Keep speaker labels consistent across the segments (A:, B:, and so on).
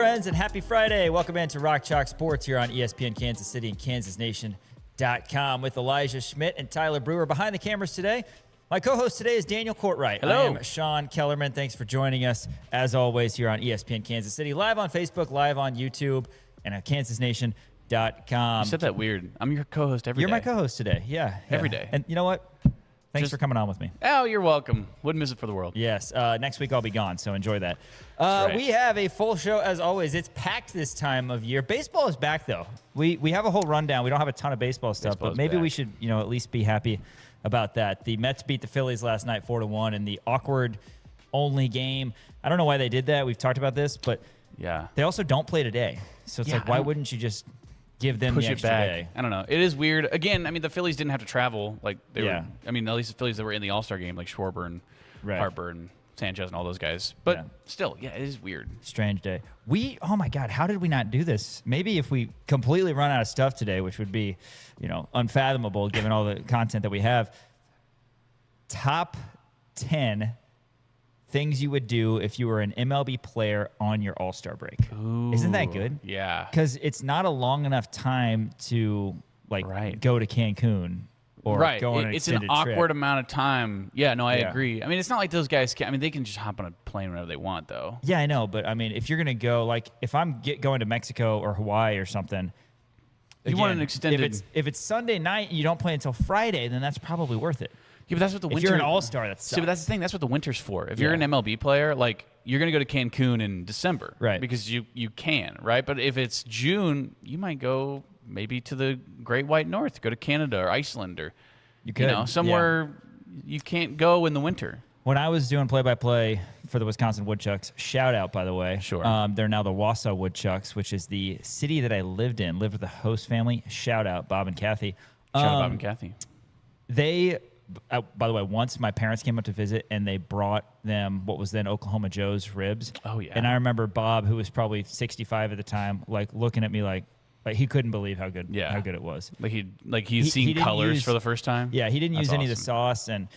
A: Friends, and happy Friday. Welcome into Rock Chalk Sports here on ESPN Kansas City and KansasNation.com with Elijah Schmidt and Tyler Brewer behind the cameras today. My co-host today is Daniel Courtwright.
B: Hello.
A: I am Sean Kellerman. Thanks for joining us, as always, here on ESPN Kansas City, live on Facebook, live on YouTube, and at KansasNation.com.
B: You said that weird. I'm your co-host every day.
A: You're my co-host today. Yeah.
B: Every day.
A: And you know what? Thanks for coming on with me.
B: Oh, you're welcome. Wouldn't miss it for the world.
A: Yes. Next week I'll be gone, so enjoy that.
B: Right.
A: We have a full show as always. It's packed this time of year. Baseball is back though. We have a whole rundown. We don't have a ton of baseball stuff, but maybe we should at least be happy about that. The Mets beat the Phillies last night 4-1 in the awkward only game. I don't know why they did that. We've talked about this, but
B: yeah,
A: they also don't play today. So it's like, why wouldn't you just give them
B: push
A: the
B: it
A: extra
B: back?
A: day?
B: I don't know. It is weird. Again, I mean, the Phillies didn't have to travel. Like they were. I mean, at least the Phillies that were in the All-Star game, like Schwarber and Harper and Sanchez and all those guys. But still, it is weird.
A: Strange day. Oh my God, how did we not do this? Maybe if we completely run out of stuff today, which would be, unfathomable given all the content that we have. Top 10 things you would do if you were an MLB player on your All-Star break.
B: Ooh,
A: isn't that good?
B: Yeah.
A: Because it's not a long enough time to go to Cancun or go on an
B: it's an
A: extended
B: awkward
A: trip.
B: amount of time. Yeah, no, I agree. I mean, it's not like those guys can. I mean, they can just hop on a plane whenever they want, though.
A: Yeah, I know. But, I mean, if you're going to go, if I'm going to Mexico or Hawaii or something,
B: you want an extended.
A: If it's Sunday night and you don't play until Friday, then that's probably worth it.
B: Yeah, but that's what the winter.
A: If you're an all-star, that's
B: See, but that's the thing. That's what the winter's for. If you're an MLB player, you're going to go to Cancun in December,
A: right?
B: Because you can, right? But if it's June, you might go maybe to the Great White North, go to Canada or Iceland or somewhere you can't go in the winter.
A: When I was doing play-by-play for the Wisconsin Woodchucks, shout out, by the way.
B: Sure.
A: They're now the Wausau Woodchucks, which is the city that I lived with the host family. Shout out, Bob and Kathy.
B: Shout out, Bob and Kathy.
A: By the way, once my parents came up to visit and they brought them what was then Oklahoma Joe's ribs.
B: Oh, yeah.
A: And I remember Bob, who was probably 65 at the time, looking at me like he couldn't believe how good it was.
B: He's seen colors for the first time.
A: Yeah, he didn't use any of the sauce, and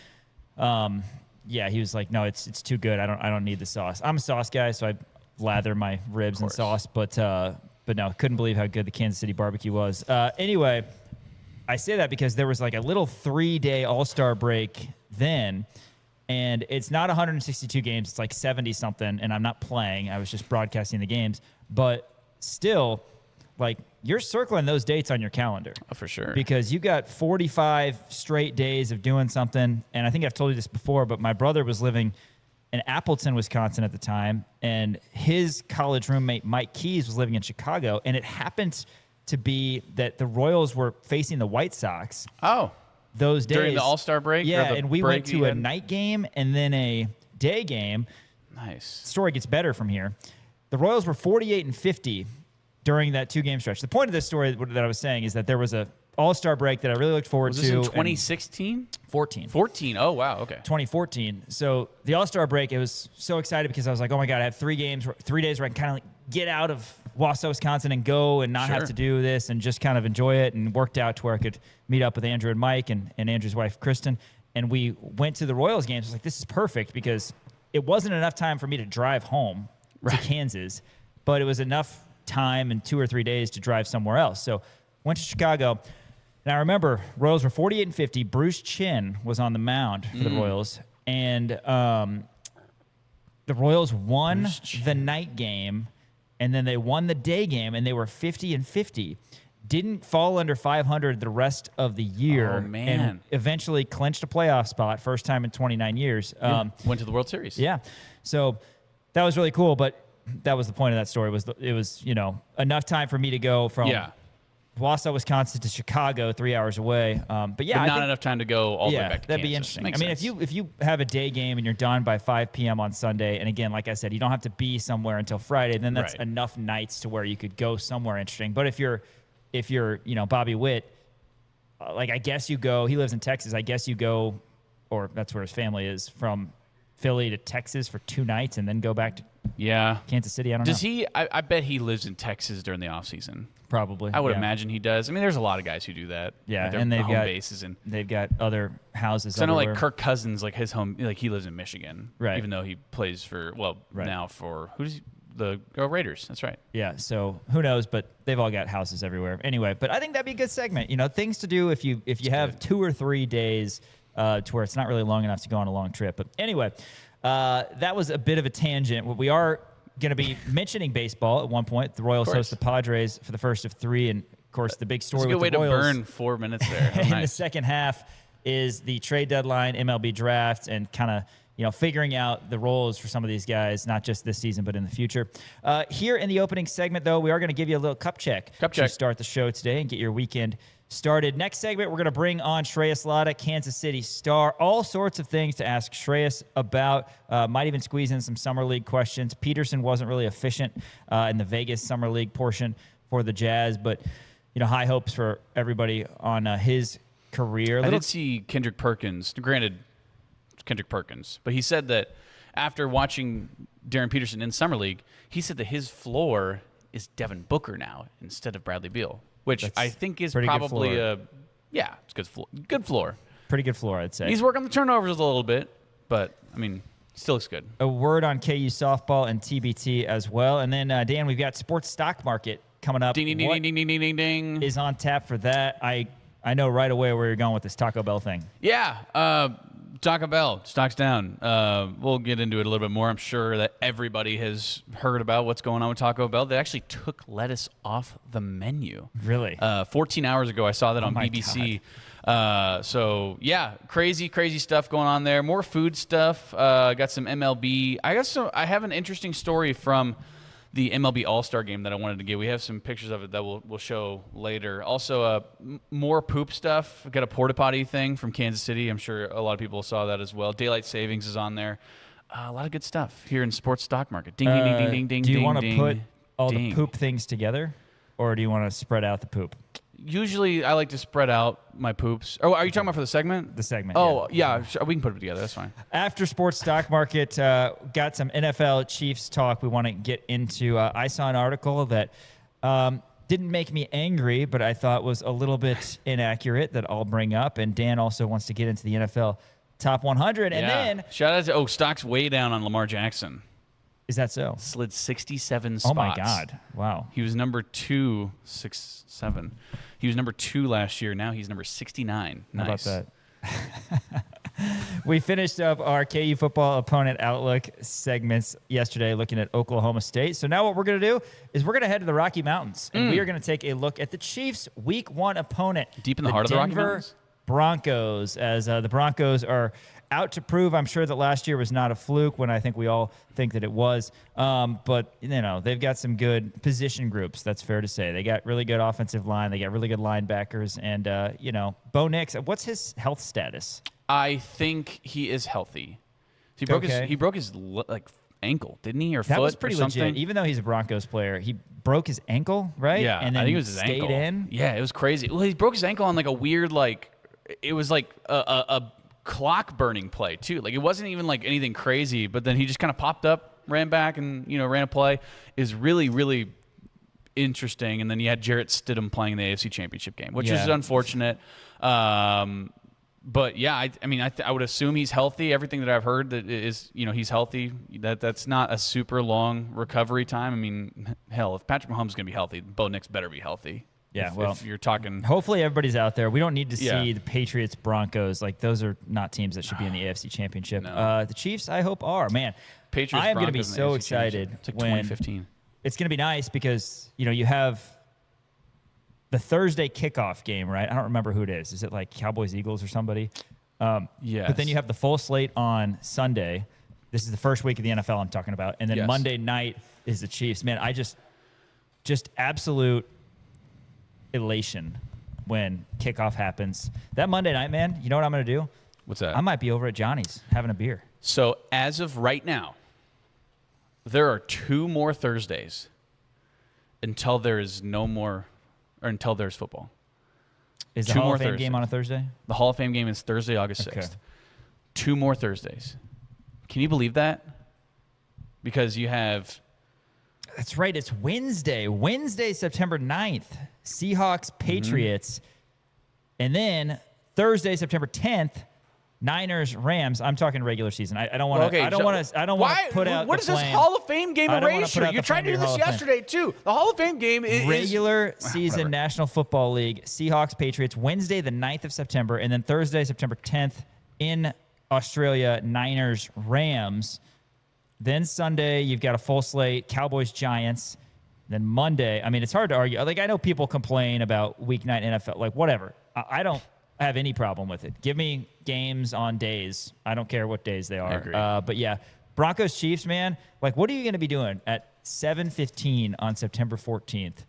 A: he was like, no, it's too good. I don't need the sauce. I'm a sauce guy, so I lather my ribs in sauce. But no, couldn't believe how good the Kansas City barbecue was. Anyway, I say that because there was a little 3-day All-Star break then, and it's not 162 games. It's 70-something, and I'm not playing. I was just broadcasting the games. But still, you're circling those dates on your calendar.
B: Oh, for sure.
A: Because you got 45 straight days of doing something, and I think I've told you this before, but my brother was living in Appleton, Wisconsin at the time, and his college roommate, Mike Keys, was living in Chicago, and it happened to be that the Royals were facing the White Sox.
B: Oh,
A: those days
B: during the All-Star break.
A: Yeah, and we went to a night game and then a day game.
B: Nice.
A: Story gets better from here. The Royals were 48-50 during that 2-game stretch. The point of this story that I was saying is that there was a All-Star break that I really looked forward to.
B: Was this in 2016?
A: 14.
B: 14. Oh, wow. Okay.
A: 2014. So the All-Star break, it was so excited because I was like, oh my God, I have 3 days where I can kind of get out of Wausau, Wisconsin and go and not have to do this and just kind of enjoy it, and worked out to where I could meet up with Andrew and Mike and Andrew's wife, Kristen. And we went to the Royals games. I was like, this is perfect because it wasn't enough time for me to drive home to Kansas, but it was enough time in 2 or 3 days to drive somewhere else. So went to Chicago. And I remember Royals were 48-50. Bruce Chin was on the mound for the Royals. And the Royals won the night game, and then they won the day game, and they were 50-50. Didn't fall under 500 the rest of the year.
B: Oh, man.
A: And eventually clinched a playoff spot, first time in 29 years.
B: Went to the World Series.
A: Yeah. So that was really cool, but that was the point of that story. It was enough time for me to go from Wausau, Wisconsin to Chicago, 3 hours away. But
B: not enough time to go all the way back to
A: that'd
B: Kansas.
A: be interesting.
B: Makes sense.
A: If you have a day game and you're done by 5 p.m. on Sunday, and again, like I said, you don't have to be somewhere until Friday, then that's enough nights to where you could go somewhere interesting. But if you're Bobby Witt, I guess you go. He lives in Texas. I guess you go, or that's where his family is, from Philly to Texas for 2 nights and then go back to Kansas City. I don't know.
B: Does he? I bet he lives in Texas during the off season.
A: Probably.
B: I would imagine he does. I mean, there's a lot of guys who do that.
A: Yeah,
B: their
A: and they've
B: home
A: got
B: bases and
A: they've got other houses.
B: So I know,
A: everywhere.
B: Kirk Cousins, his home, he lives in Michigan,
A: right?
B: Even though he plays for now for who does he? the Raiders. That's right.
A: Yeah, so who knows, but they've all got houses everywhere. Anyway, but I think that'd be a good segment. Things to do if you have 2 or 3 days to where it's not really long enough to go on a long trip. But anyway, that was a bit of a tangent. We are going to be mentioning baseball at one point. The Royals host the Padres for the first of 3, and of course the big story with the Royals.
B: That's a good way to burn 4 minutes there. Oh,
A: in
B: nice.
A: the second half is the trade deadline, MLB draft, and kind of figuring out the roles for some of these guys, not just this season, but in the future. Here in the opening segment, though, we are going to give you a little cup check to start the show today and get your weekend started. Next segment, we're going to bring on Shreyas Laddha, Kansas City Star. All sorts of things to ask Shreyas about. Might even squeeze in some Summer League questions. Peterson wasn't really efficient in the Vegas Summer League portion for the Jazz, but high hopes for everybody on his career.
B: I did see Kendrick Perkins. Granted, Kendrick Perkins, but he said that after watching Darren Peterson in Summer League, he said that his floor is Devin Booker now instead of Bradley Beal, which I think is probably it's good floor.
A: Pretty good floor, I'd say.
B: He's working the turnovers a little bit, but I mean, still looks good.
A: A word on KU Softball and TBT as well. And then, Dan, we've got sports stock market coming up.
B: Ding, ding, ding, ding, ding, ding, ding.
A: Is on tap for that. I know right away where you're going with this Taco Bell thing.
B: Yeah, Taco Bell, stock's down. We'll get into it a little bit more. I'm sure that everybody has heard about what's going on with Taco Bell. They actually took lettuce off the menu.
A: Really?
B: 14 hours ago, I saw that on BBC. So, yeah, crazy stuff going on there. More food stuff. Got some MLB. I have an interesting story from the MLB All-Star game that I wanted to get. We have some pictures of it that we'll show later. Also, more poop stuff. We've got a porta potty thing from Kansas City. I'm sure a lot of people saw that as well. Daylight savings is on there. A lot of good stuff here in sports stock market. Ding, ding, ding, ding, ding, ding.
A: Do you want to put all
B: ding.
A: the poop things together, or do you want to spread out the poop?
B: Usually, I like to spread out my poops. Oh, are you talking about for the segment?
A: The segment.
B: Oh, yeah, we can put it together. That's fine.
A: After sports stock market, got some NFL Chiefs talk we want to get into. I saw an article that didn't make me angry, but I thought was a little bit inaccurate that I'll bring up. And Dan also wants to get into the NFL top 100. And then
B: shout out to stock's way down on Lamar Jackson.
A: Is that so?
B: Slid 67 spots.
A: Oh my God! Wow.
B: He was number 2, 6, 7. He was number 2 last year. Now he's number 69. Nice.
A: How about that? We finished up our KU football opponent outlook segments yesterday looking at Oklahoma State. So now what we're going to do is we're going to head to the Rocky Mountains, and we are going to take a look at the Chiefs' Week 1 opponent.
B: Deep in the heart of the Rocky Mountains?
A: Broncos, as the Broncos are out to prove. I'm sure that last year was not a fluke when I think we all think that it was. But, they've got some good position groups, that's fair to say. They got really good offensive line. They got really good linebackers. And, Bo Nix, what's his health status?
B: I think he is healthy. He broke his ankle, didn't he, or foot?
A: That was pretty
B: or something?
A: legit. Even though he's a Broncos player, he broke his ankle, right?
B: Yeah,
A: and then
B: I think it was his
A: stayed
B: ankle.
A: in.
B: Yeah, it was crazy. Well, he broke his ankle on a weird it was a clock burning play too. It wasn't even anything crazy, but then he just kind of popped up, ran back, and ran a play. Is really, really interesting. And then you had Jarrett Stidham playing the AFC Championship game, which is unfortunate. But yeah, I would assume he's healthy. Everything that I've heard that is, he's healthy. That's not a super long recovery time. Hell, if Patrick Mahomes is going to be healthy, Bo Nix better be healthy.
A: Yeah,
B: if you're talking,
A: hopefully everybody's out there. We don't need to see the Patriots, Broncos. Those are not teams that should be in the AFC Championship.
B: No.
A: The Chiefs, I hope, are. Man,
B: Patriots,
A: I am going to be
B: Broncos
A: so excited.
B: It's 2015.
A: It's going to be nice because you have the Thursday kickoff game, right? I don't remember who it is. Is it Cowboys, Eagles, or somebody?
B: Yes.
A: But then you have the full slate on Sunday. This is the first week of the NFL I'm talking about, and then Monday night is the Chiefs. Man, I just absolute elation when kickoff happens. That Monday night, man, you know what I'm going to do?
B: What's that?
A: I might be over at Johnny's having a beer.
B: So as of right now, there are 2 more Thursdays until there is no more, or until there's football.
A: Is the Hall of Fame game on a Thursday?
B: The Hall of Fame game is Thursday, August 6th. 2 more Thursdays. Can you believe that? Because you have...
A: That's right. It's Wednesday. Wednesday, September 9th. Seahawks, Patriots. And then Thursday, September 10th, Niners, Rams. I'm talking regular season. I don't want to.
B: Okay,
A: I don't want to. I don't want to put out.
B: What is this Hall of Fame game erasure? You tried to do this yesterday too. The Hall of Fame game is
A: regular season National Football League. Seahawks, Patriots. Wednesday, the 9th of September, and then Thursday, September 10th in Australia. Niners, Rams. Then Sunday, you've got a full slate. Cowboys, Giants. Then Monday. I mean, it's hard to argue. Like, I know people complain about weeknight NFL. Like, whatever. I don't have any problem with it. Give me games on days. I don't care what days they are.
B: I agree.
A: But yeah, Broncos Chiefs, man. Like, what are you going to be doing at 7:15 on September 14th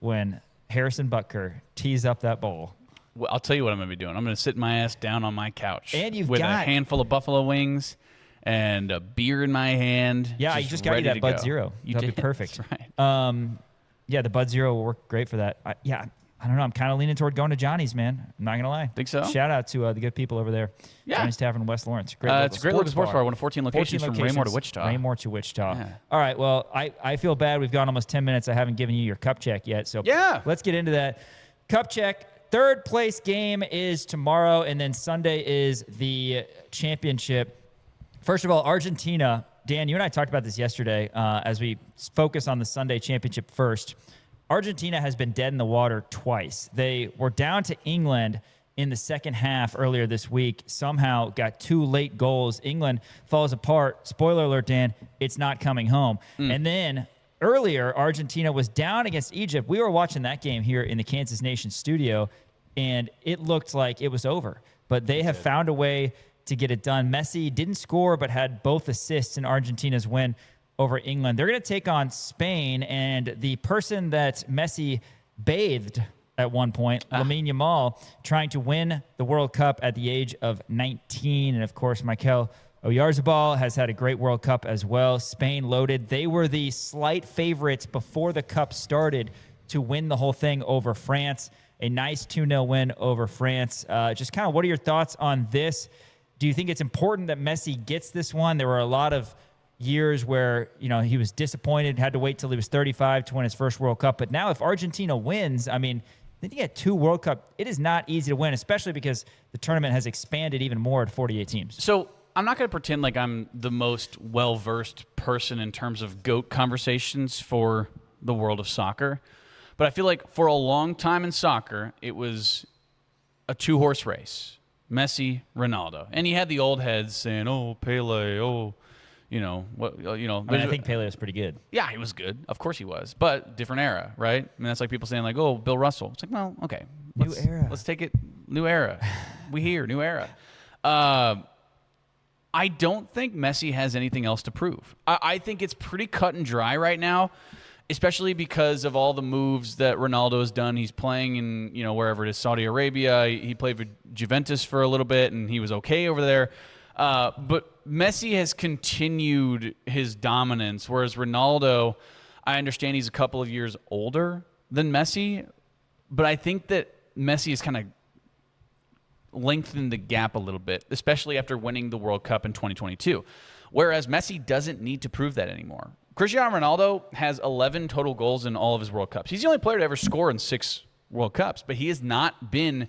A: when Harrison Butker tees up that bowl?
B: Well, I'll tell you what I'm going to be doing. I'm going to sit my ass down on my couch
A: and
B: with a handful of buffalo wings and a beer in my hand.
A: Yeah, you just got you that Bud Zero. That'd be perfect.
B: That's right.
A: Yeah, the Bud Zero will work great for that. I don't know. I'm kind of leaning toward going to Johnny's, man. I'm not going to lie.
B: Think so?
A: Shout out to the good people over there.
B: Yeah.
A: Johnny's Tavern in West Lawrence.
B: It's a great local sports bar. One of 14 locations from Raymore to Wichita.
A: Raymore to Wichita.
B: Yeah.
A: All right. Well, I feel bad. We've gone almost 10 minutes. I haven't given you your cup check yet. So let's get into that. Cup check. Third place game is tomorrow, and then Sunday is the championship. First of all, Argentina. Dan, you and I talked about this yesterday as we focus on the Sunday championship first. Argentina has been dead in the water twice. They were down to England in the second half earlier this week, somehow got 2 late goals. England falls apart. Spoiler alert, Dan, it's not coming home. And then earlier, Argentina was down against Egypt. We were watching that game here in the Kansas Nation studio, and it looked like it was over. But they have found a way to get it done. Messi didn't score, but had both assists in Argentina's win over England. They're going to take on Spain, and the person that Messi bathed at one point, Lamine Yamal, trying to win the World Cup at the age of 19. And, of course, Mikel Oyarzabal has had a great World Cup as well. Spain loaded. They were the slight favorites before the Cup started to win the whole thing over France. A nice 2-0 win over France. Just kind of what are your thoughts on this? Do you think it's important that Messi gets this one? There were a lot of years where, he was disappointed, had to wait till he was 35 to win his first World Cup. But now if Argentina wins, I mean, then you get 2 World Cup. It is not easy to win, especially because the tournament has expanded even more to 48 teams.
B: So I'm not going to pretend like I'm the most well-versed person in terms of GOAT conversations for the world of soccer. But I feel like for a long time in soccer, it was a 2-horse race. Messi, Ronaldo. And you had the old heads saying, oh, Pele, oh, I
A: think Pele was pretty good.
B: Yeah, he was good. Of course he was. But different era, right? I mean, that's like people saying, like, oh, Bill Russell. It's like, well, okay.
A: New era.
B: Let's take it. New era. We here. New era. I don't think Messi has anything else to prove. I think it's pretty cut and dry right now, especially because of all the moves that Ronaldo has done. He's playing in, wherever it is, Saudi Arabia. He played for Juventus for a little bit, and he was okay over there. But Messi has continued his dominance, whereas Ronaldo, I understand he's a couple of years older than Messi, but I think that Messi has kind of lengthened the gap a little bit, especially after winning the World Cup in 2022, whereas Messi doesn't need to prove that anymore. Cristiano Ronaldo has 11 total goals in all of his World Cups. He's the only player to ever score in 6 World Cups, but he has not been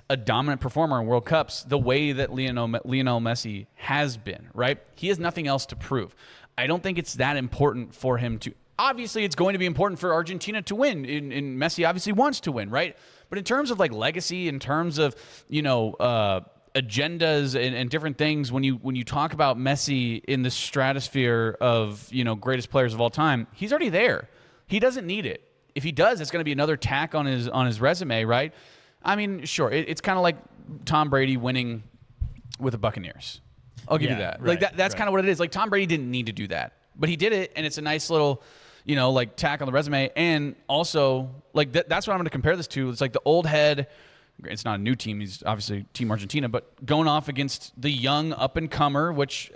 B: a dominant performer in World Cups the way that Lionel Messi has been, right? He has nothing else to prove. I don't think it's that important for him to. Obviously, it's going to be important for Argentina to win, and Messi obviously wants to win, right? But in terms of like legacy, in terms of agendas and different things, when you talk about Messi in the stratosphere of greatest players of all time, he's already there. He doesn't need it. If he does, it's going to be another tack on his resume, right? I mean, sure, it's kind of like Tom Brady winning with the Buccaneers. I'll give you that.
A: Right,
B: like that's kind of what it is. Like Tom Brady didn't need to do that, but he did it, and it's a nice little, like tack on the resume. And also, like that's what I'm going to compare this to. It's like the old head. It's not a new team. He's obviously Team Argentina, but going off against the young up and comer, which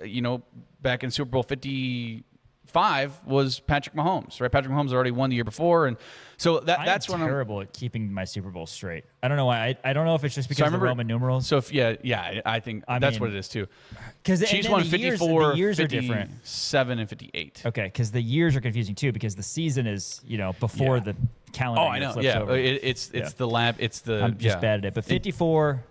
B: back in Super Bowl 55 was Patrick Mahomes, right? Patrick Mahomes already won the year before, and so that's when I'm
A: terrible at keeping my Super Bowl straight. I don't know why. I don't know if it's just because of the Roman numerals.
B: So I think that's what it is too.
A: Because
B: Chiefs won 54,
A: the years are different.
B: 57 and 58.
A: Okay, because the years are confusing too, because the season is before the calendar.
B: Oh, I know. Yeah,
A: over.
B: it's the lab. It's the.
A: I'm just bad at it, but 54.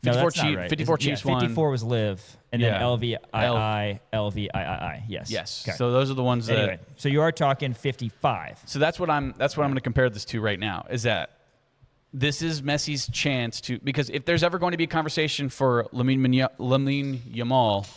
A: No,
B: 54
A: that's not right.
B: 54 Chiefs won.
A: 54 was Liv, and then
B: Yeah.
A: LVII, LVII. Yes.
B: Yes.
A: Okay.
B: So those are the ones that.
A: Anyway, so you are talking 55.
B: So that's what I'm going to compare this to right now. Is that this is Messi's chance to, because if there's ever going to be a conversation for Lamine Yamal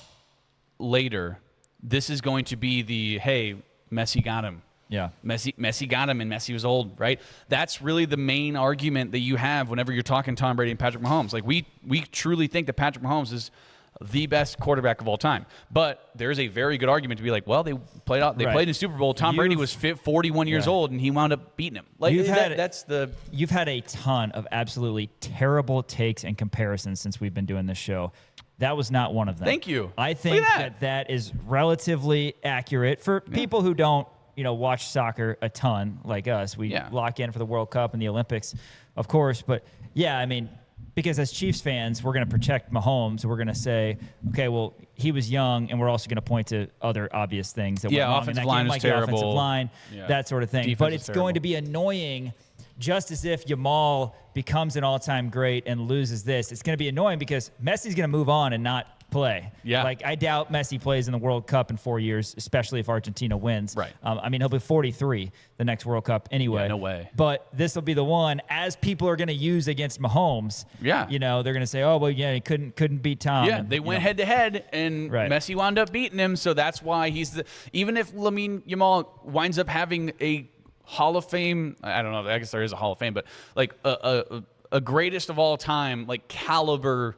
B: later, this is going to be the, hey, Messi got him.
A: Yeah.
B: Messi got him, and Messi was old, right? That's really the main argument that you have whenever you're talking Tom Brady and Patrick Mahomes. Like, we truly think that Patrick Mahomes is the best quarterback of all time. But there's a very good argument to be like, well, they played in Super Bowl. Tom Brady was 41 years old, and he wound up beating him. Like, you've
A: had a ton of absolutely terrible takes and comparisons since we've been doing this show. That was not one of them.
B: Thank you.
A: I think that is relatively accurate for people who don't, watch soccer a ton like us. We lock in for the World Cup and the Olympics, of course. But, yeah, I mean, because as Chiefs fans, we're going to protect Mahomes. We're going to say, okay, well, he was young, and we're also going to point to other obvious things that went wrong
B: offensive
A: in that
B: line
A: game,
B: is
A: like
B: terrible.
A: the offensive line, that sort of thing.
B: Defense
A: but
B: is
A: it's
B: terrible.
A: going to be annoying, just as if Yamal becomes an all-time great and loses this. It's going to be annoying because Messi's going to move on and not play.
B: Yeah.
A: Like, I doubt Messi plays in the World Cup in 4 years, especially if Argentina wins.
B: Right.
A: I mean, he'll be 43 the next World Cup anyway.
B: Yeah, no way.
A: But this will be the one, as people are going to use against Mahomes.
B: Yeah.
A: They're going to say, oh, well, yeah, he couldn't beat Tom.
B: Yeah,
A: And,
B: they went head-to-head, and Messi wound up beating him, so that's why he's even if Lamine Yamal winds up having a Hall of Fame, I don't know, I guess there is a Hall of Fame, but like a greatest of all time, like caliber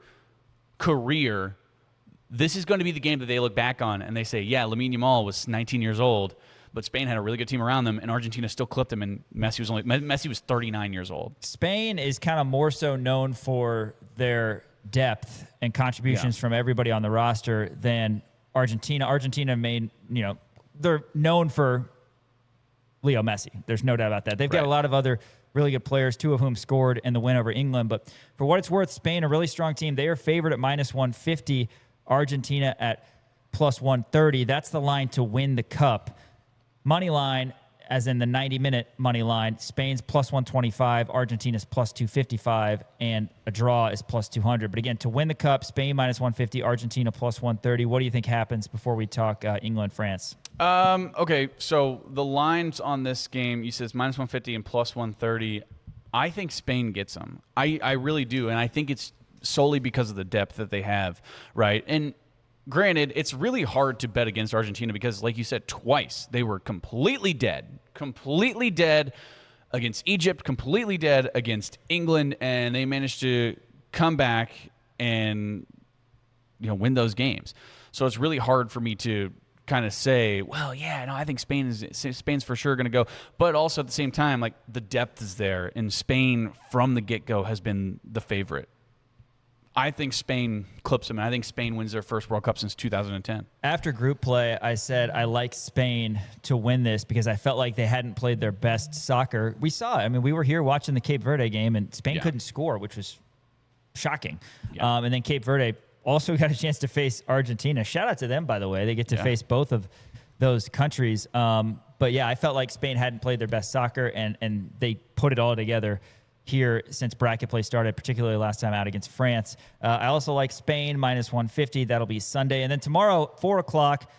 B: career, this is going to be the game that they look back on and they say, yeah, Lamine Yamal was 19 years old, but Spain had a really good team around them, and Argentina still clipped him, and Messi was 39 years old.
A: Spain is kind of more so known for their depth and contributions from everybody on the roster than Argentina. Argentina they're known for Leo Messi. There's no doubt about that. They've got a lot of other really good players, two of whom scored in the win over England. But for what it's worth, Spain, a really strong team. They are favored at -150. Argentina at +130. That's the line to win the cup. Money line, as in the 90-minute money line, Spain's +125, Argentina's +255, and a draw is +200. But again, to win the cup, Spain -150, Argentina +130. What do you think happens before we talk England, France?
B: Okay, so the lines on this game, you said -150 and +130. I think Spain gets them. I really do, and I think it's solely because of the depth that they have, right? And granted, it's really hard to bet against Argentina because, like you said, twice they were completely dead against Egypt, completely dead against England, and they managed to come back and win those games. So it's really hard for me to kind of say, well, yeah, no, I think Spain's for sure going to go. But also at the same time, like, the depth is there, and Spain from the get-go has been the favorite. I think Spain clips them, and I think Spain wins their first World Cup since 2010.
A: After group play, I said I like Spain to win this because I felt like they hadn't played their best soccer. We saw it. I mean, we were here watching the Cape Verde game, and Spain couldn't score, which was shocking. Yeah. And then Cape Verde also got a chance to face Argentina. Shout out to them, by the way. They get to face both of those countries. But, yeah, I felt like Spain hadn't played their best soccer, and they put it all together here since bracket play started, particularly last time out against France. I also like Spain -150. That'll be Sunday. And then tomorrow, 4 o'clock,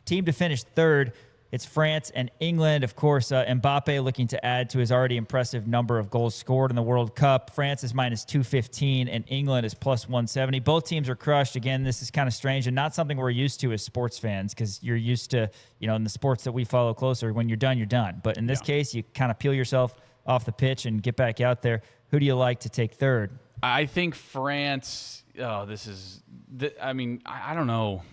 A: team to finish third. It's France and England. Of course, Mbappe looking to add to his already impressive number of goals scored in the World Cup. France is -215, and England is +170. Both teams are crushed. Again, this is kind of strange and not something we're used to as sports fans because you're used to, in the sports that we follow closer, when you're done, you're done. But in this case, you kind of peel yourself off the pitch and get back out there. Who do you like to take third?
B: I think France. I don't know.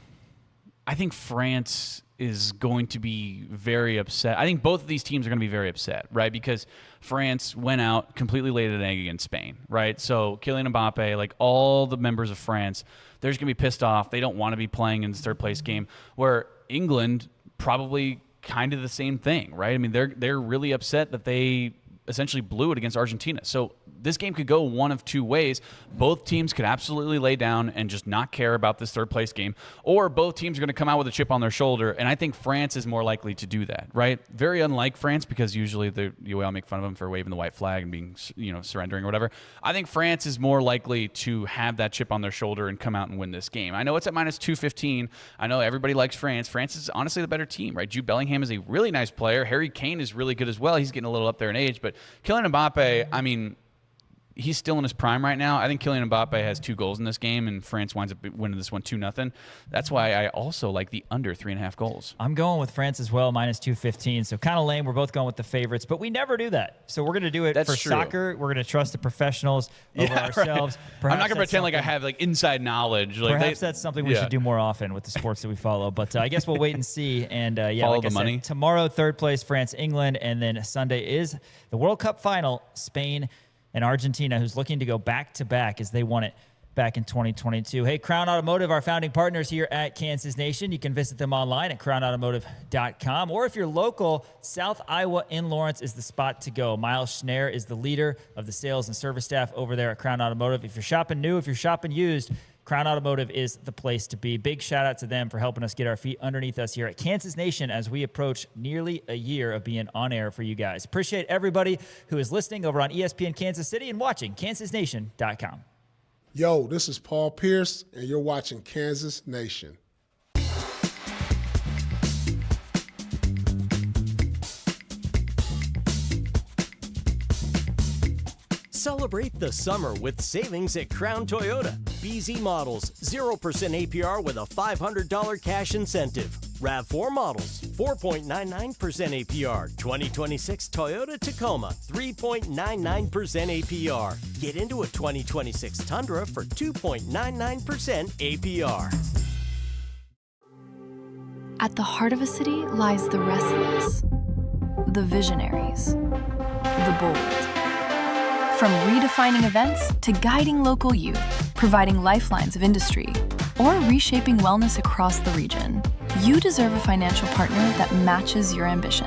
B: I think France is going to be very upset. I think both of these teams are going to be very upset, right? Because France went out, completely laid an egg against Spain, right? So Kylian Mbappe, like all the members of France, they're just going to be pissed off. They don't want to be playing in this third-place game. Where England probably kind of the same thing, right? I mean, they're really upset that they essentially blew it against Argentina. So this game could go one of two ways. Both teams could absolutely lay down and just not care about this third place game, or both teams are going to come out with a chip on their shoulder. And I think France is more likely to do that, right? Very unlike France, because usually we all make fun of them for waving the white flag and being, surrendering or whatever. I think France is more likely to have that chip on their shoulder and come out and win this game. I know it's at minus 215. I know everybody likes France. France is honestly the better team, right? Jude Bellingham is a really nice player. Harry Kane is really good as well. He's getting a little up there in age, but Kylian Mbappe, I mean, he's still in his prime right now. I think Kylian Mbappe has 2 goals in this game, and France winds up winning this one 2-0. That's why I also like the under 3.5 goals.
A: I'm going with France as well, minus 215. So kind of lame. We're both going with the favorites, but we never do that. So we're going to do it for soccer. We're going to trust the professionals over ourselves.
B: Right. I'm not going to pretend like I have inside knowledge.
A: Perhaps that's something we should do more often with the sports that we follow. But I guess we'll wait and see. And
B: follow the money.
A: Tomorrow, third place, France, England, and then Sunday is the World Cup final, Spain and Argentina, who's looking to go back-to-back as they won it back in 2022. Hey, Crown Automotive, our founding partners here at Kansas Nation. You can visit them online at crownautomotive.com. Or if you're local, South Iowa in Lawrence is the spot to go. Miles Schneier is the leader of the sales and service staff over there at Crown Automotive. If you're shopping new, if you're shopping used, Crown Automotive is the place to be. Big shout out to them for helping us get our feet underneath us here at Kansas Nation as we approach nearly a year of being on air for you guys. Appreciate everybody who is listening over on ESPN Kansas City and watching kansasnation.com.
C: Yo, this is Paul Pierce, and you're watching Kansas Nation.
D: Celebrate the summer with savings at Crown Toyota. BZ models, 0% APR with a $500 cash incentive. RAV4 models, 4.99% APR. 2026 Toyota Tacoma, 3.99% APR. Get into a 2026 Tundra for 2.99% APR.
E: At the heart of a city lies the restless, the visionaries, the bold. From redefining events to guiding local youth, providing lifelines of industry, or reshaping wellness across the region, you deserve a financial partner that matches your ambition.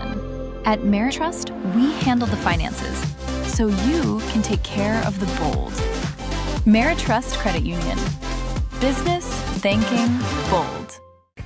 E: At Meritrust, we handle the finances, so you can take care of the bold. Meritrust Credit Union. Business, banking, bold.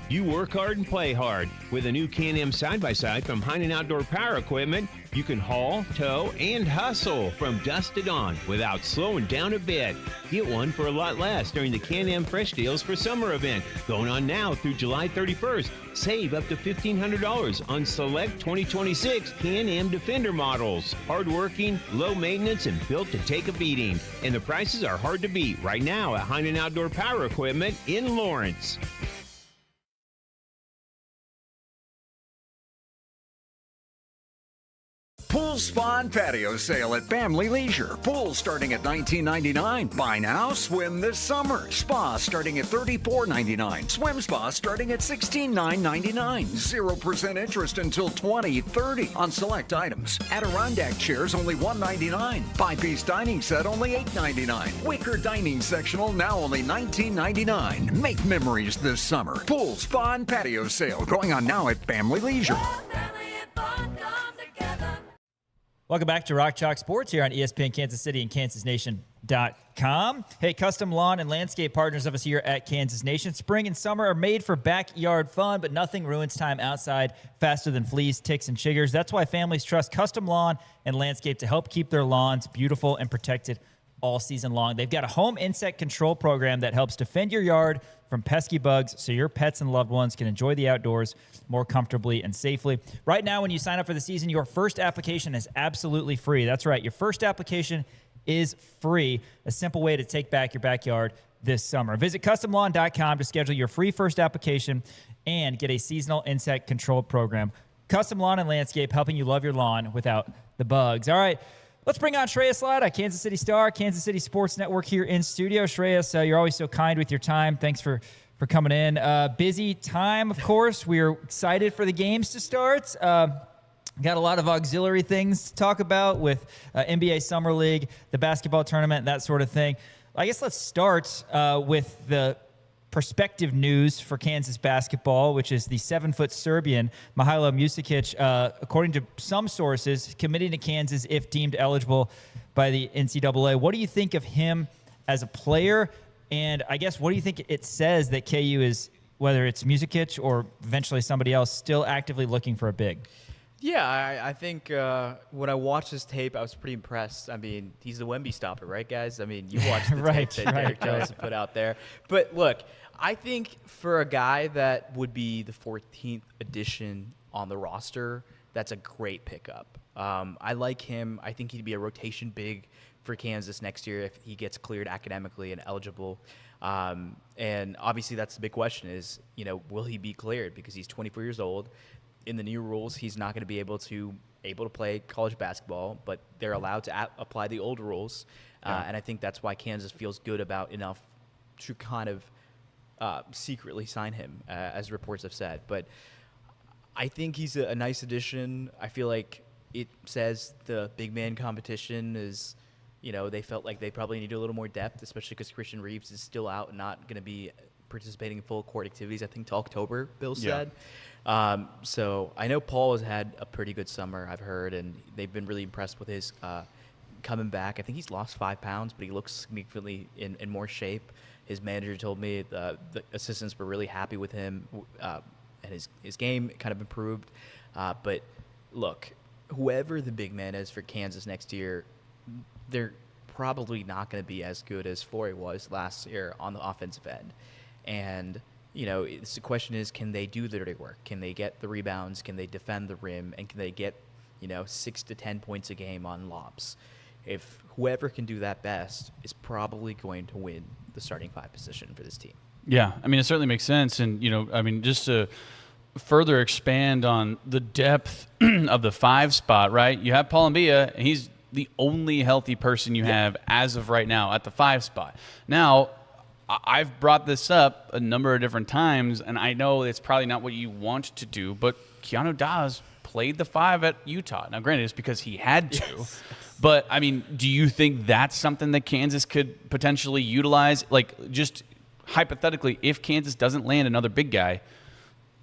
F: You work hard and play hard. With a new Can-Am side-by-side from Heinen Outdoor Power Equipment, you can haul, tow, and hustle from dusk to dawn without slowing down a bit. Get one for a lot less during the Can-Am Fresh Deals for Summer event, going on now through July 31st. Save up to $1,500 on select 2026 Can-Am Defender models. Hardworking, low maintenance, and built to take a beating. And the prices are hard to beat right now at Heinen Outdoor Power Equipment in Lawrence.
G: Pool, spa, and patio sale at Family Leisure. Pool starting at $19.99. Buy now, swim this summer. Spa starting at $34.99. Swim spa starting at $16,999. 0% interest until 2030 on select items. Adirondack chairs only $199. 5-piece dining set only $8.99. Wicker dining sectional now only $19.99. Make memories this summer. Pool, spa, and patio sale going on now at Family Leisure.
A: Welcome back to Rock Chalk Sports here on ESPN Kansas City and KansasNation.com. Hey, custom lawn and landscape partners of us here at Kansas Nation. Spring and summer are made for backyard fun, but nothing ruins time outside faster than fleas, ticks, and chiggers. That's why families trust custom lawn and landscape to help keep their lawns beautiful and protected all season long. They've got a home insect control program that helps defend your yard from pesky bugs so your pets and loved ones can enjoy the outdoors more comfortably and safely. Right now, when you sign up for the season, your first application is absolutely free. That's right. Your first application is free. A simple way to take back your backyard this summer. Visit customlawn.com to schedule your free first application and get a seasonal insect control program. Custom Lawn and Landscape, helping you love your lawn without the bugs. All right. Let's bring on Shreyas Laddha, Kansas City Star, Kansas City Sports Network here in studio. Shreyas, you're always so kind with your time. Thanks for coming in. Busy time, of course. We are excited for the games to start. Got a lot of auxiliary things to talk about with NBA Summer League, the basketball tournament, that sort of thing. I guess let's start with the perspective news for Kansas basketball, which is the 7-foot Serbian, Mihajlo Musakic, according to some sources, committing to Kansas if deemed eligible by the NCAA. What do you think of him as a player? And I guess, what do you think it says that KU is, whether it's Musicic or eventually somebody else, still actively looking for a big?
H: Yeah, I think when I watched this tape, I was pretty impressed. I mean, he's the Wemby stopper, right, guys? I mean, you watched the tape that Derek Jones put out there. But look, I think for a guy that would be the 14th addition on the roster, that's a great pickup. I like him. I think he'd be a rotation big for Kansas next year if he gets cleared academically and eligible. And obviously that's the big question is, will he be cleared? Because he's 24 years old. In the new rules, he's not going to be able to play college basketball, but they're allowed to apply the old rules. And I think that's why Kansas feels good about enough to kind of secretly sign him, as reports have said. But I think he's a nice addition. I feel like it says the big man competition is, they felt like they probably needed a little more depth, especially because Christian Reeves is still out and not going to be participating in full court activities, I think, till October, Bill said. So I know Paul has had a pretty good summer, I've heard, and they've been really impressed with his coming back. I think he's lost 5 pounds, but he looks significantly in more shape. His manager told me the assistants were really happy with him, and his game kind of improved. But look, whoever the big man is for Kansas next year, they're probably not going to be as good as Flory was last year on the offensive end. And the question is, can they do the dirty work? Can they get the rebounds? Can they defend the rim? And can they get 6 to 10 points a game on lobs? If whoever can do that best is probably going to win the starting 5 position for this team.
B: Yeah, I mean, it certainly makes sense. And, just to further expand on the depth of the 5 spot, right? You have Paul Mbia, and he's the only healthy person you have as of right now at the 5 spot. Now, I've brought this up a number of different times, and I know it's probably not what you want to do, but Keanu Dawes played the 5 at Utah. Now, granted, it's because he had to. But, I mean, do you think that's something that Kansas could potentially utilize? Like, just hypothetically, if Kansas doesn't land another big guy,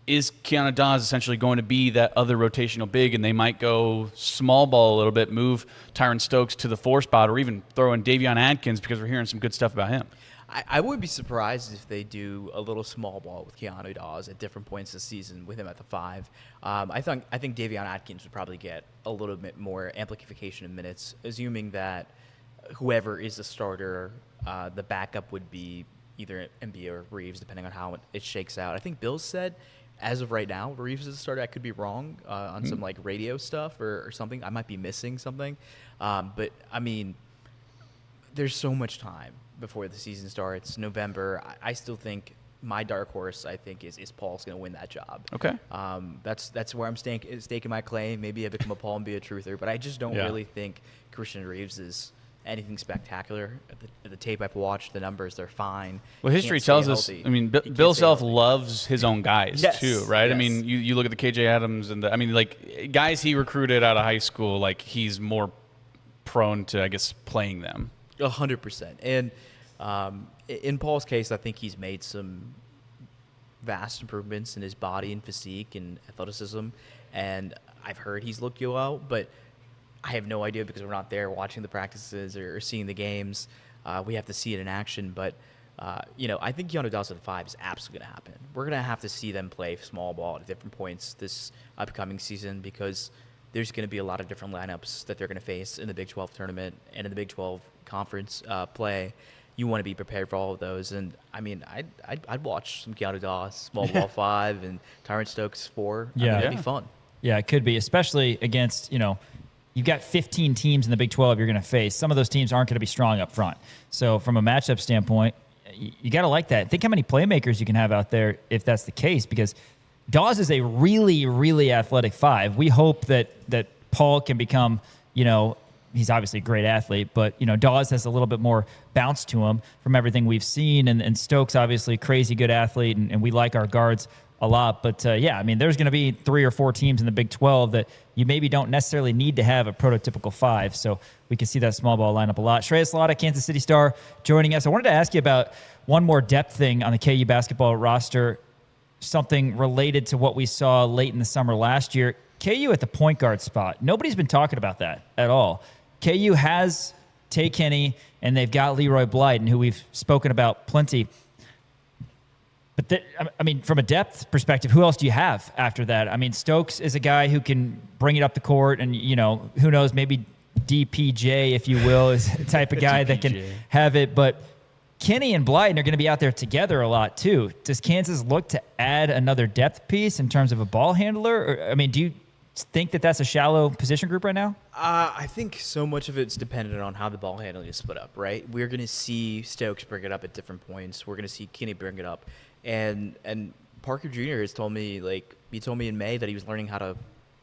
B: is Keanu Dawes essentially going to be that other rotational big, and they might go small ball a little bit, move Tyron Stokes to the 4 spot, or even throw in Davion Adkins because we're hearing some good stuff about him?
H: I would be surprised if they do a little small ball with Keanu Dawes at different points this season with him at the 5. I think Davion Adkins would probably get a little bit more amplification of minutes, assuming that whoever is the starter, the backup would be either Mbia or Reeves, depending on how it shakes out. I think Bill said, as of right now, Reeves is the starter. I could be wrong on some radio stuff or something. I might be missing something. But, I mean, there's so much time before the season starts, November. I still think my dark horse, I think, is Paul's going to win that job. Okay. That's where I'm staking my claim. Maybe I become a Paul and be a truther, but I just don't really think Christian Reeves is anything spectacular. The tape I've watched, the numbers, they're fine.
B: Well, history tells us, I mean, Bill Self loves his own guys too, right? Yes. I mean, you look at the KJ Adams and guys he recruited out of high school, like he's more prone to, I guess, playing them.
H: 100%. And in Paul's case, I think he's made some vast improvements in his body and physique and athleticism. And I've heard he's looked well, but I have no idea because we're not there watching the practices or seeing the games. We have to see it in action. But, I think Keanu Dawes at 5 is absolutely going to happen. We're going to have to see them play small ball at different points this upcoming season because there's going to be a lot of different lineups that they're going to face in the Big 12 tournament and in the Big 12 conference play. You want to be prepared for all of those. And, I mean, I'd watch some Keanu Dawes, small ball 5, and Tyron Stokes 4. That'd be fun.
A: Yeah, it could be, especially against, you've got 15 teams in the Big 12 you're going to face. Some of those teams aren't going to be strong up front. So from a matchup standpoint, you got to like that. Think how many playmakers you can have out there if that's the case, because Dawes is a really, really athletic 5. We hope that Paul can become, he's obviously a great athlete, but, Dawes has a little bit more bounce to him from everything we've seen. And Stokes, obviously, crazy good athlete, and we like our guards a lot. But, there's going to be 3 or 4 teams in the Big 12 that you maybe don't necessarily need to have a prototypical 5. So we can see that small ball lineup a lot. Shreyas Laddha, Kansas City Star, joining us. I wanted to ask you about one more depth thing on the KU basketball roster, something related to what we saw late in the summer last year. KU at the point guard spot. Nobody's been talking about that at all. KU has Tay Kenny, and they've got Leroy Blyden, who we've spoken about plenty. But I mean, from a depth perspective, who else do you have after that? I mean, Stokes is a guy who can bring it up the court, and who knows, maybe DPJ, if you will, is the type of guy that can have it. But Kenny and Blyden are going to be out there together a lot too. Does Kansas look to add another depth piece in terms of a ball handler? Or, I mean, do you think that that's a shallow position group right now?
H: I think so much of it's dependent on how the ball handling is split up, right? We're going to see Stokes bring it up at different points. We're going to see Kenny bring it up. And Parker Jr. has told me, he told me in May that he was learning how to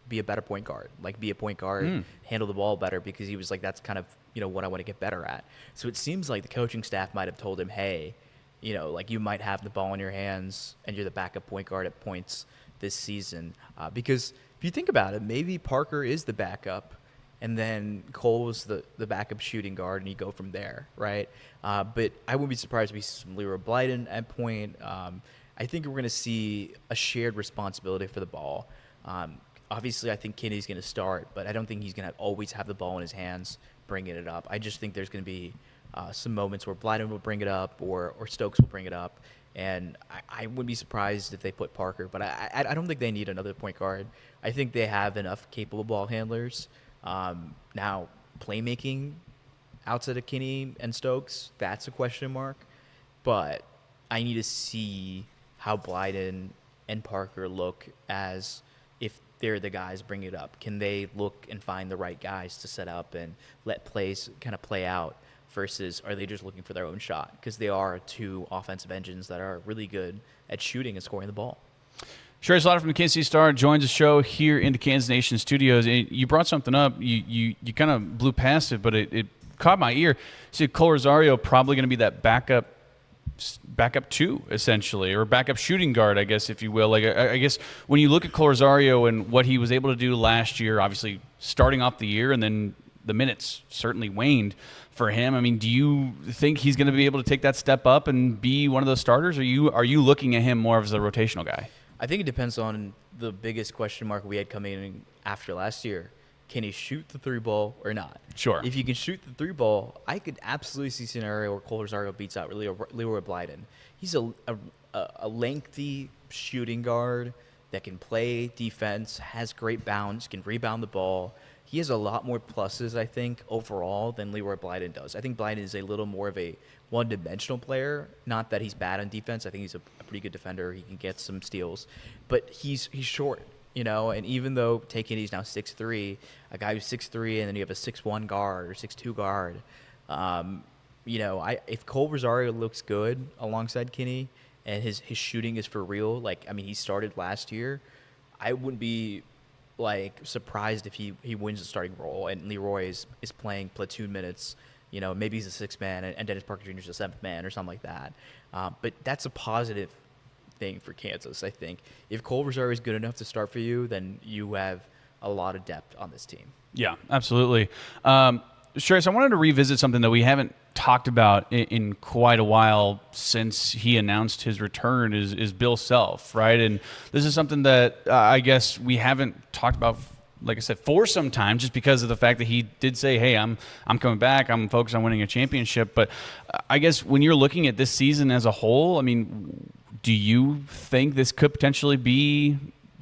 H: be a better point guard, be a point guard, handle the ball better, because he was like, that's kind of, what I want to get better at. So it seems like the coaching staff might have told him, hey, you might have the ball in your hands and you're the backup point guard at points this season. Because if you think about it, maybe Parker is the backup and then Cole was the backup shooting guard, and you go from there, right? But I wouldn't be surprised if we see some Leroy Blyden at point. I think we're going to see a shared responsibility for the ball. Obviously, I think Kenny's going to start, but I don't think he's going to always have the ball in his hands bringing it up. I just think there's going to be some moments where Blyden will bring it up or Stokes will bring it up. And I wouldn't be surprised if they put Parker, but I don't think they need another point guard. I think they have enough capable ball handlers. Now, playmaking outside of Kenny and Stokes, that's a question mark. But I need to see how Blyden and Parker look as if they're the guys bringing it up. Can they look and find the right guys to set up and let plays kind of play out, versus are they just looking for their own shot? Because they are two offensive engines that are really good at shooting and scoring the ball.
B: Shreyas Laddha from the Kansas City Star joins the show here in the Kansas Nation studios. And you brought something up. You kind of blew past it, but it caught my ear. See, Cole Rosario probably going to be that backup two, essentially, or backup shooting guard, I guess, if you will. I guess when you look at Cole Rosario and what he was able to do last year, obviously starting off the year, and then the minutes certainly waned for him. I mean, do you think he's going to be able to take that step up and be one of those starters? Or are you looking at him more as a rotational guy?
H: I think it depends on the biggest question mark we had coming in after last year. Can he shoot the three ball or not?
B: Sure.
H: If you can shoot the three ball, I could absolutely see a scenario where Cole Rosario beats out Leroy Blyden. He's a lengthy shooting guard that can play defense, has great bounce, can rebound the ball. He has a lot more pluses, I think, overall than Leroy Blyden does. I think Blyden is a little more of a one-dimensional player. Not that he's bad on defense. I think he's a pretty good defender. He can get some steals. But he's short, and even though he's now 6'3", a guy who's 6'3", and then you have a 6'1" guard or 6'2" guard, if Cole Rosario looks good alongside Kenny and his shooting is for real, he started last year, I wouldn't be surprised if he wins the starting role and Leroy is playing platoon minutes. Maybe he's a sixth man and Dennis Parker Jr. is a seventh man or something like that. But that's a positive thing for Kansas, I think. If Cole Rosario is good enough to start for you, then you have a lot of depth on this team.
B: Yeah, absolutely. Shreyas, I wanted to revisit something that we haven't talked about in quite a while since he announced his return is Bill Self, right? And this is something that I guess we haven't talked about, like I said, for some time, just because of the fact that he did say, hey, I'm coming back, I'm focused on winning a championship. But I guess when you're looking at this season as a whole, I mean, do you think this could potentially be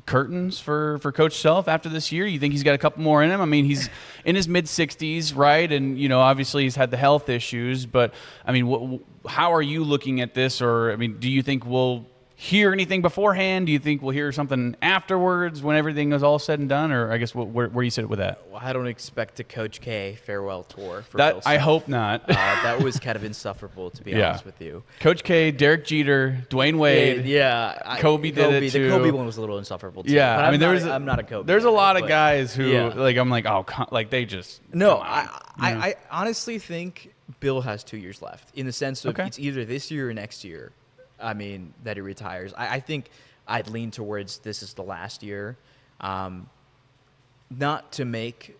B: curtains for Coach Self after this year? You think he's got a couple more in him? I mean, he's in his mid-60s, right? And, obviously he's had the health issues. But, I mean, how are you looking at this? Or, I mean, do you think we'll hear anything beforehand? Do you think we'll hear something afterwards when everything is all said and done? Or I guess where do you sit with that?
H: Well, I don't expect a Coach K farewell tour for
B: that.
H: Bill Self.
B: I hope not.
H: That was kind of insufferable, to be honest with you.
B: Coach K, Derek Jeter, Dwayne Wade. Kobe did it too.
H: The Kobe one was a little insufferable too.
B: Yeah,
H: but I'm not a Kobe.
B: There's a lot of guys who I'm like, they just
H: no. I honestly think Bill has 2 years left, in the sense of it's either this year or next year. I mean, that he retires. I think I'd lean towards this is the last year. Not to make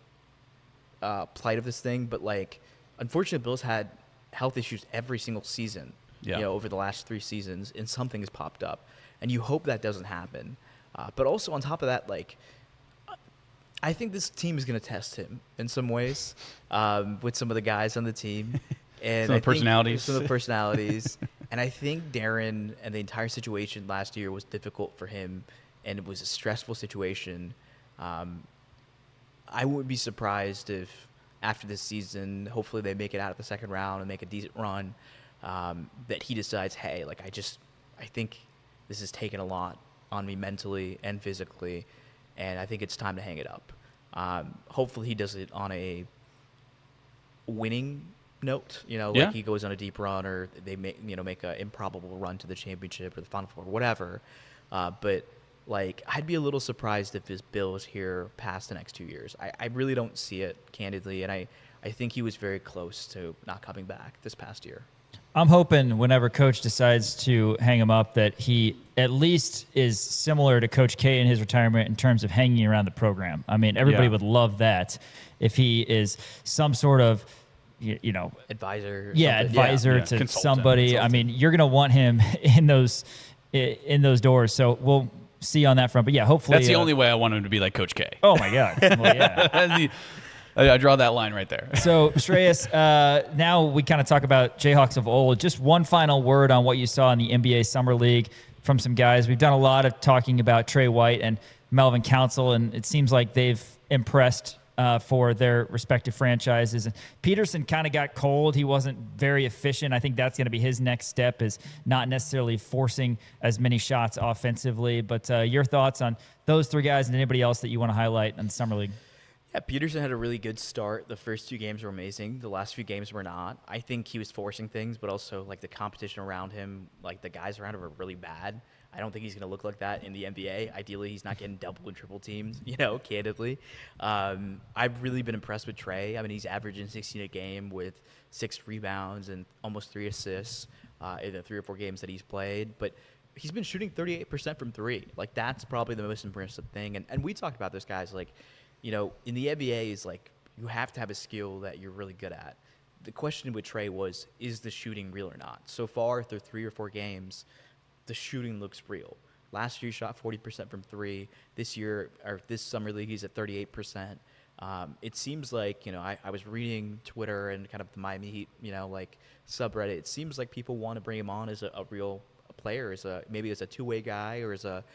H: plight of this thing, but unfortunately, Bill's had health issues every single season. Over the last 3 seasons, and something has popped up, and you hope that doesn't happen. But also on top of that, I think this team is going to test him in some ways with some of the guys on the team. And
B: Some of the
H: personalities. And I think Darren and the entire situation last year was difficult for him, and it was a stressful situation. I wouldn't be surprised if after this season, hopefully they make it out of the second round and make a decent run, that he decides, hey, like I think this has taken a lot on me mentally and physically, and I think it's time to hang it up. Hopefully he does it on a winning note, like he goes on a deep run, or they make an improbable run to the championship or the Final Four, whatever. But like, I'd be a little surprised if his bill is here past the next 2 years. I really don't see it, candidly, and I think he was very close to not coming back this past year.
A: I'm hoping whenever Coach decides to hang him up that he at least is similar to Coach K in his retirement in terms of hanging around the program. I mean, everybody would love that if he is some sort of,
H: advisor.
A: Advisor to somebody. I mean, you're going to want him in those doors. So we'll see on that front. But yeah, hopefully.
B: That's the only way I want him to be like Coach K.
A: Oh, my God. Well, yeah.
B: I draw that line right there.
A: So, Shreyas, now we kind of talk about Jayhawks of old. Just one final word on what you saw in the NBA Summer League from some guys. We've done a lot of talking about Trey White and Melvin Council, and it seems like they've impressed for their respective franchises. And Peterson kind of got cold. He wasn't very efficient. I think that's going to be his next step, is not necessarily forcing as many shots offensively. But your thoughts on those three guys and anybody else that you want to highlight in the Summer League?
H: Yeah, Peterson had a really good start. The first 2 games were amazing. The last few games were not. I think he was forcing things, but also like the competition around him, like the guys around him are really bad. I don't think he's going to look like that in the NBA. Ideally, he's not getting double and triple teams, candidly. I've really been impressed with Trey. I mean, he's averaging 16 a game with 6 rebounds and almost 3 assists in the 3 or 4 games that he's played. But he's been shooting 38% from 3. Like, that's probably the most impressive thing. And we talked about this, guys, like, in the NBA is like, you have to have a skill that you're really good at. The question with Trey was, is the shooting real or not? So far, through 3 or 4 games, the shooting looks real. Last year, he shot 40% from 3. This year, or this Summer League, he's at 38%. It seems like, I was reading Twitter and kind of the Miami Heat, subreddit. It seems like people want to bring him on as a real player, maybe as a two-way guy or as a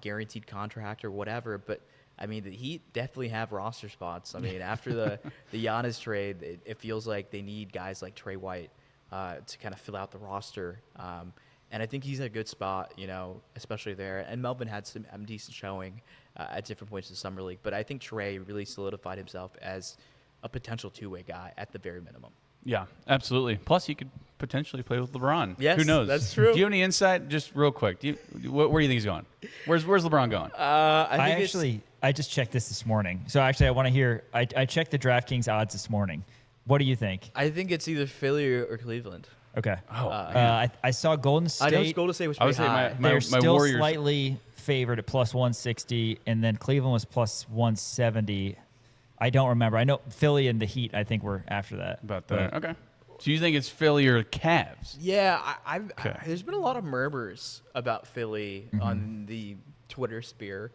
H: guaranteed contract or whatever. But I mean, the Heat definitely have roster spots. I mean, after the Giannis trade, it feels like they need guys like Trey White to kind of fill out the roster. And I think he's in a good spot, especially there. And Melvin had some decent showing at different points in the Summer League. But I think Trey really solidified himself as a potential two-way guy at the very minimum.
B: Yeah, absolutely. Plus, he could potentially play with LeBron.
H: Yes,
B: who knows?
H: That's true.
B: Do you have any insight? Just real quick. Where do you think he's going? Where's LeBron going?
A: I just checked this morning. So actually, I want to hear. I checked the DraftKings odds this morning. What do you think?
H: I think it's either Philly or Cleveland.
A: Okay. I saw Golden State.
H: I know Golden State was pretty high.
A: They're still Warriors slightly favored at plus 160, and then Cleveland was plus 170. I don't remember. I know Philly and the Heat, I think, were after that.
B: About that. Okay. So you think it's Philly or Cavs?
H: Yeah. There's been a lot of murmurs about Philly on the Twitter sphere.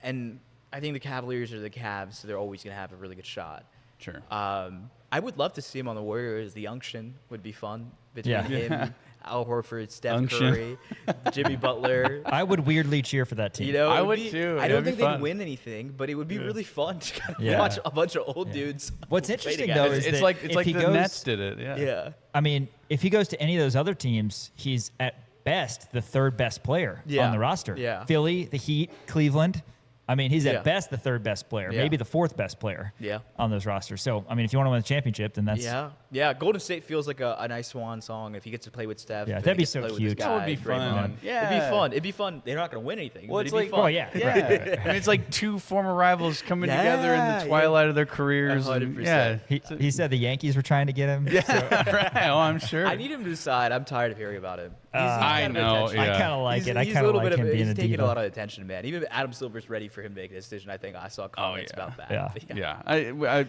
H: And I think the Cavaliers are the Cavs, so they're always going to have a really good shot.
B: Sure.
H: I would love to see him on the Warriors. The unction would be fun between him, Al Horford, Steph Curry, Jimmy Butler.
A: I would weirdly cheer for that team.
B: I would too.
H: I don't think they'd win anything, but it would be really fun to kind of watch a bunch of old dudes.
A: What's interesting though is
B: it's like the Nets did it.
H: Yeah.
A: I mean, if he goes to any of those other teams, he's at best the 3rd best player on the roster.
H: Yeah.
A: Philly, the Heat, Cleveland. I mean, he's at best the 3rd best player, maybe the 4th best player on those rosters. So, I mean, if you want to win a championship, then that's...
H: Yeah. Golden State feels like a nice swan song if he gets to play with Steph.
A: Yeah, that'd be so cute.
B: That would be fun.
H: Yeah. It'd be fun. They're not going to win anything,
B: well,
H: but it'd be fun.
A: Oh, yeah.
B: Right. I mean, it's like 2 former rivals coming together in the twilight of their careers.
H: 100%.
A: He said the Yankees were trying to get him.
B: Right. Oh, I'm sure.
H: I need him to decide. I'm tired of hearing about him.
B: I know.
A: I kind of like it. I
H: He's
A: kind of like him being a
H: He's taking
A: diva.
H: a lot of attention, man. Even Adam Silver's ready for him to make a decision. I think I saw comments about that.
B: Yeah.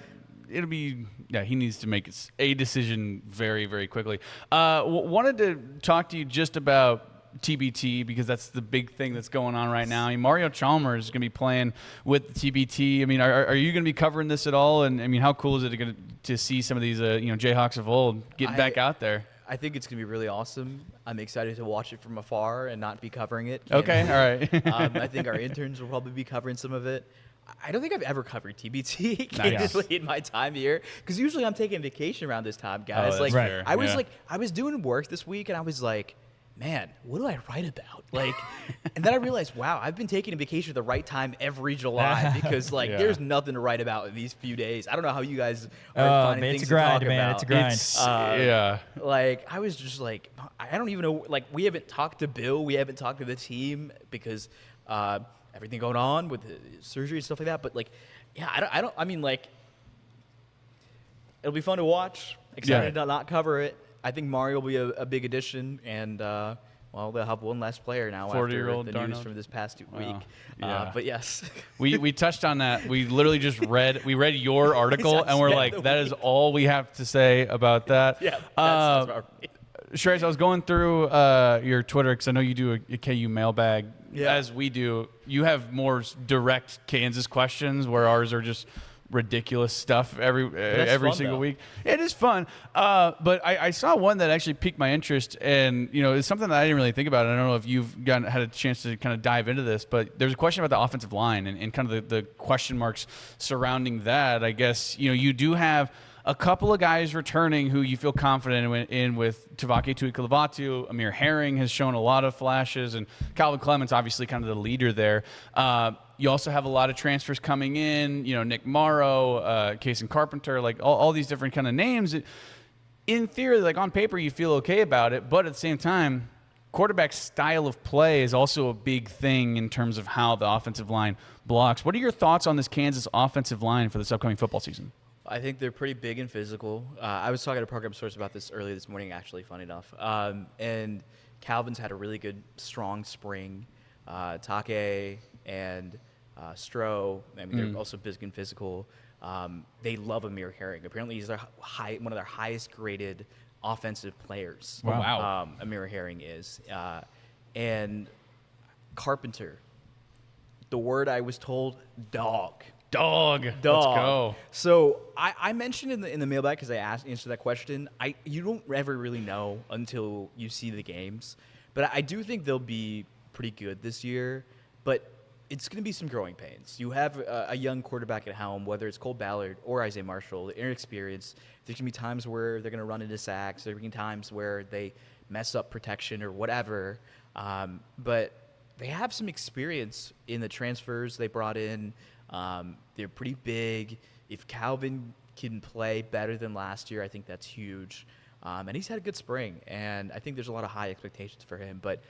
B: It'll be he needs to make a decision very, very quickly. Wanted to talk to you just about TBT because that's the big thing that's going on right now. I mean, Mario Chalmers is going to be playing with the TBT. I mean, are you going to be covering this at all? And I mean, how cool is it to see some of these Jayhawks of old getting back out there?
H: I think it's going to be really awesome. I'm excited to watch it from afar and not be covering it.
B: Okay, all right.
H: I think our interns will probably be covering some of it. I don't think I've ever covered TBT candidly in my time here, because usually I'm taking vacation around this time, guys.
B: Oh, that's fair.
H: I was doing work this week, and I was like, man, what do I write about? Like, and then I realized, wow, I've been taking a vacation at the right time every July because there's nothing to write about in these few days. I don't know how you guys are finding things to talk about.
A: It's a grind.
H: Like, I was just like, I don't even know. Like, we haven't talked to Bill, we haven't talked to the team because everything going on with the surgery and stuff like that. But like, I mean, like, it'll be fun to watch. Excited to not cover it. I think Mario will be a big addition, and they'll have one less player now after the news from this past week. But yes,
B: we touched on that. We literally just read your article, and we're like, that is all we have to say about that.
H: Yeah, that's
B: Shreyas, I was going through your Twitter because I know you do a KU mailbag, as we do. You have more direct Kansas questions, where ours are just ridiculous stuff every single week. It is fun. But I saw one that actually piqued my interest, and it's something that I didn't really think about. I don't know if you've had a chance to kind of dive into this, but there's a question about the offensive line and kind of the question marks surrounding that. I guess you do have a couple of guys returning who you feel confident in with Tavake Tuikilavatu. Amir Herring has shown a lot of flashes, and Calvin Clements obviously kind of the leader there. You also have a lot of transfers coming in, Nick Morrow, Kason Carpenter, like all these different kind of names. In theory, like on paper, you feel okay about it, but at the same time, quarterback style of play is also a big thing in terms of how the offensive line blocks. What are your thoughts on this Kansas offensive line for this upcoming football season?
H: I think they're pretty big and physical. I was talking to a program source about this earlier this morning, actually, funny enough. And Calvin's had a really good, strong spring. Take and Stroh, I mean, they're also big and physical. They love Amir Herring. Apparently, he's one of their highest graded offensive players.
B: Wow.
H: Amir Herring is. And Carpenter, the word I was told, dog.
B: Let's go.
H: So I mentioned in the mailbag, because I answered that question. You don't ever really know until you see the games, but I do think they'll be pretty good this year. But it's going to be some growing pains. You have a young quarterback at helm, whether it's Cole Ballard or Isaiah Marshall, inexperienced. There's going to be times where they're going to run into sacks. There's going to be times where they mess up protection or whatever. But they have some experience in the transfers they brought in. They're pretty big. If Calvin can play better than last year, I think that's huge. And he's had a good spring, and I think there's a lot of high expectations for him. But,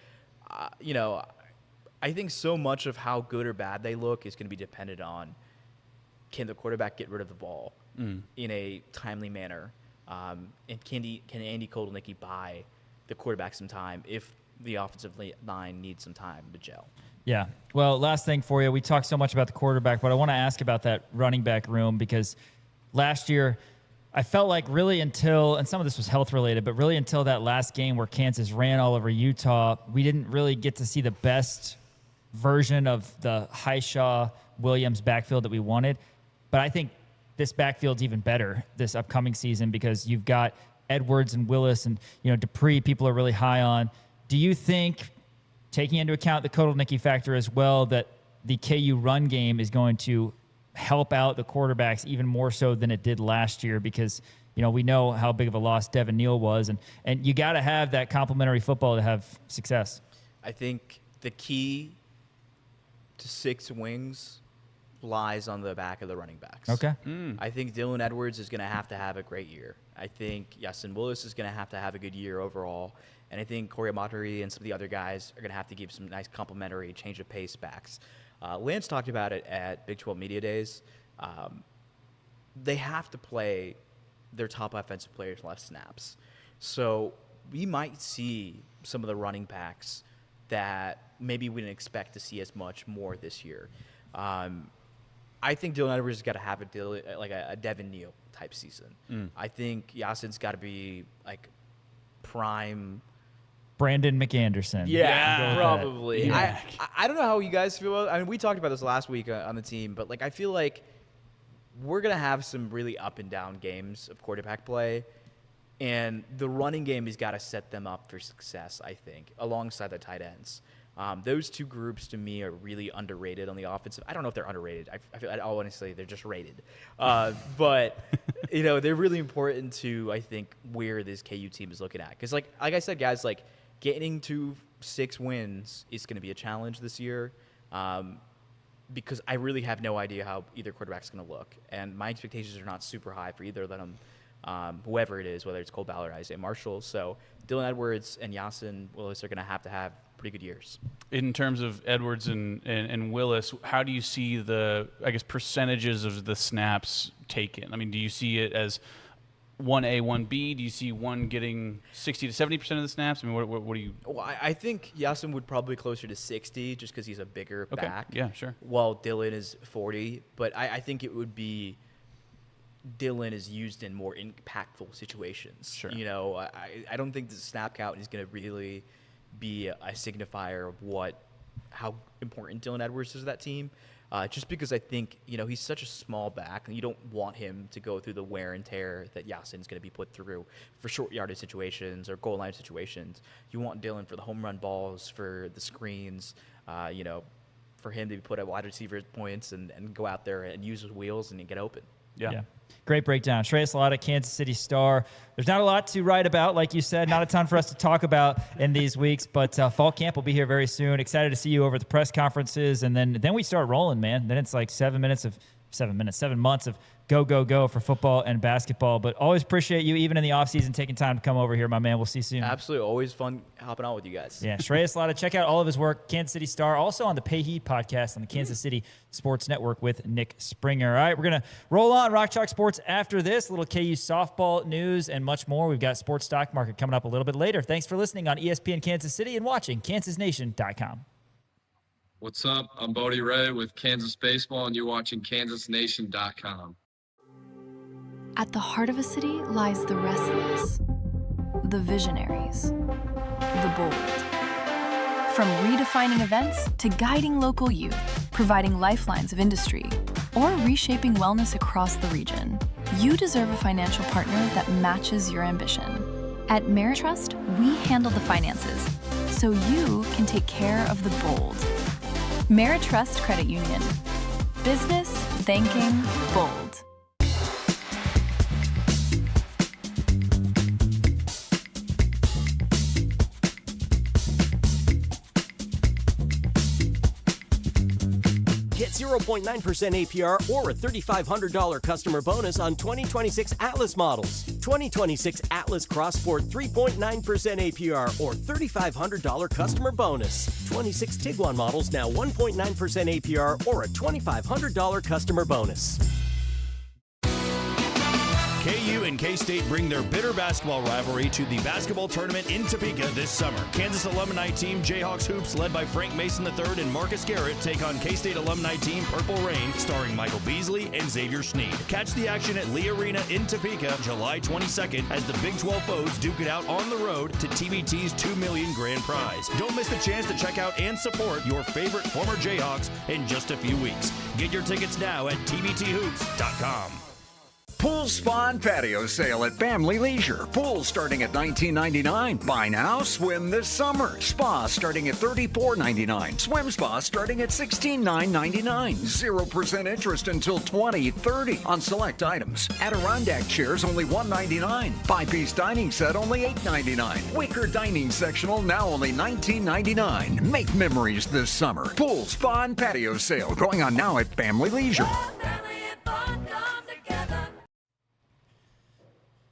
H: I think so much of how good or bad they look is going to be dependent on, can the quarterback get rid of the ball in a timely manner? And can Andy Kotelnicki buy the quarterback some time if the offensive line needs some time to gel?
A: Yeah. Well, last thing for you. We talked so much about the quarterback, but I want to ask about that running back room, because last year I felt like really until, and some of this was health related, but really until that last game where Kansas ran all over Utah, we didn't really get to see the best version of the Hishaw Williams backfield that we wanted. But I think this backfield's even better this upcoming season, because you've got Edwards and Willis and Dupree, people are really high on. Do you think, taking into account the Kotelnicki factor as well, that the KU run game is going to help out the quarterbacks even more so than it did last year? Because we know how big of a loss Devin Neal was, and you got to have that complementary football to have success.
H: I think the key to 6 wings lies on the back of the running backs.
A: Okay.
H: I think Dylan Edwards is going to have a great year. I think Yasin Willis is going to have a good year overall. And I think Corey Amatari and some of the other guys are going to have to give some nice complementary change of pace backs. Lance talked about it at Big 12 Media Days. They have to play their top offensive players less snaps. So we might see some of the running backs that maybe we didn't expect to see as much more this year. I think Dylan Edwards has got to have a Devin Neal type season. I think Yasin's got to be like prime
A: Brandon McAnderson.
H: Yeah, probably.
A: Yeah.
H: I don't know how you guys feel about it. I mean, we talked about this last week on the team, but like I feel like we're going to have some really up and down games of quarterback play, and the running game has got to set them up for success, I think, alongside the tight ends. Those two groups, to me, are really underrated on the offensive. I don't know if they're underrated. I feel honestly they're just rated. But, they're really important to, I think, where this KU team is looking at. Because, like I said, guys, like, getting to 6 wins is going to be a challenge this year. Because I really have no idea how either quarterback's going to look. And my expectations are not super high for either of them, whoever it is, whether it's Cole Ballard or Isaiah Marshall. So Dylan Edwards and Yasin Willis are going to have pretty good years.
B: In terms of Edwards and Willis, how do you see the, percentages of the snaps taken? I mean, do you see it as 1A, 1B? Do you see one getting 60 to 70% of the snaps? I mean, what do you?
H: Well, I think Yasin would probably be closer to 60 just because he's a bigger back.
B: Yeah, sure.
H: While Dylan is 40. But I think it would be Dylan is used in more impactful situations.
B: Sure.
H: I don't think the snap count is going to really be a signifier of how important Dylan Edwards is to that team. Just because I think, he's such a small back, and you don't want him to go through the wear and tear that Yasin's going to be put through for short yardage situations or goal line situations. You want Dylan for the home run balls, for the screens, for him to be put at wide receiver points and go out there and use his wheels and get open.
B: Yeah.
A: Great breakdown. Shreyas Laddha, Kansas City Star. There's not a lot to write about, like you said, not a ton for us to talk about in these weeks, but fall camp will be here very soon. Excited to see you over at the press conferences, and then we start rolling, man. Then it's like 7 months of go for football and basketball. But always appreciate you, even in the offseason, taking time to come over here, my man. We'll see you soon.
H: Absolutely. Always fun hopping on with you guys.
A: Yeah, Shreyas Laddha. Check out all of his work, Kansas City Star, also on the Pay Heat podcast on the Kansas City Sports Network with Nick Springer. All right, we're going to roll on Rock Chalk Sports after this. A little KU softball news and much more. We've got Sports Stock Market coming up a little bit later. Thanks for listening on ESPN Kansas City and watching KansasNation.com.
I: What's up? I'm Bodie Ray with Kansas Baseball, and you're watching KansasNation.com.
E: At the heart of a city lies the restless, the visionaries, the bold. From redefining events to guiding local youth, providing lifelines of industry, or reshaping wellness across the region, you deserve a financial partner that matches your ambition. At Meritrust, we handle the finances so you can take care of the bold. Meritrust Credit Union. Business, banking, bold.
D: Get 0.9% APR or a $3,500 customer bonus on 2026 Atlas models. 2026 Atlas Cross Sport 3.9% APR or $3,500 customer bonus. 26 Tiguan models now 1.9% APR or a $2,500 customer bonus.
J: KU and K-State bring their bitter basketball rivalry to the basketball tournament in Topeka this summer. Kansas alumni team Jayhawks Hoops, led by Frank Mason III and Marcus Garrett, take on K-State alumni team Purple Rain, starring Michael Beasley and Xavier Sneed. Catch the action at Lee Arena in Topeka, July 22nd, as the Big 12 foes duke it out on the road to TBT's $2 million grand prize. Don't miss the chance to check out and support your favorite former Jayhawks in just a few weeks. Get your tickets now at tbthoops.com.
G: Pool, spa, and patio sale at Family Leisure. Pool starting at $19.99. Buy now, swim this summer. Spa starting at $34.99. Swim spa starting at $16,999. 0% interest until 2030 on select items. Adirondack chairs only $199. 5-piece dining set only $8.99. Wicker dining sectional now only $19.99. Make memories this summer. Pool, spa, and patio sale going on now at Family Leisure.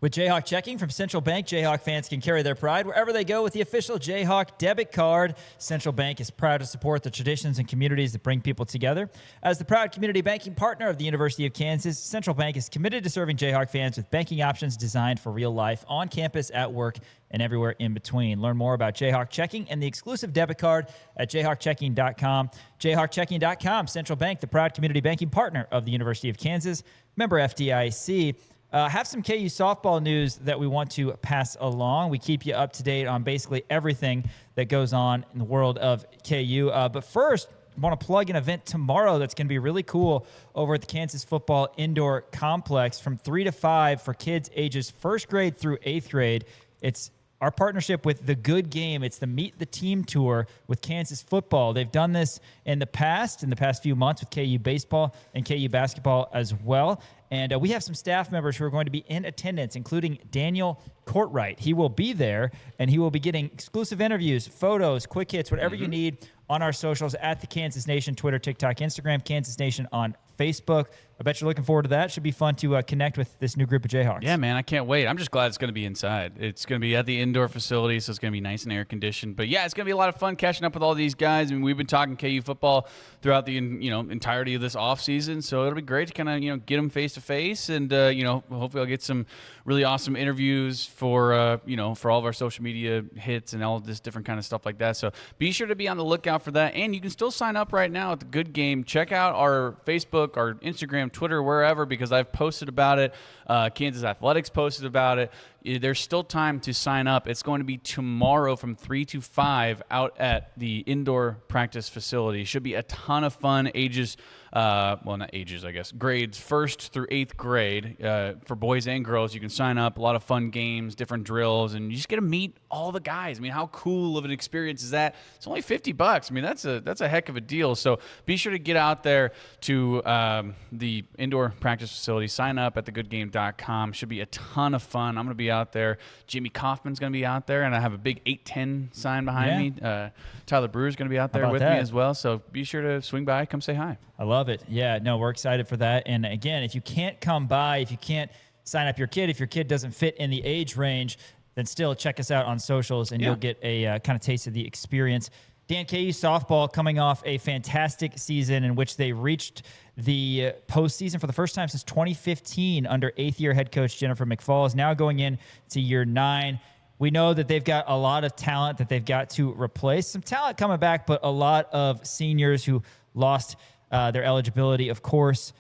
A: With Jayhawk Checking from Central Bank, Jayhawk fans can carry their pride wherever they go with the official Jayhawk debit card. Central Bank is proud to support the traditions and communities that bring people together. As the proud community banking partner of the University of Kansas, Central Bank is committed to serving Jayhawk fans with banking options designed for real life, on campus, at work, and everywhere in between. Learn more about Jayhawk Checking and the exclusive debit card at jayhawkchecking.com. Jayhawkchecking.com, Central Bank, the proud community banking partner of the University of Kansas. Member FDIC. Have some KU softball news that we want to pass along. We keep you up to date on basically everything that goes on in the world of KU. But first, I want to plug an event tomorrow that's going to be really cool over at the Kansas Football Indoor Complex from 3 to 5 for kids ages 1st grade through 8th grade. It's our partnership with The Good Game. It's the Meet the Team Tour with Kansas football. They've done this in the past few months with KU baseball and KU basketball as well. And we have some staff members who are going to be in attendance, including Daniel Courtwright. He will be there, and he will be getting exclusive interviews, photos, quick hits, whatever you need on our socials at the Kansas Nation, Twitter, TikTok, Instagram, Kansas Nation on Facebook. I bet you're looking forward to that. Should be fun to connect with this new group of Jayhawks.
B: Yeah, man, I can't wait. I'm just glad it's going to be inside. It's going to be at the indoor facility, so it's going to be nice and air-conditioned. But, yeah, it's going to be a lot of fun catching up with all these guys. I mean, we've been talking KU football throughout the entirety of this offseason, so it'll be great to kind of get them face-to-face. And, hopefully I'll get some really awesome interviews for all of our social media hits and all of this different kind of stuff like that. So be sure to be on the lookout for that. And you can still sign up right now at the Good Game. Check out our Facebook, our Instagram, Twitter, wherever, because I've posted about it. Kansas Athletics posted about it. There's still time to sign up. It's going to be tomorrow from 3 to 5 out at the indoor practice facility. Should be a ton of fun. Ages, not ages, I guess. Grades 1st through 8th grade for boys and girls. You can sign up. A lot of fun games, different drills, and you just get to meet all the guys. I mean, how cool of an experience is that? It's only $50. I mean, that's a heck of a deal. So be sure to get out there to the indoor practice facility. Sign up at thegoodgame.com. Should be a ton of fun. I'm going to be out there. Jimmy Kaufman's going to be out there, and I have a big 810 sign behind me. Tyler Brewer's going to be out there with me as well. So be sure to swing by, come say hi.
A: I love it. Yeah, no, we're excited for that. And again, if you can't come by, if you can't sign up your kid, if your kid doesn't fit in the age range, then still check us out on socials, and you'll get a kind of taste of the experience. Dan, KU softball coming off a fantastic season in which they reached the postseason for the first time since 2015 under 8th-year head coach Jennifer McFall, is now going into year 9. We know that they've got a lot of talent that they've got to replace. Some talent coming back, but a lot of seniors who lost their eligibility, of course.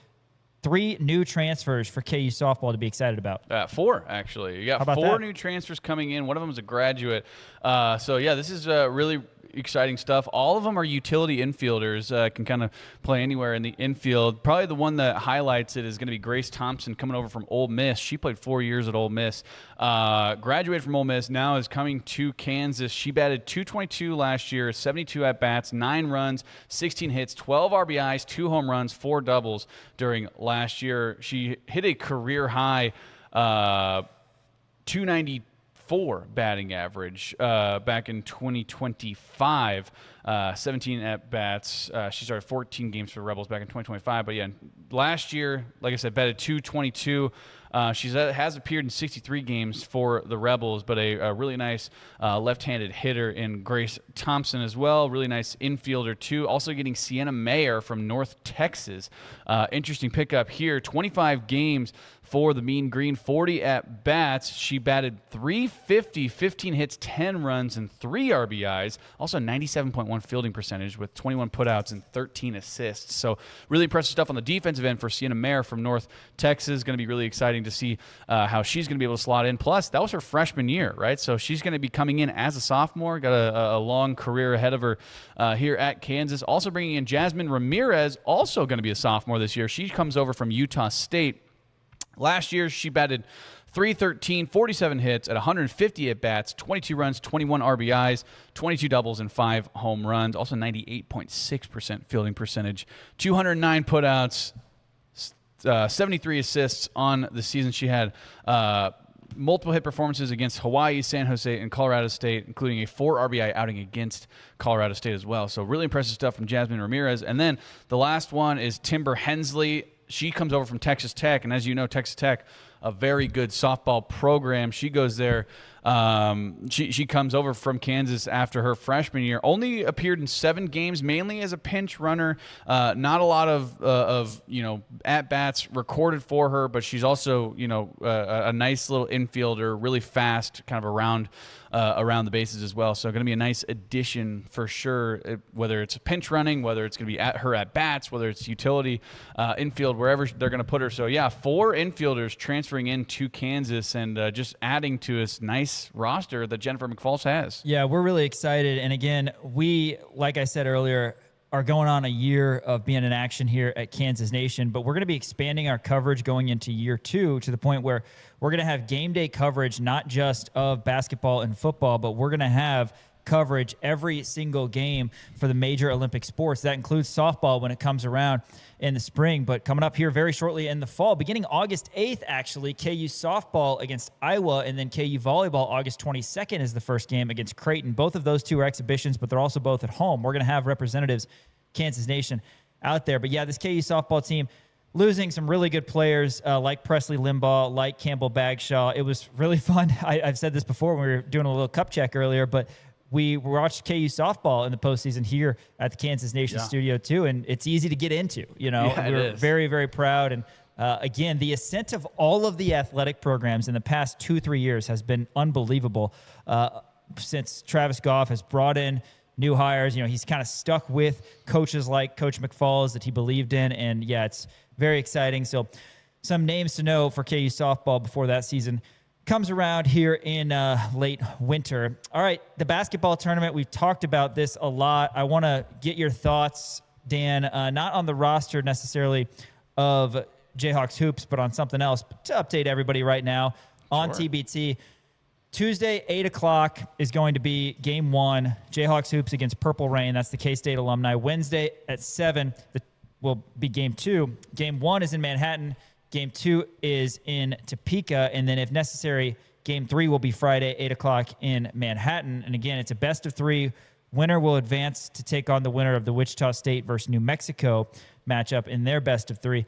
A: 3 new transfers for KU softball to be excited about.
B: 4, actually. You got 4 new transfers coming in. One of them is a graduate. This is really exciting stuff. All of them are utility infielders, can kind of play anywhere in the infield. Probably the one that highlights it is going to be Grace Thompson coming over from Ole Miss. She played 4 years at Ole Miss. Graduated from Ole Miss, now is coming to Kansas. She batted .222 last year, 72 at-bats, 9 runs, 16 hits, 12 RBIs, 2 home runs, 4 doubles during last year. She hit a career high 294 batting average back in 2025, 17 at-bats. She started 14 games for the Rebels back in 2025. But, yeah, last year, like I said, batted .222. She has appeared in 63 games for the Rebels, but a really nice left-handed hitter in Grace Thompson as well. Really nice infielder, too. Also getting Sienna Mayer from North Texas. Interesting pickup here. 25 games for the Mean Green, 40 at-bats. She batted .350, 15 hits, 10 runs, and 3 RBIs. Also 97.1 fielding percentage with 21 putouts and 13 assists. So really impressive stuff on the defensive end for Sienna Mayer from North Texas. Going to be really exciting to see how she's going to be able to slot in. Plus, that was her freshman year, right? So she's going to be coming in as a sophomore. Got a long career ahead of her here at Kansas. Also bringing in Jasmine Ramirez, also going to be a sophomore this year. She comes over from Utah State. Last year, she batted .313, 47 hits at 150 at-bats, 22 runs, 21 RBIs, 22 doubles, and 5 home runs. Also 98.6% fielding percentage, 209 putouts, 73 assists on the season. She had multiple hit performances against Hawaii, San Jose, and Colorado State, including a 4 RBI outing against Colorado State as well. So really impressive stuff from Jasmine Ramirez. And then the last one is Timber Hensley. She comes over from Texas Tech, and as you know, Texas Tech, a very good softball program. She goes there. She comes over from Kansas after her freshman year. Only appeared in 7 games, mainly as a pinch runner. Not a lot of at bats recorded for her, but she's also a nice little infielder, really fast, kind of around the bases as well. So going to be a nice addition for sure. Whether it's pinch running, whether it's going to be at bats, whether it's utility infield, wherever they're going to put her. So yeah, 4 infielders transferred transferring into Kansas and just adding to this nice roster that Jennifer McFalls has.
A: Yeah, we're really excited. And again, we, like I said earlier, are going on a year of being in action here at Kansas Nation, but we're going to be expanding our coverage going into year 2 to the point where we're going to have game day coverage, not just of basketball and football, but we're going to have coverage every single game for the major Olympic sports. That includes softball when it comes around in the spring, but coming up here very shortly in the fall, beginning August 8th, actually, KU softball against Iowa, and then KU volleyball August 22nd is the first game against Creighton. Both of those two are exhibitions, but they're also both at home. We're going to have representatives, Kansas Nation, out there. But yeah, this KU softball team losing some really good players like Presley Limbaugh, like Campbell Bagshaw. It was really fun. I've said this before when we were doing a little cup check earlier, but we watched KU softball in the postseason here at the Kansas Nation studio too, and it's easy to get into. We're very, very proud. And again, the ascent of all of the athletic programs in the past 2-3 years has been unbelievable. Since Travis Goff has brought in new hires, he's kind of stuck with coaches like Coach McFalls that he believed in, and yeah, it's very exciting. So, some names to know for KU softball before that season comes around here in late winter. All right, the basketball tournament, we've talked about this a lot. I want to get your thoughts, Dan, not on the roster necessarily of Jayhawks Hoops, but on something else. But to update everybody right now on TBT, Tuesday, 8 o'clock is going to be Game 1, Jayhawks Hoops against Purple Rain. That's the K-State alumni. Wednesday at 7 will be Game 2. Game 1 is in Manhattan. Game 2 is in Topeka, and then if necessary, Game 3 will be Friday, 8 o'clock in Manhattan. And again, it's a best of 3. Winner will advance to take on the winner of the Wichita State versus New Mexico matchup in their best of 3.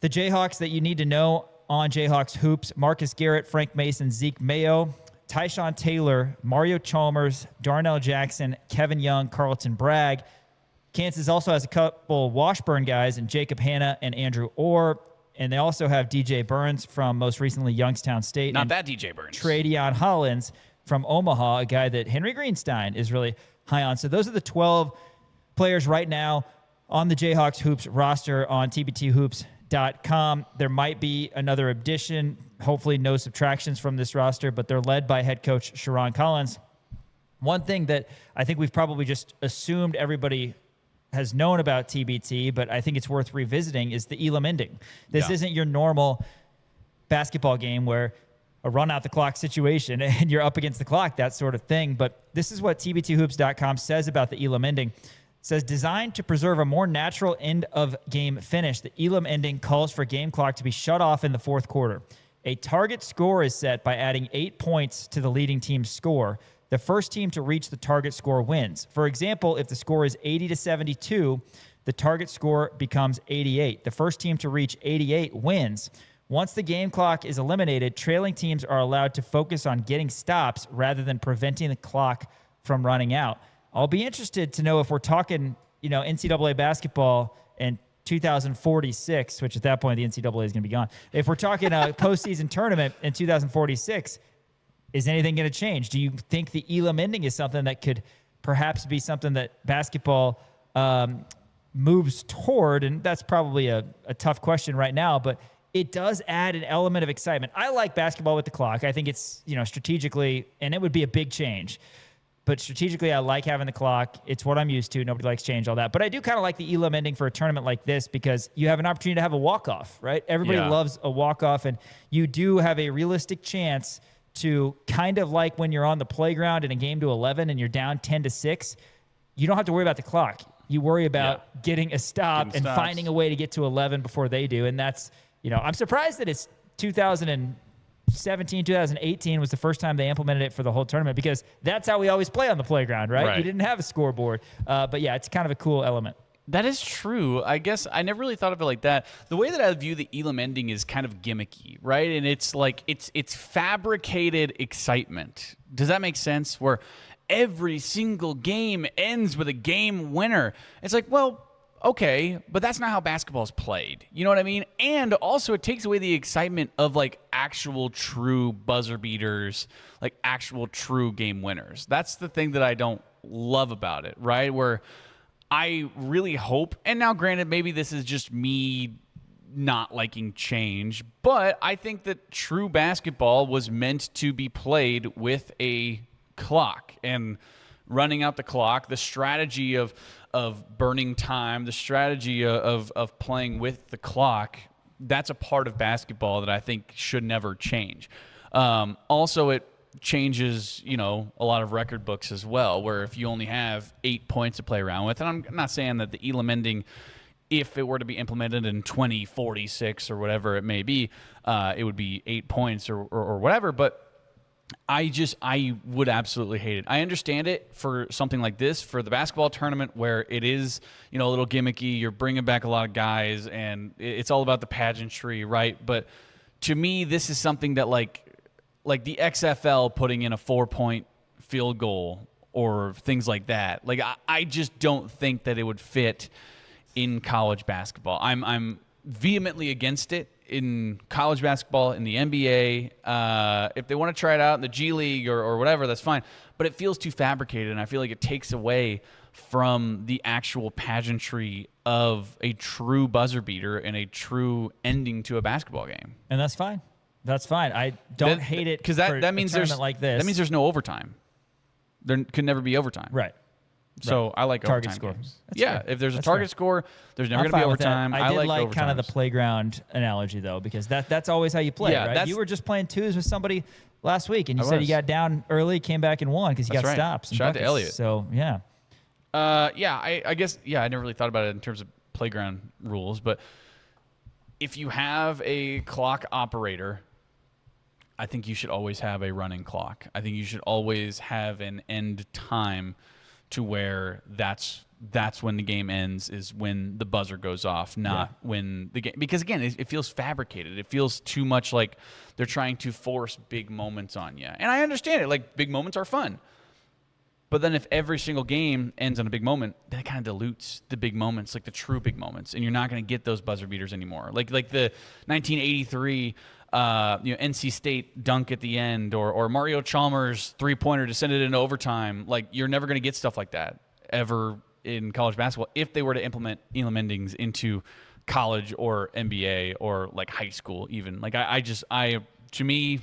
A: The Jayhawks that you need to know on Jayhawks Hoops: Marcus Garrett, Frank Mason, Zeke Mayo, Tyshawn Taylor, Mario Chalmers, Darnell Jackson, Kevin Young, Carlton Bragg. Kansas also has a couple Washburn guys, and Jacob Hanna and Andrew Orr. And they also have DJ Burns from most recently Youngstown State.
B: Not that DJ Burns.
A: Tradeon Hollins from Omaha, a guy that Henry Greenstein is really high on. So those are the 12 players right now on the Jayhawks Hoops roster on tbthoops.com. There might be another addition, hopefully no subtractions from this roster, but they're led by head coach Sharon Collins. One thing that I think we've probably just assumed everybody has known about TBT, but I think it's worth revisiting, is the Elam ending. This isn't your normal basketball game where a run out the clock situation and you're up against the clock, that sort of thing. But this is what tbthoops.com says about the Elam ending. It says, designed to preserve a more natural end of game finish, the Elam ending calls for game clock to be shut off in the fourth quarter. A target score is set by adding 8 points to the leading team's score. The first team to reach the target score wins. For example, if the score is 80-72, the target score becomes 88. The first team to reach 88 wins. Once the game clock is eliminated, trailing teams are allowed to focus on getting stops rather than preventing the clock from running out. I'll be interested to know if we're talking, NCAA basketball and 2046, which at that point the NCAA is going to be gone. If we're talking a postseason tournament in 2046, is anything going to change? Do you think the Elam ending is something that could perhaps be something that basketball moves toward? And that's probably a tough question right now, but it does add an element of excitement. I like basketball with the clock. I think it's, strategically, and it would be a big change. But strategically, I like having the clock. It's what I'm used to. Nobody likes change, all that. But I do kind of like the Elam ending for a tournament like this because you have an opportunity to have a walk-off, right? Everybody loves a walk-off, and you do have a realistic chance to, kind of like when you're on the playground in a game to 11 and you're down 10-6, you don't have to worry about the clock. You worry about getting a stop and finding a way to get to 11 before they do. And that's, I'm surprised that it's 2017, 2018 was the first time they implemented it for the whole tournament because that's how we always play on the playground, right? You didn't have a scoreboard. But yeah, it's kind of a cool element.
B: That is true. I guess I never really thought of it like that. The way that I view the Elam ending is kind of gimmicky, right? And it's like it's fabricated excitement. Does that make sense? Where every single game ends with a game winner. It's like, well, okay, but that's not how basketball is played. You know what I mean? And also it takes away the excitement of like actual true buzzer beaters, like actual true game winners. That's the thing that I don't love about it, right? Where I really hope, and now granted, maybe this is just me not liking change, but I think that true basketball was meant to be played with a clock and running out the clock, the strategy of burning time, the strategy of playing with the clock. That's a part of basketball that I think should never change. Also, it changes, a lot of record books as well, where if you only have 8 points to play around with, and I'm not saying that the Elam ending, if it were to be implemented in 2046 or whatever it may be, it would be 8 points or whatever, but I would absolutely hate it. I understand it for something like this, for the basketball tournament where it is, a little gimmicky. You're bringing back a lot of guys, and it's all about the pageantry, right? But to me, this is something that like the XFL putting in a 4-point field goal or things like that. Like I just don't think that it would fit in college basketball. I'm vehemently against it in college basketball, in the NBA. If they want to try it out in the G League or whatever, that's fine. But it feels too fabricated, and I feel like it takes away from the actual pageantry of a true buzzer beater and a true ending to a basketball game.
A: And that's fine. That's fine. I don't hate it
B: because that means there's
A: like this.
B: That means there's no overtime. There could never be overtime.
A: Right.
B: So I like
A: target
B: overtime
A: score.
B: games.
A: That's
B: yeah,
A: fair.
B: if there's a
A: That's
B: target
A: fair.
B: score, there's never
A: I'm
B: going to be
A: fine with that.
B: overtime.
A: I did like
B: overtimes.
A: kind of the playground analogy though, because that's always how you play,
B: Yeah,
A: right? You were just playing twos with somebody last week, and you
B: I
A: said
B: was.
A: you got down early, came back and won because you
B: That's
A: got
B: right.
A: stops. And
B: Shout out to
A: buckets.
B: Elliott.
A: So yeah.
B: I guess I never really thought about it in terms of playground rules, but if you have a clock operator, I think you should always have a running clock. I think you should always have an end time to where that's when the game ends, is when the buzzer goes off, not when the game, because again, it feels fabricated. It feels too much like they're trying to force big moments on you. And I understand it. Like, big moments are fun. But then if every single game ends on a big moment, then it kind of dilutes the big moments, like the true big moments, and you're not going to get those buzzer beaters anymore. Like the 1983 NC State dunk at the end, or Mario Chalmers three-pointer to send it into overtime. Like, you're never going to get stuff like that ever in college basketball if they were to implement Elam endings into college or NBA or like high school even. Like to me,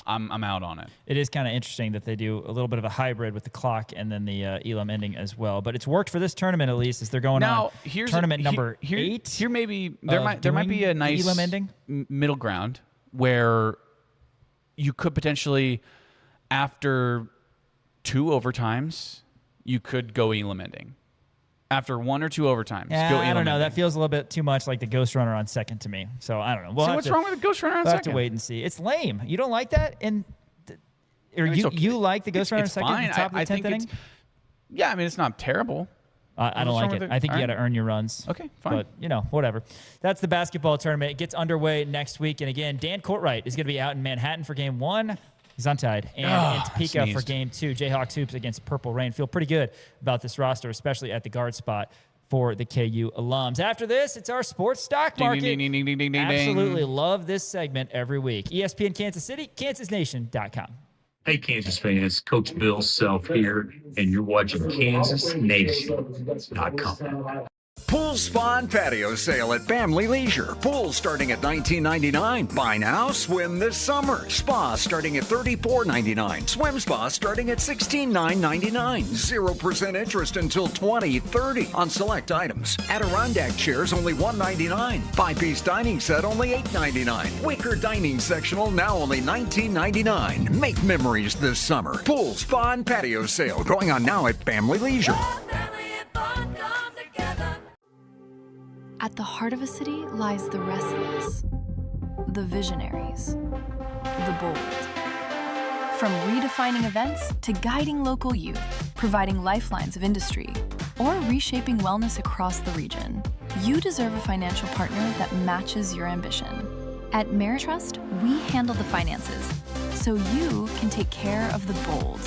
B: I'm out on it.
A: It is kind of interesting that they do a little bit of a hybrid with the clock and then the Elam ending as well. But it's worked for this tournament, at least, as they're going on tournament number 8.
B: Here maybe there might be a nice
A: Elam ending
B: middle ground where you could potentially, after 2 overtimes, you could go Elam ending. After 1 or 2 overtimes, go Elam
A: I don't know.
B: ending.
A: That feels a little bit too much like the Ghost Runner on second to me. So I don't know.
B: What's wrong with the Ghost Runner on
A: we'll
B: second?
A: have to wait and see. It's lame. You don't like that? Or you like the Ghost Runner on second at the top of the 10th inning?
B: Yeah, I mean, it's not terrible.
A: I don't like it. I think you got to earn your runs.
B: Okay, fine.
A: But, whatever. That's the basketball tournament. It gets underway next week. And again, Dan Courtwright is going to be out in Manhattan for game 1. He's untied. And in Topeka for game 2. Jayhawks Hoops against Purple Rain. Feel pretty good about this roster, especially at the guard spot for the KU alums. After this, it's our sports stock market.
B: Ding, ding, ding, ding, ding, ding, ding.
A: Absolutely love this segment every week. ESPN Kansas City, KansasNation.com.
K: Hey, Kansas fans, Coach Bill Self here, and you're watching KansasNation.com.
G: Pool, spa, and patio sale at Family Leisure. Pool starting at $19.99. Buy now, swim this summer. Spa starting at $34.99. Swim spa starting at $16,999. 0% interest until 2030 on select items. Adirondack chairs only $199. 5-piece dining set only $8.99. Wicker dining sectional now only $19.99. Make memories this summer. Pool, spa, and patio sale going on now at Family Leisure.
E: At the heart of a city lies the restless, the visionaries, the bold. From redefining events to guiding local youth, providing lifelines of industry, or reshaping wellness across the region, you deserve a financial partner that matches your ambition. At Meritrust, we handle the finances, so you can take care of the bold.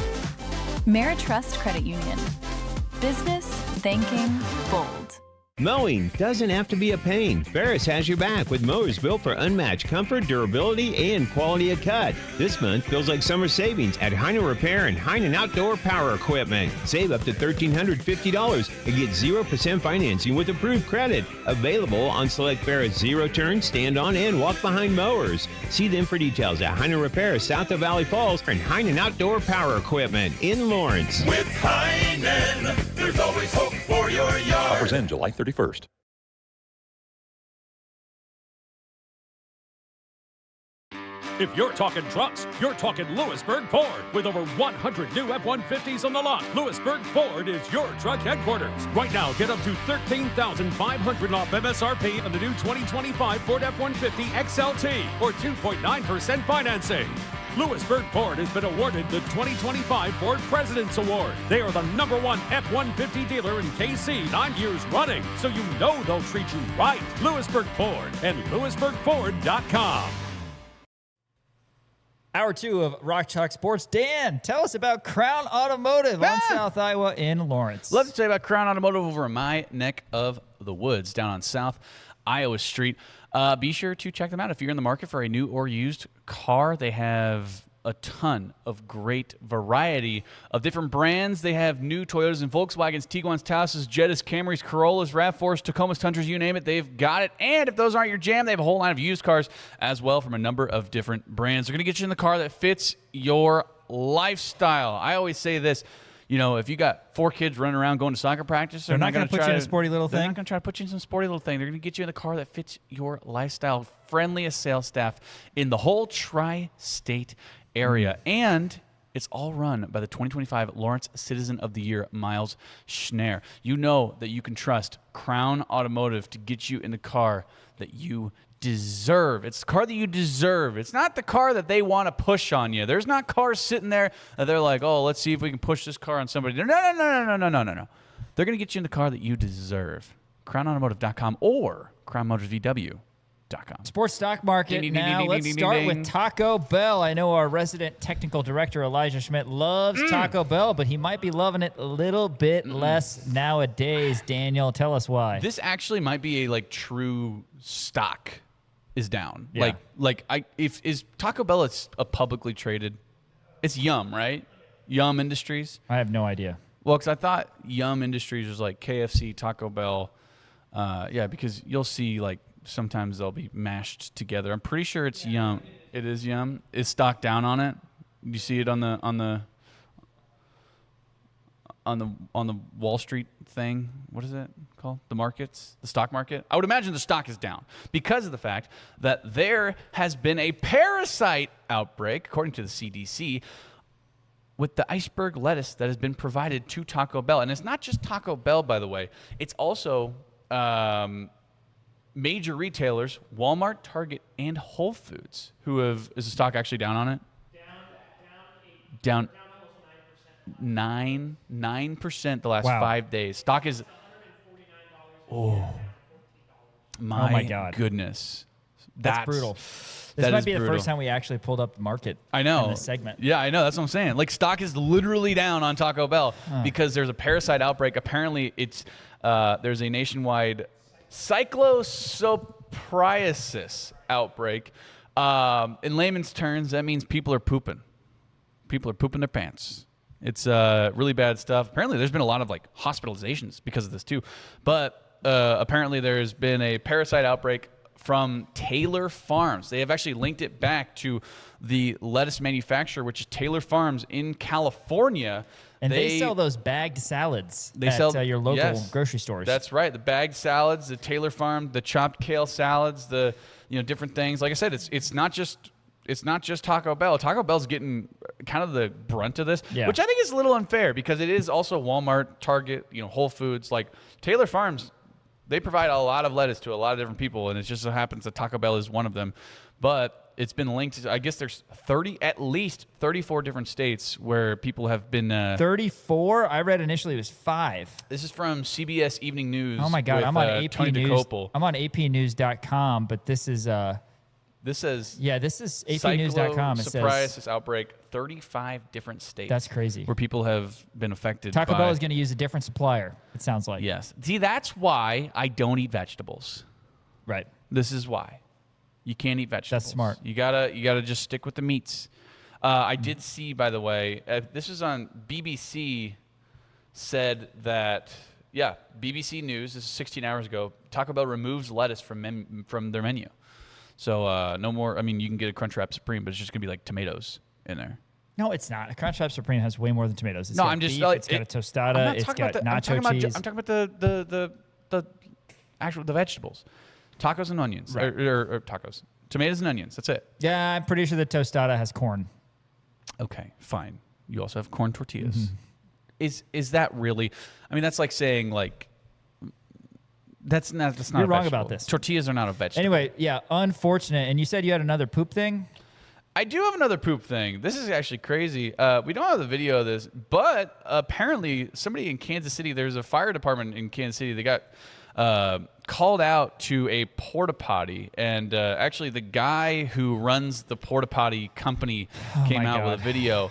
E: Meritrust Credit Union. Business, banking, bold.
F: Mowing doesn't have to be a pain. Ferris has your back with mowers built for unmatched comfort, durability, and quality of cut. This month feels like summer savings at Heinen Repair and Heinen Outdoor Power Equipment. Save up to $1,350 and get 0% financing with approved credit. Available on select Ferris zero-turn, stand-on, and walk-behind mowers. See them for details at Heinen Repair south of Valley Falls and Heinen Outdoor Power Equipment in Lawrence.
L: With Heinen, there's always hope for your yard.
M: Offers end July 31st.
N: If you're talking trucks, you're talking Lewisburg Ford. With over 100 new F-150s on the lot, Lewisburg Ford is your truck headquarters. Right now, get up to $13,500 off MSRP on the new 2025 Ford F-150 XLT or 2.9% financing. Lewisburg Ford has been awarded the 2025 Ford President's Award. They are the #1 F-150 dealer in KC 9 years running, so you know they'll treat you right. Lewisburg Ford and LewisburgFord.com.
A: Hour 2 of Rock Chalk Sports. Dan, tell us about Crown Automotive on South Iowa in Lawrence.
B: Let's tell you about Crown Automotive over in my neck of the woods down on South Iowa Street. Be sure to check them out if you're in the market for a new or used car. They have a ton of great variety of different brands. They have new Toyotas and Volkswagens, Tiguan's, Taos's, Jettas, Camrys, Corollas, RAV4s, Tacomas, Tundras, you name it, they've got it. And if those aren't your jam, they have a whole line of used cars as well from a number of different brands. They're going to get you in the car that fits your lifestyle. I always say this. You know, if you got 4 kids running around going to soccer practice,
A: they're not going to put you in a sporty little thing.
B: They're not going to try to put you in some sporty little thing. They're going to get you in the car that fits your lifestyle. Friendliest sales staff in the whole tri-state area. And it's all run by the 2025 Lawrence Citizen of the Year, Miles Schneer. You know that you can trust Crown Automotive to get you in the car that you deserve. It's the car that you deserve. It's not the car that they want to push on you. There's not cars sitting there that they're like, oh, let's see if we can push this car on somebody. No. They're going to get you in the car that you deserve. CrownAutomotive.com or CrownMotorsVW.com.
A: Sports stock market now. Let's start with Taco Bell. I know our resident technical director, Elijah Schmidt, loves Taco Bell, but he might be loving it a little bit less nowadays. Daniel, tell us why.
B: This actually might be a true stock is down.
A: Yeah.
B: Is Taco Bell it's a publicly traded? It's Yum, right? Yum Industries.
A: I have no idea.
B: Well, because I thought Yum Industries was like KFC, Taco Bell. Because you'll see sometimes they'll be mashed together. I'm pretty sure it's Yum. It is Yum. Is stock down on it? Do you see it on the Wall Street thing? What is it called? The markets? The stock market? I would imagine the stock is down because of the fact that there has been a parasite outbreak, according to the CDC, with the iceberg lettuce that has been provided to Taco Bell. And it's not just Taco Bell, by the way. It's also major retailers, Walmart, Target, and Whole Foods, is the stock actually down on it? Down 9% the last 5 days. Stock is my God. Goodness.
A: That's brutal. This might be the first time we actually pulled up the market.
B: I know.
A: In this segment.
B: Yeah, I know. That's what I'm saying. Stock is literally down on Taco Bell because there's a parasite outbreak. Apparently, it's there's a nationwide cyclosopriasis outbreak. In layman's terms, that means people are pooping. People are pooping their pants. It's really bad stuff. Apparently, there's been a lot of hospitalizations because of this too. But apparently, there's been a parasite outbreak from Taylor Farms. They have actually linked it back to the lettuce manufacturer, which is Taylor Farms in California.
A: And they sell those bagged salads at your local grocery stores.
B: That's right. The bagged salads, the Taylor Farm, the chopped kale salads, the different things. Like I said, it's not just Taco Bell. Taco Bell's getting kind of the brunt of this, which I think is a little unfair because it is also Walmart, Target, Whole Foods. Taylor Farms, they provide a lot of lettuce to a lot of different people, and it just so happens that Taco Bell is one of them. But it's been linked to, I guess there's at least 34 different states where people have been
A: 34? I read initially it was 5.
B: This is from CBS Evening News.
A: Oh my God, I'm on AP
B: Tony
A: News.
B: DeCopel.
A: I'm on APnews.com, but this is
B: This says
A: this is apnews.com. It says
B: psoriasis outbreak, 35 different states.
A: That's crazy.
B: Where people have been affected.
A: Taco Bell is going to use a different supplier. It sounds like.
B: Yes. See, that's why I don't eat vegetables.
A: Right.
B: This is why. You can't eat vegetables.
A: That's smart.
B: You gotta just stick with the meats. I did see, by the way, this is on BBC. Said that BBC News. This is 16 hours ago. Taco Bell removes lettuce from their menu. So no more. I mean, you can get a Crunchwrap Supreme, but it's just gonna be like tomatoes in there.
A: No, it's not. A Crunchwrap Supreme has way more than tomatoes. It's
B: no,
A: got
B: I'm just.
A: beef, it's got a tostada. It's got nacho cheese.
B: I'm talking about the actual vegetables, tacos and onions,
A: Right.
B: or tacos, tomatoes and onions. That's it.
A: Yeah, I'm pretty sure the tostada has corn.
B: Okay, fine. You also have corn tortillas.
A: Mm-hmm.
B: Is that really? I mean, that's like saying like. That's not.
A: You're
B: a
A: wrong
B: vegetable.
A: about this.
B: Tortillas are not a vegetable.
A: Anyway, yeah, unfortunate. And you said you had another poop thing?
B: I do have another poop thing. This is actually crazy. We don't have the video of this, but apparently somebody in Kansas City, there's a fire department in Kansas City. They got called out to a porta potty, and actually the guy who runs the porta potty company came out with a video.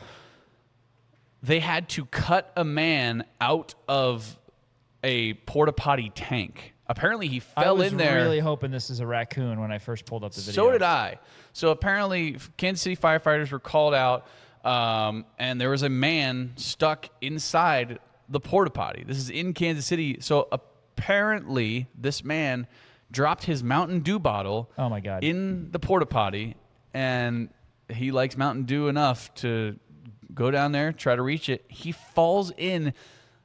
B: They had to cut a man out of a porta potty tank. Apparently he fell in there.
A: I was really hoping this is a raccoon when I first pulled up the video.
B: So did I. So apparently Kansas City firefighters were called out, and there was a man stuck inside the porta potty. This is in Kansas City. So apparently this man dropped his Mountain Dew bottle in the porta potty, and he likes Mountain Dew enough to go down there, try to reach it. He falls in.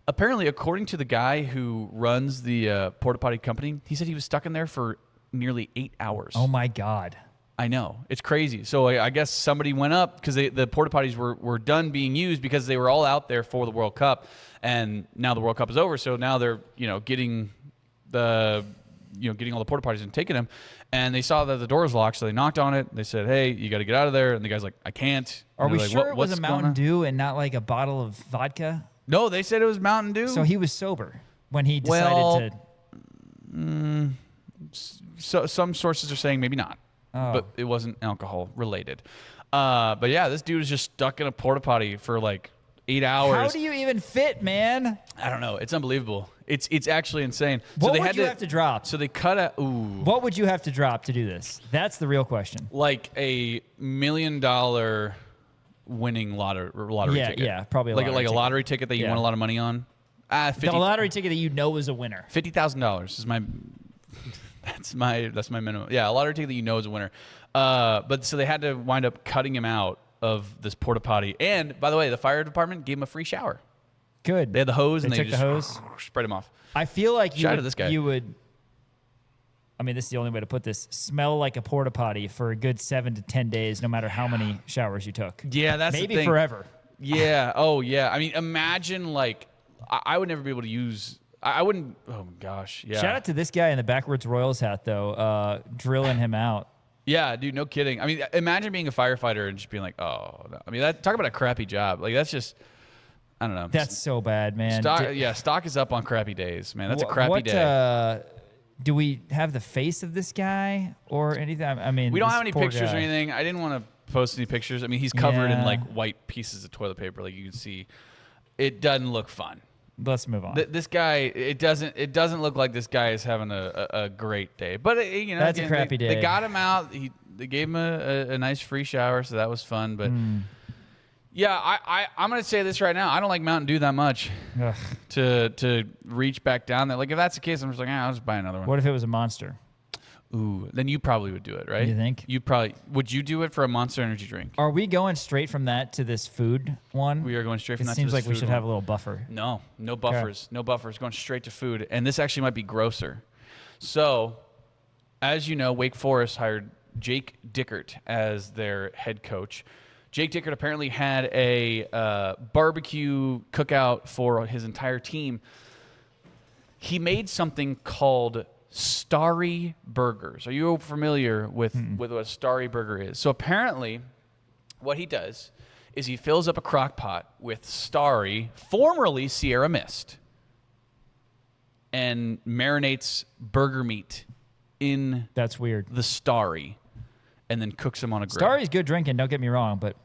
B: Apparently, according to the guy who runs the porta potty company, he said he was stuck in there for nearly 8 hours.
A: Oh my God.
B: I know. It's crazy. So I guess somebody went up because the porta potties were done being used because they were all out there for the World Cup, and now the World Cup is over. So now they're getting all the porta potties and taking them, and they saw that the door was locked, so they knocked on it. They said, "Hey, you got to get out of there." And the guy's like, "I can't."
A: Are we
B: like,
A: sure it was a
B: what's going
A: Mountain
B: on?
A: Dew and not like a bottle of vodka?
B: No, they said it was Mountain Dew.
A: So he was sober when he decided to.
B: So some sources are saying maybe not, but it wasn't alcohol related. But yeah, this dude was just stuck in a porta potty for like 8 hours.
A: How do you even fit, man?
B: I don't know. It's unbelievable. It's actually insane.
A: What would you have to drop?
B: So they cut a.
A: What would you have to drop to do this? That's the real question.
B: Like $1 million winning lottery ticket.
A: Yeah, probably
B: like a lottery ticket that you won a lot of money on.
A: The lottery ticket that you know is a winner.
B: $50,000 is my. That's my minimum. Yeah, a lottery ticket that you know is a winner. But so they had to wind up cutting him out of this porta potty. And by the way, the fire department gave him a free shower.
A: Good.
B: They had the hose and they
A: took
B: just
A: the hose.
B: spread him off.
A: I feel like
B: Shout out to this guy.
A: you would. I mean, this is the only way to put this. Smell like a porta potty for a good 7 to 10 days, no matter how many showers you took.
B: Yeah, that's
A: maybe
B: the thing.
A: forever.
B: Yeah. Oh, yeah. I mean, imagine like I would never be able to use. I wouldn't. Oh my gosh. Yeah.
A: Shout out to this guy in the backwards Royals hat though, drilling him out.
B: Yeah, dude. No kidding. I mean, imagine being a firefighter and just being like, oh. No. I mean, talk about a crappy job. Like that's just. I don't know.
A: That's so bad, man.
B: Stock is up on crappy days, man. That's a crappy day.
A: Do we have the face of this guy or anything? I mean,
B: we don't have any
A: poor
B: pictures
A: guy.
B: or anything. I didn't want to post any pictures. I mean, he's covered in like white pieces of toilet paper, like you can see. It doesn't look fun.
A: Let's move on.
B: This guy, it doesn't look like this guy is having a great day. But
A: that's a crappy day.
B: They got him out. They gave him a nice free shower, so that was fun. But yeah, I'm gonna say this right now. I don't like Mountain Dew that much to reach back down there. Like if that's the case, I'm just like, I'll just buy another one.
A: What if it was a Monster?
B: Ooh, then you probably would do it, right?
A: You think?
B: Would you do it for a Monster Energy drink?
A: Are we going straight from that to this food one?
B: We are going straight from that to this
A: seems like we
B: food
A: should
B: one.
A: have a little buffer.
B: No buffers. No buffers. Going straight to food. And this actually might be grosser. So, as you know, Wake Forest hired Jake Dickert as their head coach. Jake Dickert apparently had a barbecue cookout for his entire team. He made something called Starry Burgers. Are you familiar with what a Starry Burger is? So apparently what he does is he fills up a crock pot with Starry, formerly Sierra Mist, and marinates burger meat in
A: That's weird.
B: the Starry. and then cooks them on a grill.
A: Starry's good drinking, don't get me wrong, but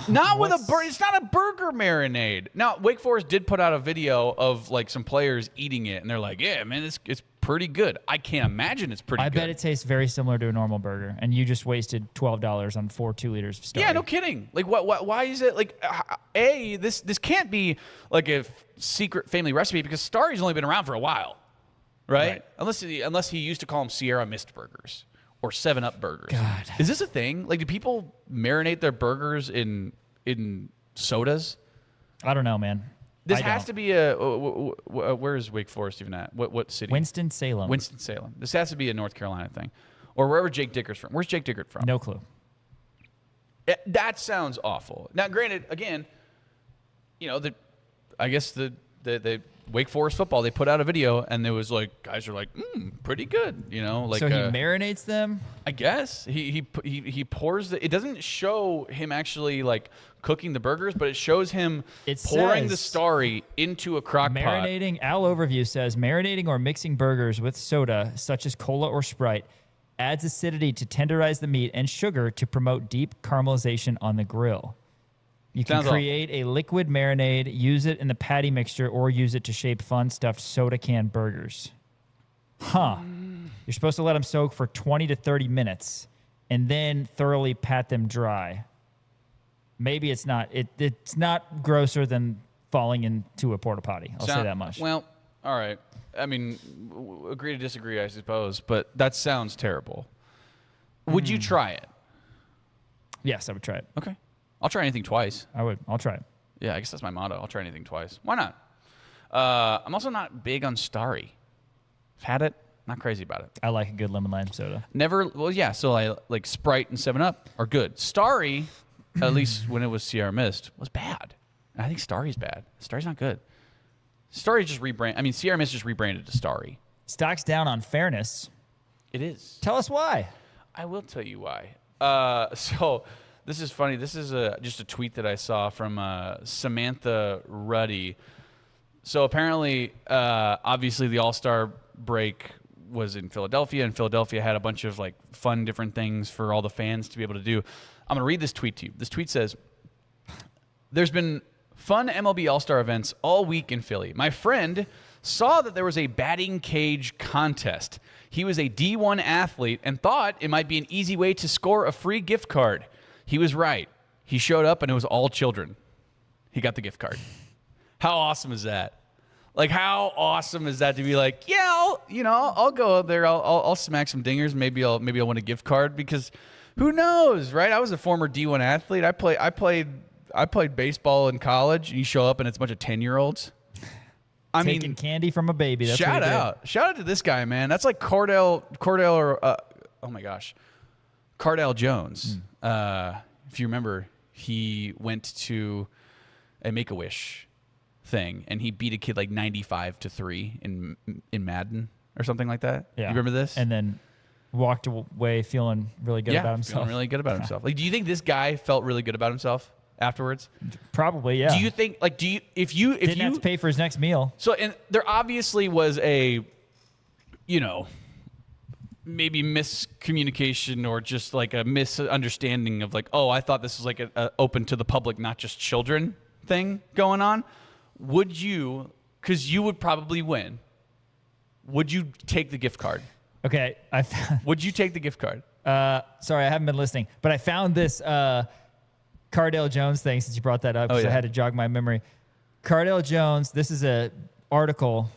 B: not with a burger. It's not a burger marinade. Now, Wake Forest did put out a video of like some players eating it, and they're like, "Yeah, man, it's pretty good." I can't imagine it's pretty good.
A: I bet it tastes very similar to a normal burger, and you just wasted $12 on 4 2-liters of Starry.
B: Yeah, no kidding. Like, what? Why is it like? This can't be like a secret family recipe because Starry's only been around for a while, right? Unless he used to call them Sierra Mist burgers. Or 7-Up burgers.
A: God.
B: Is this a thing? Like, do people marinate their burgers in sodas?
A: I don't know, man.
B: This has to be a. Where is Wake Forest even at? What city?
A: Winston-Salem.
B: Winston-Salem. This has to be a North Carolina thing, or wherever Jake Dicker's from. Where's Jake Dicker from?
A: No clue.
B: That sounds awful. Now, granted, again, I guess the Wake Forest football, they put out a video, and it was like, guys are like, pretty good, like.
A: So he marinates them?
B: I guess. He pours it doesn't show him actually, like, cooking the burgers, but it shows him pouring the Starry into a crock pot.
A: Marinating, Al Overview says, marinating or mixing burgers with soda, such as cola or Sprite, adds acidity to tenderize the meat and sugar to promote deep caramelization on the grill. You can create a liquid marinade, use it in the patty mixture, or use it to shape fun stuffed soda can burgers. Huh. You're supposed to let them soak for 20 to 30 minutes and then thoroughly pat them dry. Maybe it's not. It's not grosser than falling into a porta potty. I'll say that much.
B: Well, all right. I mean, agree to disagree, I suppose, but that sounds terrible. Would you try it?
A: Yes, I would try it.
B: Okay. I'll try anything twice.
A: I would. I'll try it.
B: Yeah, I guess that's my motto. I'll try anything twice. Why not? I'm also not big on Starry. I've had it. Not crazy about it.
A: I like a good lemon lime soda.
B: Never. Well, yeah. So I like Sprite and 7-Up are good. Starry, at least when it was Sierra Mist, was bad. I think Starry's bad. Starry's not good. Starry just rebrand. I mean, Sierra Mist just rebranded to Starry.
A: Stock's down on fairness.
B: It is.
A: Tell us why.
B: I will tell you why. So. This is funny. This is just a tweet that I saw from Samantha Ruddy. So apparently, obviously, the All-Star break was in Philadelphia, and Philadelphia had a bunch of like fun different things for all the fans to be able to do. I'm going to read this tweet to you. This tweet says, "There's been fun MLB All-Star events all week in Philly. My friend saw that there was a batting cage contest. He was a D1 athlete and thought it might be an easy way to score a free gift card. He was right. He showed up, and it was all children. He got the gift card." How awesome is that? Like, how awesome is that to be like, yeah, I'll go out there. I'll smack some dingers. Maybe I'll win a gift card because who knows, right? I was a former D1 athlete. I played baseball in college. And you show up, and it's a bunch of 10-year-olds.
A: Taking candy from a baby. That's
B: shout out to this guy, man. That's like Cardell Jones. If you remember, he went to a Make-A-Wish thing, and he beat a kid like 95-3 in Madden or something like that.
A: Yeah.
B: You remember this?
A: And then walked away feeling really good about himself.
B: Feeling really good about himself. Like, do you think this guy felt really good about himself afterwards?
A: Probably, yeah.
B: Do you think, like, if you
A: didn't have to pay for his next meal?
B: So, and there obviously was a, maybe miscommunication or just like a misunderstanding of like, oh, I thought this was like a open to the public, not just children thing going on. Would you, because you would probably win, would you take the gift card?
A: Okay.
B: Would you take the gift card?
A: Sorry, I haven't been listening, but I found this Cardell Jones thing since you brought that up because I had to jog my memory. Cardell Jones, this is a article.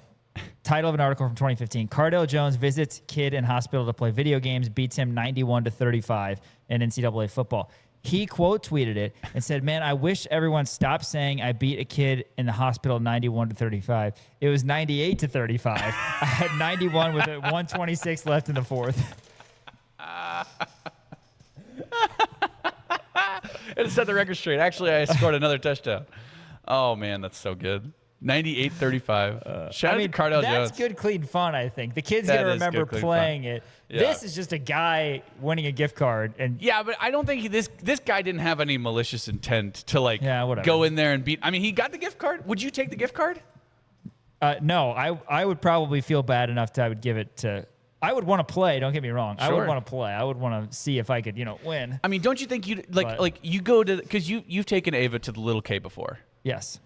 A: Title of an article from 2015. Cardell Jones visits kid in hospital to play video games, beats him 91-35 in NCAA football. He quote tweeted it and said, "Man, I wish everyone stopped saying I beat a kid in the hospital 91-35. It was 98-35. I had 91 with 126 left in the fourth."
B: It set the record straight. Actually, I scored another touchdown. Oh, man, that's so good. 98-35. Shout out to Cardell Jones.
A: That's good, clean fun, I think. The kid's going to remember playing it. Yeah. This is just a guy winning a gift card.
B: Yeah, but I don't think this guy didn't have any malicious intent to go in there and beat. I mean, he got the gift card. Would you take the gift card?
A: No, I would probably feel bad enough that I would give it to. I would want to play. Don't get me wrong. I
B: Sure.
A: would want to play. I would want to see if I could, win.
B: I mean, don't you think you'd like you go to, because you've taken Ava to the Little K before.
A: Yes.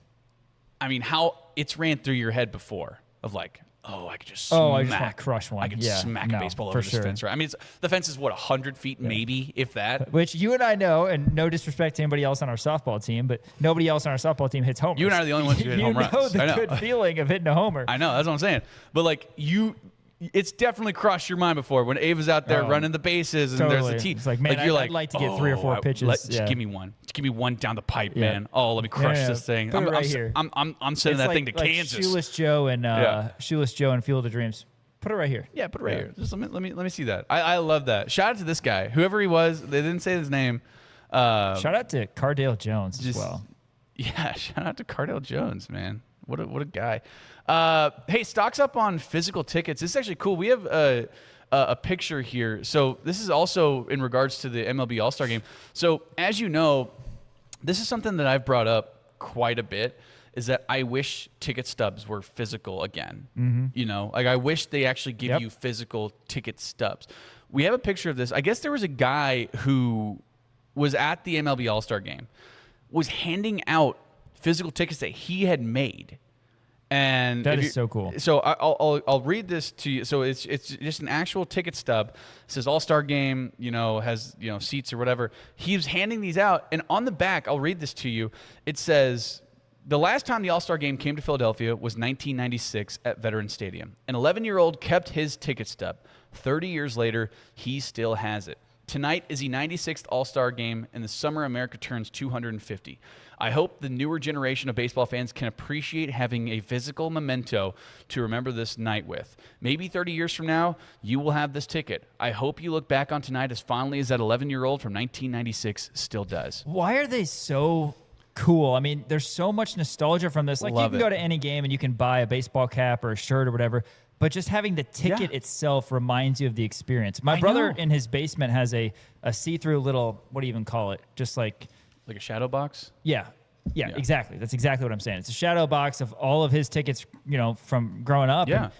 B: I mean, how it's ran through your head before of like, I could just
A: I just want to crush one.
B: I could
A: Yeah,
B: smack
A: no,
B: a baseball
A: for
B: over this
A: sure.
B: fence, right? I mean, the fence is what, 100 feet, maybe, if that.
A: Which you and I know, and no disrespect to anybody else on our softball team, but nobody else on our softball team hits homers.
B: You and I are the only ones who hit home runs.
A: You know the
B: I know.
A: good feeling of hitting a homer.
B: I know, that's what I'm saying. But like it's definitely crossed your mind before when Ava's out there running the bases and
A: totally.
B: there's the tee.
A: It's like, man, I'd like to get 3 or 4 pitches.
B: Just give me one. Just give me one down the pipe, man. Oh, let me crush this thing.
A: Put it right here.
B: I'm sending that thing to Kansas.
A: Shoeless Joe and Field of Dreams. Put it right here.
B: Yeah, put it right here. Just let me see that. I love that. Shout out to this guy, whoever he was. They didn't say his name.
A: Shout out to Cardale Jones as well.
B: Yeah, shout out to Cardale Jones, man. What a guy. Hey, stock's up on physical tickets. This is actually cool. We have a picture here. So this is also in regards to the MLB All-Star Game. So as you know, this is something that I've brought up quite a bit, is that I wish ticket stubs were physical again.
A: Mm-hmm.
B: Like I wish they actually give you physical ticket stubs. We have a picture of this. I guess there was a guy who was at the MLB All-Star Game, was handing out physical tickets that he had made. And
A: that is so cool.
B: So I'll read this to you. So it's just an actual ticket stub. It says All-Star Game, has seats or whatever. He was handing these out, and on the back, I'll read this to you. It says, the last time the All-Star Game came to Philadelphia was 1996 at Veterans Stadium. An 11-year-old kept his ticket stub. 30 years later, he still has it. Tonight is the 96th All-Star Game, and the summer America turns 250. I hope the newer generation of baseball fans can appreciate having a physical memento to remember this night with. Maybe 30 years from now, you will have this ticket. I hope you look back on tonight as fondly as that 11-year-old from 1996 still does.
A: Why are they so cool? I mean, there's so much nostalgia from this. Like, you can go to any game and you can buy a baseball cap or a shirt or whatever, but just having the ticket itself reminds you of the experience. My brother in his basement has a see-through little, what do you even call it? Just like
B: a shadow box?
A: Yeah, exactly. That's exactly what I'm saying. It's a shadow box of all of his tickets, from growing up.
B: Yeah.
A: And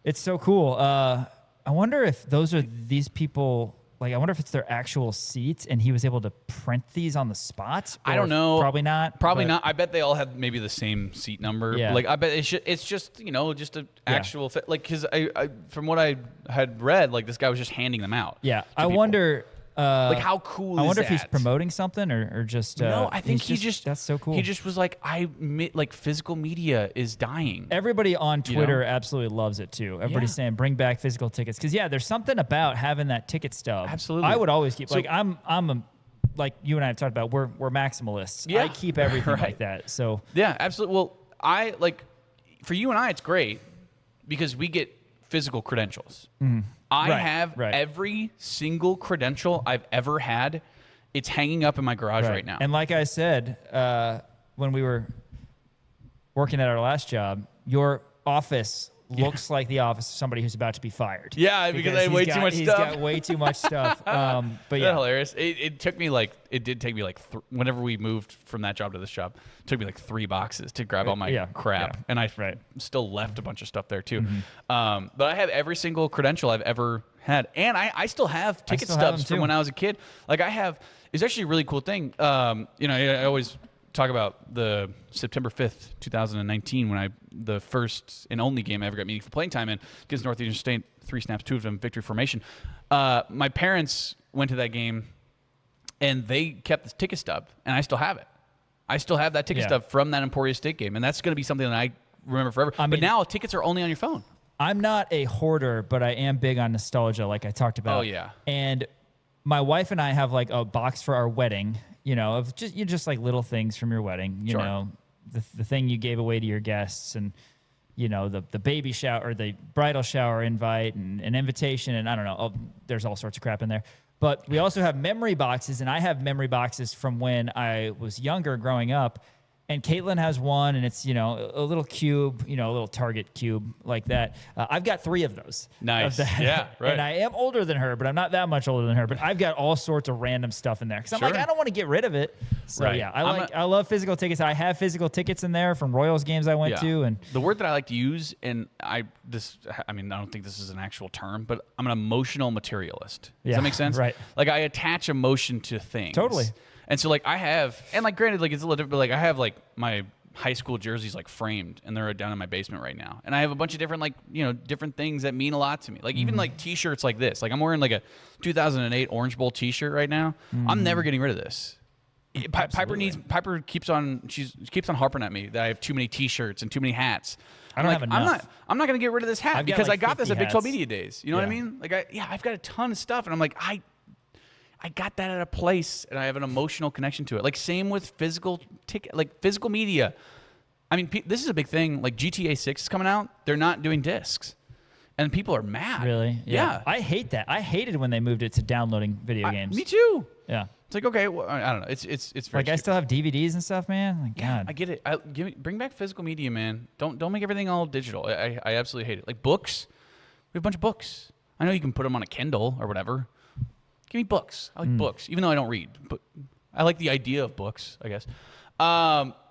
A: it's so cool. I wonder if those are these people. Like, I wonder if it's their actual seats, and he was able to print these on the spot.
B: I don't know.
A: Probably not.
B: Probably not. I bet they all have maybe the same seat number.
A: Yeah.
B: Like, I bet it's just just an actual fit. Like, because I from what I had read, like this guy was just handing them out.
A: Yeah. I wonder.
B: Like, how cool is that?
A: I wonder if he's promoting something or just.
B: No, I think
A: that's so cool.
B: He just was like, like physical media is dying.
A: Everybody on Twitter absolutely loves it too. Everybody's saying bring back physical tickets because there's something about having that ticket stub.
B: Absolutely.
A: I would always keep I'm like you and I have talked about. We're maximalists.
B: Yeah.
A: I keep everything like that. So
B: yeah, absolutely. Well, I like for you and I, it's great because we get physical credentials.
A: Mm-hmm.
B: I have every single credential I've ever had. It's hanging up in my garage right now.
A: And like I said, when we were working at our last job, your office looks like the office of somebody who's about to be fired.
B: Yeah, because I had way too much
A: He's
B: stuff.
A: got way too much stuff. But
B: Isn't that hilarious? It took me whenever we moved from that job to this job, it took me like 3 boxes to grab all my crap.
A: Yeah.
B: And I still left a bunch of stuff there too. Mm-hmm. But I have every single credential I've ever had. And I still have ticket stubs from when I was a kid. Like it's actually a really cool thing. I always talk about the September 5th, 2019, when the first and only game I ever got meaningful playing time in against Northeastern State, 3 snaps, 2 of them victory formation. My parents went to that game, and they kept the ticket stub, and I still have it. I still have that ticket stub from that Emporia State game, and that's going to be something that I remember forever. But now tickets are only on your phone.
A: I'm not a hoarder, but I am big on nostalgia, like I talked about.
B: Oh, yeah.
A: And my wife and I have like a box for our wedding, of just like little things from your wedding, you know, the thing you gave away to your guests and, the baby shower or the bridal shower invite and an invitation. And I don't know, there's all sorts of crap in there. But we also have memory boxes, and I have memory boxes from when I was younger growing up. and Caitlin has one, and it's, a little cube, a little Target cube like that. I've got 3 of those.
B: Nice. Yeah, right.
A: And I am older than her, but I'm not that much older than her. But I've got all sorts of random stuff in there because I'm like, I don't want to get rid of it. So
B: Right.
A: yeah, I love physical tickets. I have physical tickets in there from Royals games I went to, and
B: the word that I like to use, and I don't think this is an actual term, but I'm an emotional materialist. Does that make sense?
A: Right.
B: Like I attach emotion to things.
A: Totally.
B: And so like I have, and like granted, like it's a little different, but like I have like my high school jerseys like framed, and they're down in my basement right now. And I have a bunch of different different things that mean a lot to me. Like even like T-shirts like this. Like I'm wearing like a 2008 Orange Bowl T-shirt right now. I'm never getting rid of this. Piper keeps on harping at me that I have too many T-shirts and too many hats.
A: I don't have enough.
B: I'm not going to get rid of this hat because I got this at Big 12 Media Days. You know what I mean? Like I've got a ton of stuff, and I'm like I got that at a place, and I have an emotional connection to it. Like same with physical media. I mean, this is a big thing. Like GTA 6 is coming out. They're not doing discs, and people are mad.
A: Really?
B: Yeah.
A: I hate that. I hated when they moved it to downloading video games.
B: Me too.
A: Yeah.
B: It's like, okay, well, I don't know. It's very
A: like I still have DVDs and stuff, man. Like,
B: yeah,
A: God.
B: I get it. Bring back physical media, man. Don't make everything all digital. I absolutely hate it. Like books, we have a bunch of books. I know you can put them on a Kindle or whatever. Give me books. I like books, even though I don't read. But I like the idea of books, I guess.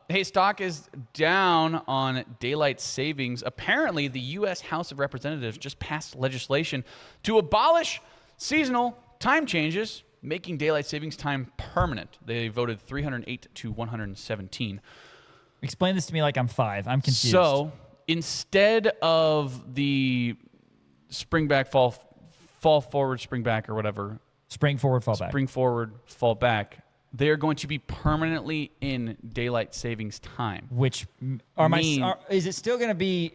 B: Hey, stock is down on daylight savings. Apparently, the U.S. House of Representatives just passed legislation to abolish seasonal time changes, making daylight savings time permanent. They voted 308 to 117.
A: Explain this to me like I'm 5. I'm confused.
B: So instead of the spring back, fall forward, spring back, or whatever.
A: Spring forward, fall back.
B: Spring forward, fall back. They're going to be permanently in daylight savings time.
A: Which is it still going to be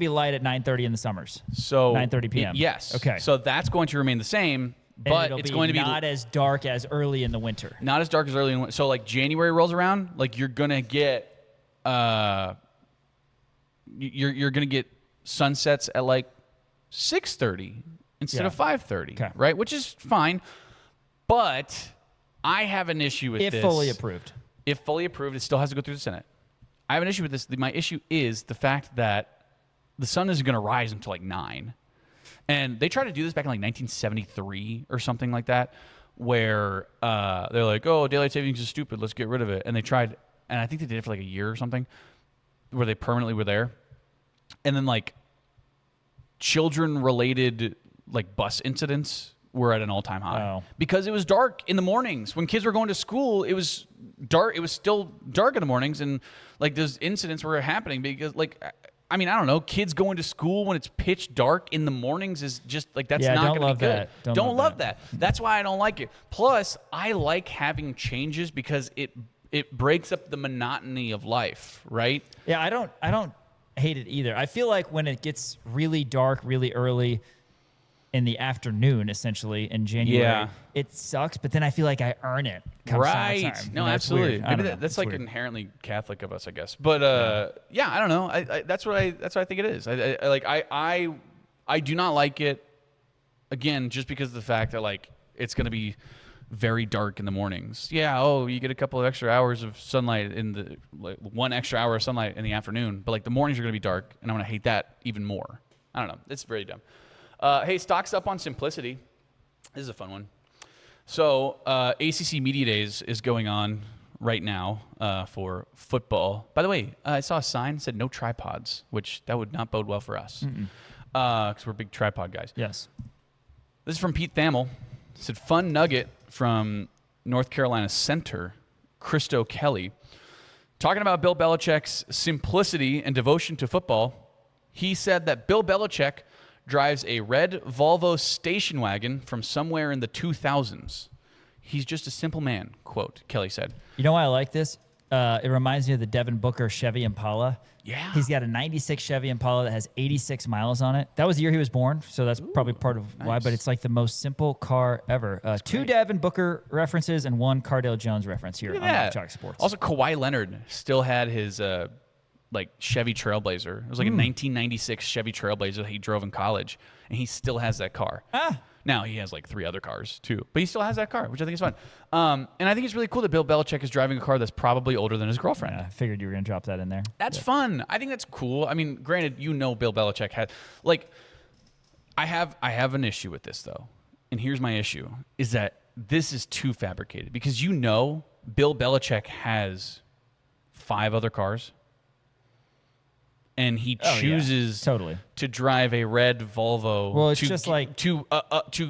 A: light at 9:30 in the summers?
B: So
A: 9:30 p.m.
B: Yes.
A: Okay.
B: So that's going to remain the same, but it's going to be
A: not as dark as early in the winter.
B: Not as dark as early in the winter. So like January rolls around, like you're going to get you're going to get sunsets at like 6:30 instead of 5:30, right? Which is fine. But I have an issue with this.
A: If fully approved.
B: If fully approved, it still has to go through the Senate. I have an issue with this. My issue is the fact that the sun isn't going to rise until like 9. And they tried to do this back in like 1973 or something like that, where they're like, oh, daylight savings is stupid. Let's get rid of it. And they tried, and I think they did it for like a year or something, where they permanently were there. And then like children-related like bus incidents were at an all-time high because it was dark in the mornings. When kids were going to school, it was dark. It was still dark in the mornings, and like those incidents were happening because like, I mean, I don't know, kids going to school when it's pitch dark in the mornings is just like, that's not going to be good. Don't love that. That's why I don't like it. Plus, I like having changes because it breaks up the monotony of life, right?
A: Yeah, I don't hate it either. I feel like when it gets really dark really early in the afternoon, essentially in January, it sucks. But then I feel like I earn it.
B: Right? No, absolutely. Maybe that's like
A: weird.
B: inherently Catholic of us, I guess. But I don't know. That's what I think it is. I do not like it. Again, just because of the fact that like it's going to be very dark in the mornings. Yeah. Oh, you get a couple of extra hours of sunlight in the like 1 extra hour of sunlight in the afternoon, but like the mornings are going to be dark, and I'm going to hate that even more. I don't know. It's very dumb. Hey, stock's up on simplicity. This is a fun one. So ACC Media Days is going on right now for football. By the way, I saw a sign that said no tripods, which that would not bode well for us because we're big tripod guys.
A: Yes.
B: This is from Pete Thamel. It said, fun nugget from North Carolina center, Christo Kelly. Talking about Bill Belichick's simplicity and devotion to football, he said that Bill Belichick drives a red Volvo station wagon from somewhere in the 2000s. He's just a simple man, quote, Kelly said.
A: You know why I like this? It reminds me of the Devin Booker Chevy Impala.
B: Yeah.
A: He's got a 96 Chevy Impala that has 86 miles on it. That was the year he was born, so that's probably part of why, but it's like the most simple car ever. 2 Devin Booker references and 1 Cardale Jones reference here on Rock Chalk Sports.
B: Also, Kawhi Leonard still had his like Chevy Trailblazer. It was like a 1996 Chevy Trailblazer that he drove in college, and he still has that car. Now he has like 3 other cars too, but he still has that car, which I think is fun. And I think it's really cool that Bill Belichick is driving a car that's probably older than his girlfriend.
A: I figured you were going to drop that in there.
B: That's fun. I think that's cool. I mean, granted, Bill Belichick had like, I have an issue with this though, and here's my issue: is that this is too fabricated because Bill Belichick has 5 other cars. And he chooses to drive a red Volvo.
A: Well, it's just like
B: to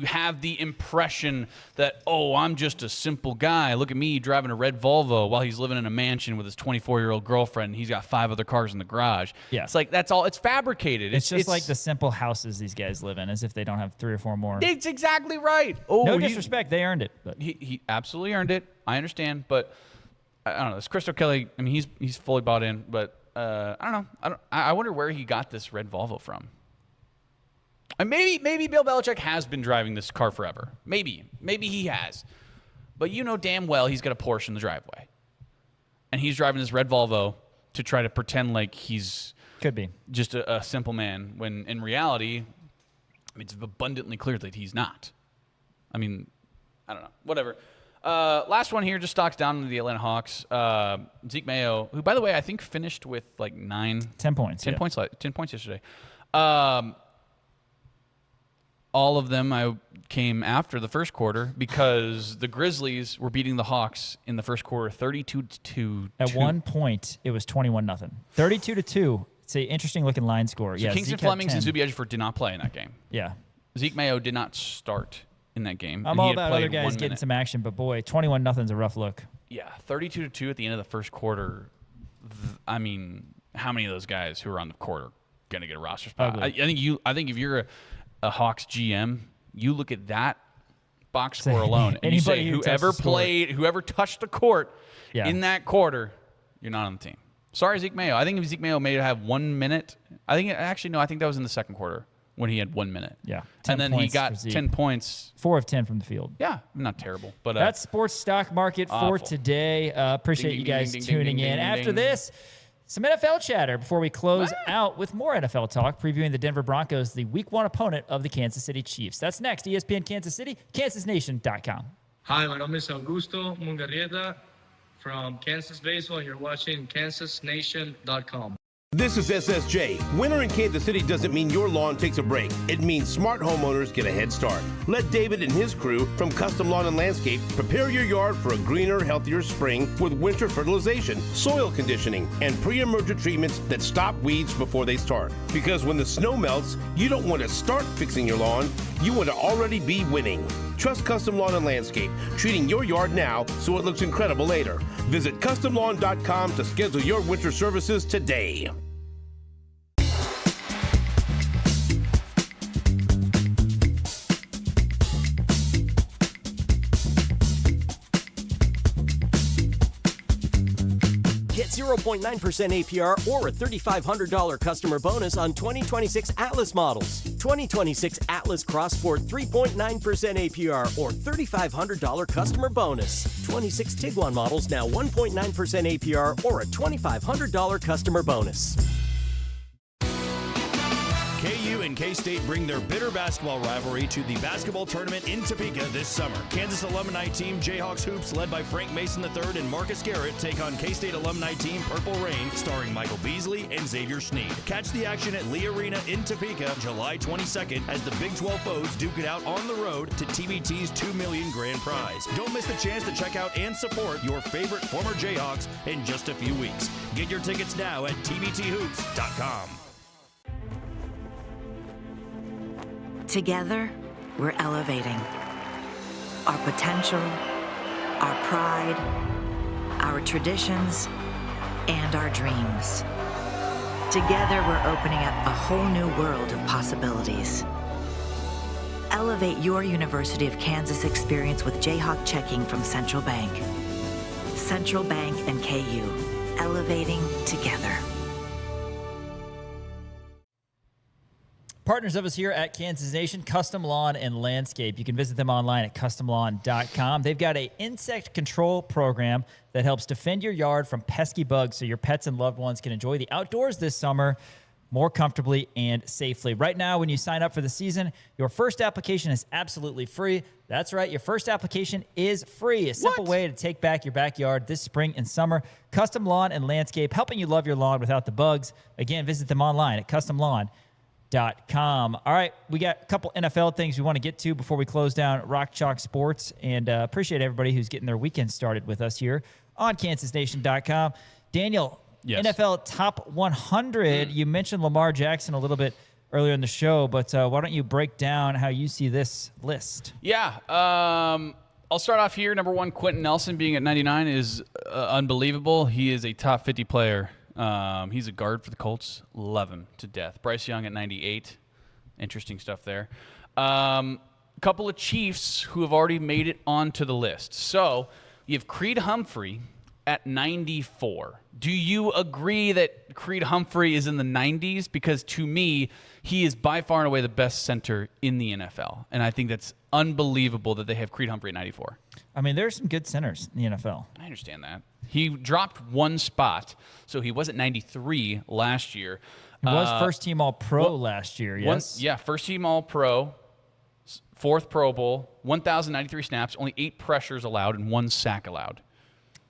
B: have the impression that, oh, I'm just a simple guy. Look at me driving a red Volvo while he's living in a mansion with his 24-year-old girlfriend. And he's got 5 other cars in the garage.
A: Yeah,
B: it's like that's all. It's fabricated.
A: It's just like the simple houses these guys live in, as if they don't have 3 or 4 more.
B: It's exactly right. Oh,
A: no disrespect, they earned it. But
B: he absolutely earned it. I understand, but I don't know. This Christo Kelly. I mean, he's fully bought in, but. I don't know. I wonder where he got this red Volvo from. And maybe Bill Belichick has been driving this car forever. Maybe he has. But you know damn well he's got a Porsche in the driveway. And he's driving this red Volvo to try to pretend like he's just a simple man, when in reality, it's abundantly clear that he's not. I mean, I don't know. Whatever. Last one here, just stocks down to the Atlanta Hawks. Zeke Mayo, who, by the way, I think finished with like 10 points. 10 points yesterday. All of them came after the first quarter because the Grizzlies were beating the Hawks in the first quarter 32-2.
A: At one point, it was 21-0. 32-2. It's an interesting looking line score.
B: So Kingston Flemings and Zuby Ejiofor did not play in that game.
A: Yeah.
B: Zeke Mayo did not start in that game.
A: I'm all about other guys getting some action, but boy, 21-0 is a rough look.
B: Yeah, 32-2 at the end of the first quarter. I mean, how many of those guys who are on the court are going to get a roster spot? I think if you're a Hawks GM, you look at that box score alone and you say whoever touched the court in that quarter, you're not on the team. Sorry, Zeke Mayo. I think if Zeke Mayo may have 1 minute. I think that was in the second quarter when he had 1 minute.
A: Yeah.
B: And then he got 10 points.
A: 4 of 10 from the field.
B: Yeah, not terrible. But
A: that's sports stock market for today. Appreciate you guys tuning in. After this, some NFL chatter before we close out with more NFL talk, previewing the Denver Broncos, the Week 1 opponent of the Kansas City Chiefs. That's next. ESPN Kansas City, kansasnation.com.
M: Hi, my name is Augusto Mungarrieta from Kansas Baseball. You're watching kansasnation.com.
O: This is SSJ. Winter in Kansas City doesn't mean your lawn takes a break. It means smart homeowners get a head start. Let David and his crew from Custom Lawn and Landscape prepare your yard for a greener, healthier spring with winter fertilization, soil conditioning, and pre-emergent treatments that stop weeds before they start. Because when the snow melts, you don't want to start fixing your lawn. You want to already be winning. Trust Custom Lawn and Landscape, treating your yard now so it looks incredible later. Visit CustomLawn.com to schedule your winter services today.
D: Get 0.9% APR or a $3,500 customer bonus on 2026 Atlas models. 2026 Atlas Cross Sport 3.9% APR or $3,500 customer bonus. 26 Tiguan models now 1.9% APR or a $2,500 customer bonus.
J: KU and K-State bring their bitter basketball rivalry to the basketball tournament in Topeka this summer. Kansas alumni team Jayhawks Hoops, led by Frank Mason III and Marcus Garrett, take on K-State alumni team Purple Rain, starring Michael Beasley and Xavier Sneed. Catch the action at Lee Arena in Topeka, July 22nd, as the Big 12 foes duke it out on the road to TBT's $2 million grand prize. Don't miss the chance to check out and support your favorite former Jayhawks in just a few weeks. Get your tickets now at tbthoops.com.
P: Together, we're elevating our potential, our pride, our traditions, and our dreams. Together, we're opening up a whole new world of possibilities. Elevate your University of Kansas experience with Jayhawk checking from Central Bank. Central Bank and KU, elevating together.
A: Partners of us here at Kansas Nation, Custom Lawn and Landscape. You can visit them online at customlawn.com. They've got an insect control program that helps defend your yard from pesky bugs so your pets and loved ones can enjoy the outdoors this summer more comfortably and safely. Right now, when you sign up for the season, your first application is absolutely free. That's right. Your first application is free. A simple way to take back your backyard this spring and summer. Custom Lawn and Landscape, helping you love your lawn without the bugs. Again, visit them online at customlawn.com. All right, we got a couple NFL things we want to get to before we close down Rock Chalk Sports, and appreciate everybody who's getting their weekend started with us here on kansasnation.com. Daniel,
B: yes.
A: NFL Top 100. You mentioned Lamar Jackson a little bit earlier in the show, but why don't you break down how you see this list?
B: Yeah, I'll start off here. Number 1, Quentin Nelson being at 99 is unbelievable. He is a top 50 player. He's a guard for the Colts. Love him to death. Bryce Young at 98. Interesting stuff there. A couple of Chiefs who have already made it onto the list. So you have Creed Humphrey at 94. Do you agree that Creed Humphrey is in the 90s? Because to me, he is by far and away the best center in the NFL. And I think that's unbelievable that they have Creed Humphrey at 94.
A: I mean, there's some good centers in the NFL.
B: I understand that. He dropped one spot, so he was at 93 last year.
A: He was first-team All-Pro last year, yes?
B: First-team All-Pro, 4th Pro Bowl, 1,093 snaps, only 8 pressures allowed, and 1 sack allowed.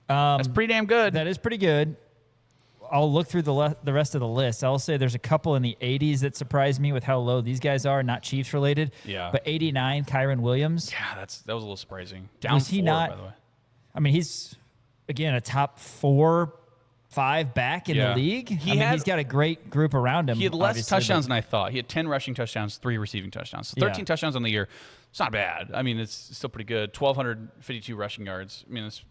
B: That's pretty damn good.
A: That is pretty good. I'll look through the rest of the list. I'll say there's a couple in the 80s that surprised me with how low these guys are, not Chiefs related.
B: Yeah.
A: But 89, Kyron Williams.
B: Yeah, that was a little surprising. Down
A: was he
B: 4,
A: not,
B: by the way.
A: I mean, he's, again, a top 4, 5 back in the league. He's got a great group around him.
B: He had less touchdowns than I thought. He had 10 rushing touchdowns, 3 receiving touchdowns. So 13 touchdowns on the year. It's not bad. I mean, it's still pretty good. 1,252 rushing yards. I mean, it's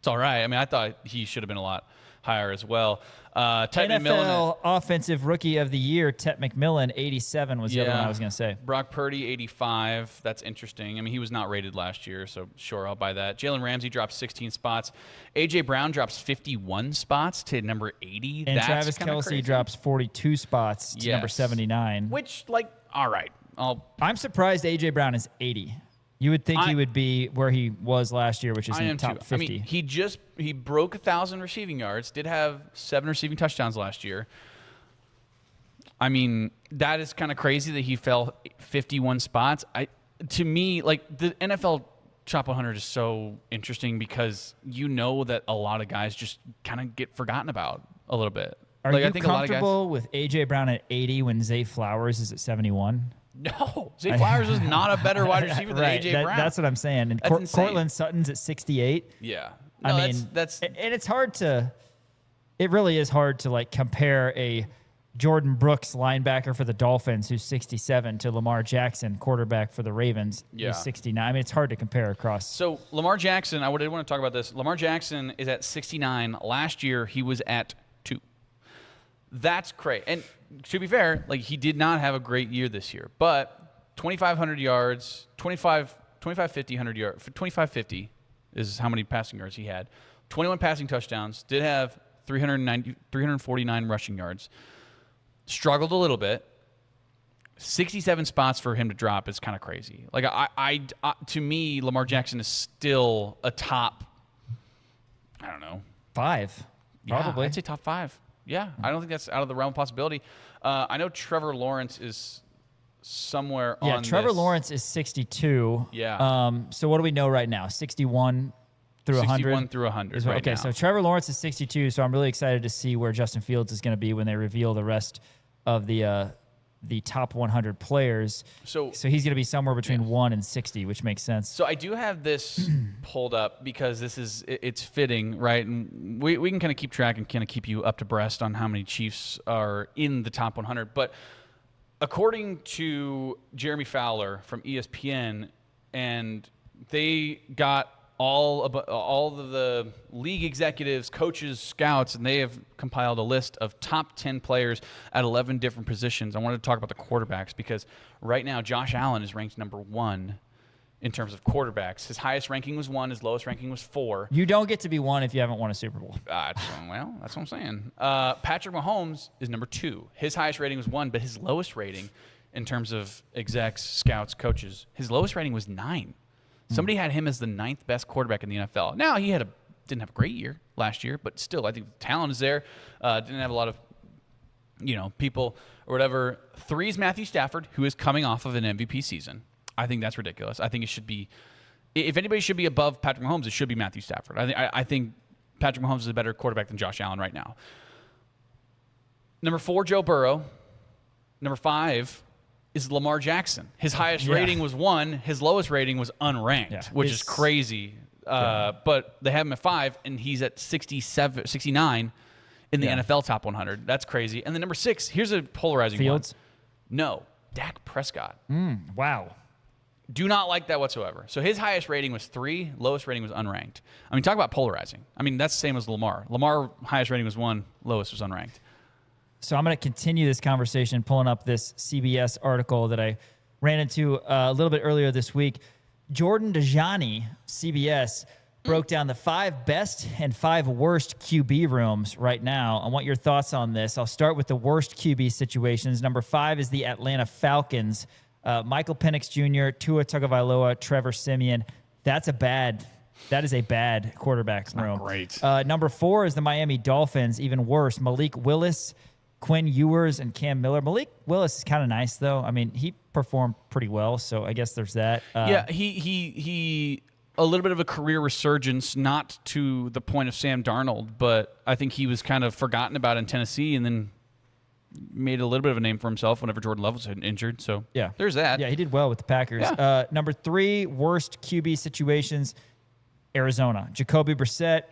B: all right. I mean, I thought he should have been a lot higher as well.
A: NFL Offensive Rookie of the Year, Tet McMillan, 87 was the other one I was going to say.
B: Brock Purdy, 85. That's interesting. I mean, he was not rated last year, so sure, I'll buy that. Jalen Ramsey drops 16 spots. A.J. Brown drops 51 spots to number 80.
A: And
B: That's
A: Travis
B: kinda
A: Kelce
B: crazy.
A: drops 42 spots to number 79.
B: Which, all right.
A: I'm surprised A.J. Brown is 80. You would think he would be where he was last year, which is in the top 50.
B: I mean, he broke 1,000 receiving yards, did have 7 receiving touchdowns last year. I mean, that is kind of crazy that he fell 51 spots. To me, the NFL Top 100 is so interesting because you know that a lot of guys just kind of get forgotten about a little bit.
A: Are you comfortable with A.J. Brown at 80 when Zay Flowers is at 71?
B: No, Zay Flowers is not a better wide receiver than A.J. Brown.
A: That's what I'm saying. And Cortland Sutton's at 68.
B: Yeah.
A: No, I mean, that's and it's hard to. It really is hard to compare a Jordan Brooks linebacker for the Dolphins who's 67 to Lamar Jackson quarterback for the Ravens who's 69. I mean, it's hard to compare across.
B: So Lamar Jackson, I did want to talk about this. Lamar Jackson is at 69. Last year he was at 2. That's great. And to be fair, he did not have a great year this year, but 2,500 yards, 2,550 yards, 2,550 is how many passing yards he had. 21 passing touchdowns, did have 349 rushing yards. Struggled a little bit. 67 spots for him to drop is kind of crazy. To me, Lamar Jackson is still a top, I don't know,
A: 5, probably.
B: Yeah, I'd say top 5. Yeah, I don't think that's out of the realm of possibility. I know Trevor Lawrence is somewhere on this.
A: Yeah, Trevor Lawrence is 62.
B: Yeah.
A: So what do we know right now? 61 through 100?
B: 61 through 100 right now.
A: Okay, so Trevor Lawrence is 62, so I'm really excited to see where Justin Fields is going to be when they reveal the rest of the top 100 players. So he's going to be somewhere between 1 and 60, which makes sense.
B: So I do have this pulled up because it's fitting, right? And we can kind of keep track and kind of keep you up to breast on how many Chiefs are in the top 100. But according to Jeremy Fowler from ESPN, and they got all of the league executives, coaches, scouts, and they have compiled a list of top 10 players at 11 different positions. I wanted to talk about the quarterbacks because right now Josh Allen is ranked number 1 in terms of quarterbacks. His highest ranking was 1. His lowest ranking was 4.
A: You don't get to be 1 if you haven't won a Super Bowl.
B: Well, that's what I'm saying. Patrick Mahomes is number 2. His highest rating was 1, but his lowest rating in terms of execs, scouts, coaches, his lowest rating was 9. Somebody had him as the 9th best quarterback in the NFL. Now, he didn't have a great year last year, but still, I think the talent is there. Didn't have a lot of people or whatever. 3 is Matthew Stafford, who is coming off of an MVP season. I think that's ridiculous. I think it should be, if anybody should be above Patrick Mahomes, it should be Matthew Stafford. I think Patrick Mahomes is a better quarterback than Josh Allen right now. Number 4, Joe Burrow. Number 5 is Lamar Jackson. His highest rating was 1. His lowest rating was unranked, which is crazy. But they have him at 5, and he's at 69 in the NFL top 100. That's crazy. And then number 6, here's a polarizing
A: Fields?
B: one. No, Dak Prescott.
A: Wow.
B: Do not like that whatsoever. So his highest rating was 3, lowest rating was unranked. I mean, talk about polarizing. I mean, that's the same as Lamar. Lamar, highest rating was 1, lowest was unranked.
A: So I'm going to continue this conversation, pulling up this CBS article that I ran into a little bit earlier this week. Jordan Dajani, CBS, broke down the 5 best and 5 worst QB rooms right now. I want your thoughts on this. I'll start with the worst QB situations. Number 5 is the Atlanta Falcons. Michael Penix Jr., Tua Tagovailoa, Trevor Siemian. That is a bad quarterback room.
B: Not great.
A: Number 4 is the Miami Dolphins. Even worse, Malik Willis, Quinn Ewers, and Cam Miller. Malik Willis is kind of nice, though. I mean, he performed pretty well, so I guess there's that.
B: He a little bit of a career resurgence, not to the point of Sam Darnold, but I think he was kind of forgotten about in Tennessee and then made a little bit of a name for himself whenever Jordan Love was injured. So there's that.
A: Yeah, he did well with the Packers.
B: Yeah.
A: Number 3, worst QB situations, Arizona. Jacoby Brissett,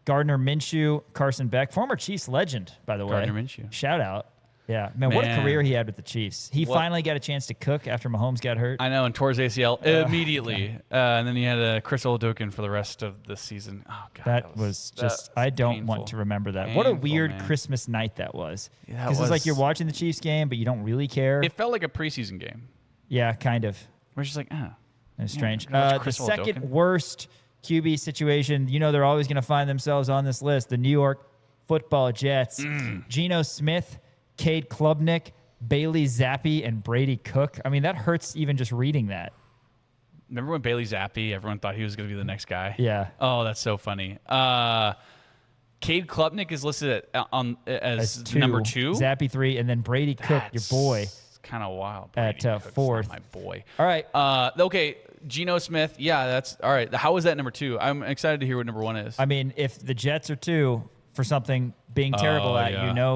A: Gardner Minshew, Carson Beck, former Chiefs legend, by the way.
B: Gardner Minshew.
A: Shout out. Yeah, man, what a career he had with the Chiefs. He finally got a chance to cook after Mahomes got hurt.
B: I know, and tore his ACL immediately. And then he had Chris Oladokun for the rest of the season. Oh, God.
A: That was just, I don't
B: painful.
A: want to remember that. What a weird Christmas night that was. Because it's like you're watching the Chiefs game, but you don't really care.
B: It felt like a preseason game.
A: Yeah, kind of.
B: We're just like,
A: It was strange.
B: Yeah,
A: the second worst QB situation, they're always going to find themselves on this list. The New York Football Jets. Geno Smith, Cade Klubnik, Bailey Zappi, and Brady Cook. I mean, that hurts even just reading that.
B: Remember when Bailey Zappi, everyone thought he was going to be the next guy?
A: Yeah.
B: Oh, that's so funny. Cade Klubnik is listed as 2. Number 2.
A: Zappi 3, and then Brady Cook, your boy.
B: Kind of wild.
A: Brady at 4th.
B: My boy.
A: All right.
B: Okay, Geno Smith. Yeah, that's all right. How is that number 2? I'm excited to hear what number 1 is.
A: I mean, if the Jets are 2 for something being terrible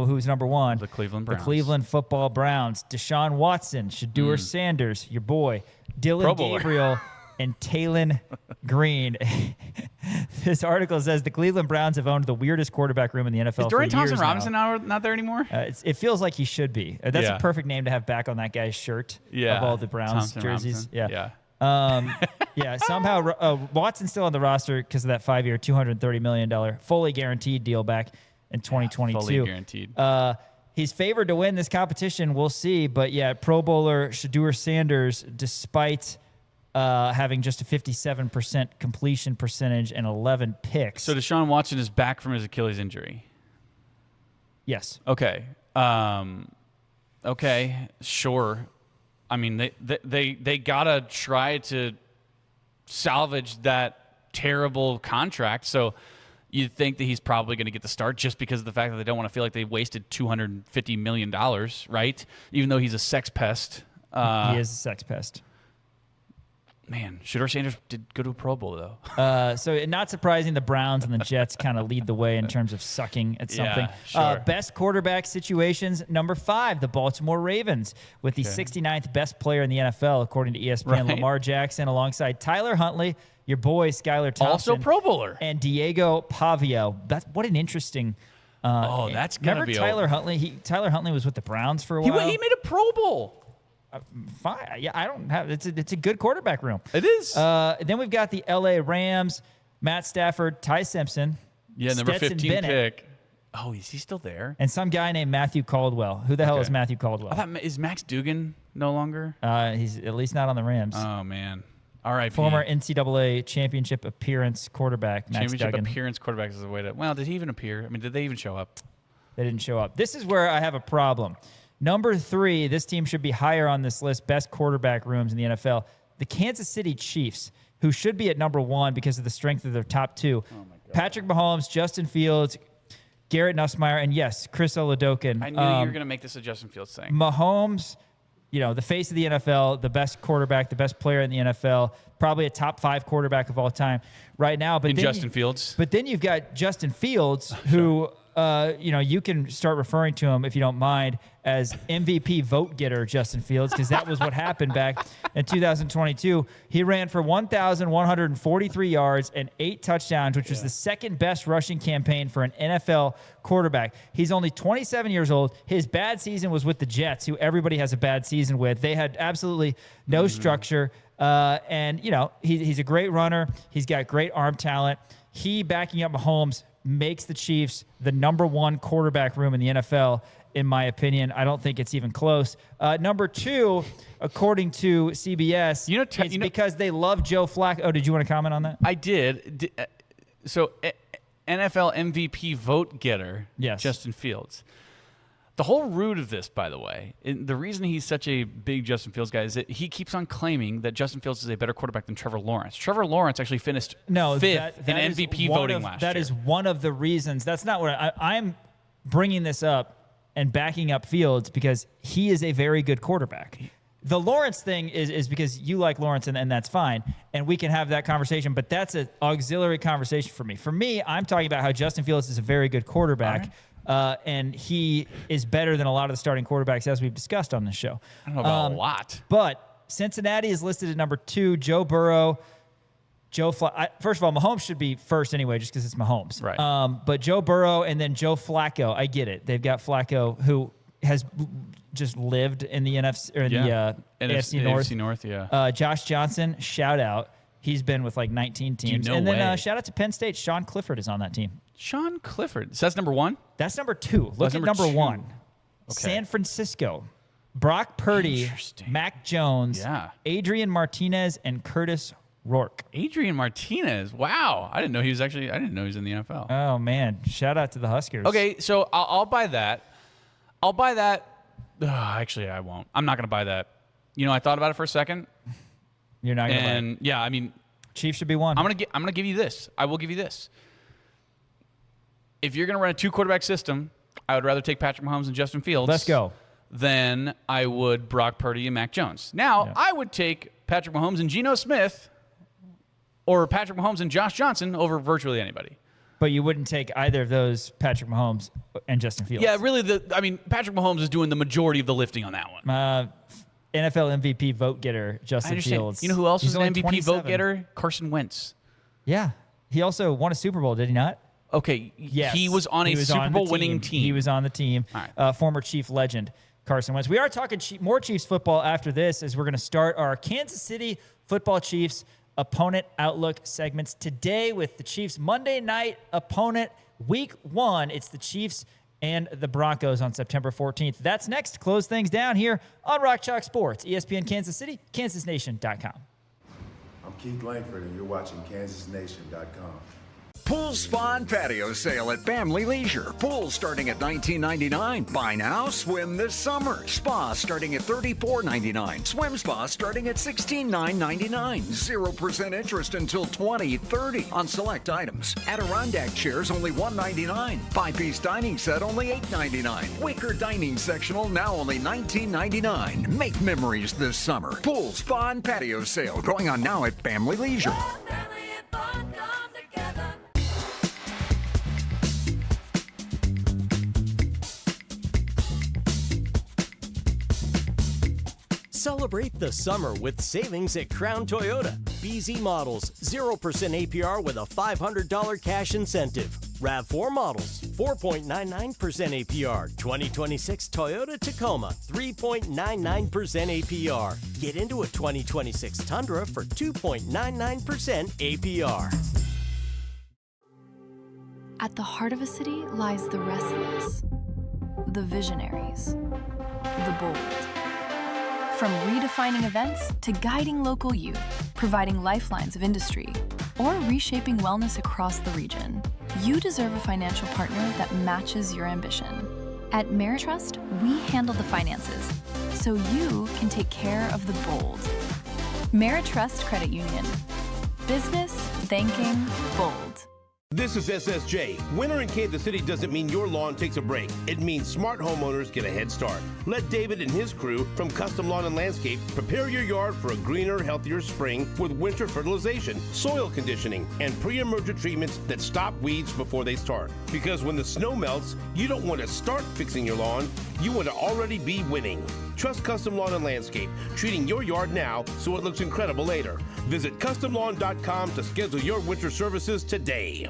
A: who's number 1.
B: The Cleveland Browns.
A: The Cleveland Football Browns. Deshaun Watson, Shedeur Sanders, your boy. Dylan Gabriel, and Talon Green. This article says the Cleveland Browns have owned the weirdest quarterback room in the NFL
B: is Dorian
A: for years
B: Thompson-Robinson
A: now.
B: not there anymore?
A: It feels like he should be. That's a perfect name to have back on that guy's shirt of all the Browns jerseys.
B: Yeah.
A: Somehow Watson's still on the roster because of that 5-year, $230 million fully guaranteed deal back in 2022.
B: Fully guaranteed.
A: He's favored to win this competition. We'll see. But, Pro Bowler Shedeur Sanders, despite having just a 57% completion percentage and 11 picks.
B: So Deshaun Watson is back from his Achilles injury?
A: Yes.
B: Okay. Okay, sure. I mean, they gotta try to salvage that terrible contract. So you'd think that he's probably going to get the start just because of the fact that they don't want to feel like they wasted $250 million, right? Even though he's a sex pest.
A: He is a sex pest.
B: Man, Shedeur Sanders did go to a Pro Bowl, though.
A: So not surprising the Browns and the Jets kind of lead the way in terms of sucking at something.
B: Yeah, sure.
A: Best quarterback situations, number 5, the Baltimore Ravens, with the 69th best player in the NFL, according to ESPN, Lamar Jackson, alongside Tyler Huntley, your boy Skylar Thompson.
B: Also Pro Bowler.
A: And Diego Pavio. What an interesting...
B: that's going to be...
A: Tyler Huntley? Tyler Huntley was with the Browns for a while.
B: He made a Pro Bowl.
A: Fine. Yeah, I don't have. It's a good quarterback room.
B: It is.
A: Then we've got the L.A. Rams, Matt Stafford, Ty Simpson.
B: Yeah, number
A: Stetson
B: 15
A: Bennett,
B: pick. Oh, is he still there?
A: And some guy named Matthew Caldwell. Who the hell is Matthew Caldwell?
B: I thought, is Max Dugan no longer?
A: He's at least not on the Rams.
B: Oh man. All right.
A: Former NCAA championship appearance quarterback. Max
B: championship
A: Duggan.
B: appearance quarterback is the way to. Well, did he even appear? I mean, did they even show up?
A: They didn't show up. This is where I have a problem. Number 3, this team should be higher on this list, best quarterback rooms in the NFL. The Kansas City Chiefs, who should be at number 1 because of the strength of their top 2.
B: Oh my God.
A: Patrick Mahomes, Justin Fields, Garrett Nussmeier, and yes, Chris Oladokun.
B: I knew you were going to make this a Justin Fields thing.
A: Mahomes, the face of the NFL, the best quarterback, the best player in the NFL, probably a top 5 quarterback of all time right now. But
B: Justin Fields.
A: But then you've got Justin Fields, who, you can start referring to him, if you don't mind, as MVP vote getter Justin Fields, because that was what happened back in 2022. He ran for 1,143 yards and 8 touchdowns, which was the second best rushing campaign for an NFL quarterback. He's only 27 years old. His bad season was with the Jets, who everybody has a bad season with. They had absolutely no structure. And he's a great runner. He's got great arm talent. He, backing up Mahomes, makes the Chiefs the number 1 quarterback room in the NFL, in my opinion. I don't think it's even close. Number 2, according to CBS, it's because they love Joe Flacco. Oh, did you want to comment on that?
B: I did. So NFL MVP vote getter, Justin Fields. The whole root of this, by the way, the reason he's such a big Justin Fields guy is that he keeps on claiming that Justin Fields is a better quarterback than Trevor Lawrence. Trevor Lawrence actually finished 5th in MVP voting last year.
A: That is one of the reasons. That's not what I'm bringing this up and backing up Fields because he is a very good quarterback. The Lawrence thing is because you like Lawrence, and that's fine, and we can have that conversation, but that's an auxiliary conversation for me. For me, I'm talking about how Justin Fields is a very good quarterback. And he is better than a lot of the starting quarterbacks, as we've discussed on this show.
B: I don't know about a lot.
A: But Cincinnati is listed at number 2. Joe Burrow, first of all, Mahomes should be first anyway, just because it's Mahomes.
B: Right.
A: But Joe Burrow and then Joe Flacco, I get it. They've got Flacco, who has just lived in the NFC or the AFC North.
B: AFC North, yeah.
A: Josh Johnson, shout out. He's been with like 19 teams. And then shout out to Penn State. Sean Clifford is on that team.
B: Sean Clifford. So that's number 1?
A: That's number 2. Look at number 1. Okay. San Francisco. Brock Purdy, Mac Jones, Adrian Martinez, and Curtis Rourke.
B: Adrian Martinez. Wow. I didn't know he was in the NFL.
A: Oh, man. Shout out to the Huskers.
B: Okay, so I'll buy that. I'll buy that. Actually, I won't. I'm not going to buy that. I thought about it for a second.
A: You're not going to buy it?
B: And, yeah, I mean.
A: Chiefs should be 1.
B: I'm gonna give you this. I will give you this. If you're going to run a 2-quarterback system, I would rather take Patrick Mahomes and Justin Fields.
A: Let's go.
B: Than I would Brock Purdy and Mac Jones. Now, I would take Patrick Mahomes and Geno Smith or Patrick Mahomes and Josh Johnson over virtually anybody.
A: But you wouldn't take either of those, Patrick Mahomes and Justin Fields.
B: Yeah, really, Patrick Mahomes is doing the majority of the lifting on that one.
A: NFL MVP vote getter, Justin Fields.
B: You know who else is an MVP vote getter? Carson Wentz.
A: Yeah. He also won a Super Bowl, did he not?
B: Okay,
A: yes.
B: He was on a Super Bowl winning team.
A: He was on the team.
B: Right.
A: Former Chief legend, Carson Wentz. We are talking more Chiefs football after this, as we're going to start our Kansas City Football Chiefs opponent outlook segments today with the Chiefs' Monday night opponent, Week 1. It's the Chiefs and the Broncos on September 14th. That's next to close things down here on Rock Chalk Sports, ESPN Kansas City, KansasNation.com.
Q: I'm Keith Langford, and you're watching KansasNation.com.
G: Pool, spa, and patio sale at Family Leisure. Pool starting at $19.99. Buy now, swim this summer. Spa starting at $34.99. Swim spa starting at $16,999. 0% interest until 2030 on select items. Adirondack chairs only $199. 5-piece dining set only $8.99. Wicker dining sectional now only $19.99. Make memories this summer. Pool, spa, and patio sale going on now at Family Leisure.
D: Celebrate the summer with savings at Crown Toyota. BZ models, 0% APR with a $500 cash incentive. RAV4 models, 4.99% APR. 2026 Toyota Tacoma, 3.99% APR. Get into a 2026 Tundra for 2.99% APR.
E: At the heart of a city lies the restless, the visionaries, the bold. From redefining events to guiding local youth, providing lifelines of industry, or reshaping wellness across the region, you deserve a financial partner that matches your ambition. At Meritrust, we handle the finances, so you can take care of the bold. Meritrust Credit Union. Business, banking, bold.
O: This is SSJ. Winter in Kansas City doesn't mean your lawn takes a break. It means smart homeowners get a head start. Let David and his crew from Custom Lawn and Landscape prepare your yard for a greener, healthier spring with winter fertilization, soil conditioning, and pre-emergent treatments that stop weeds before they start. Because when the snow melts, you don't want to start fixing your lawn, you want to already be winning. Trust Custom Lawn and Landscape, treating your yard now so it looks incredible later. Visit CustomLawn.com to schedule your winter services today.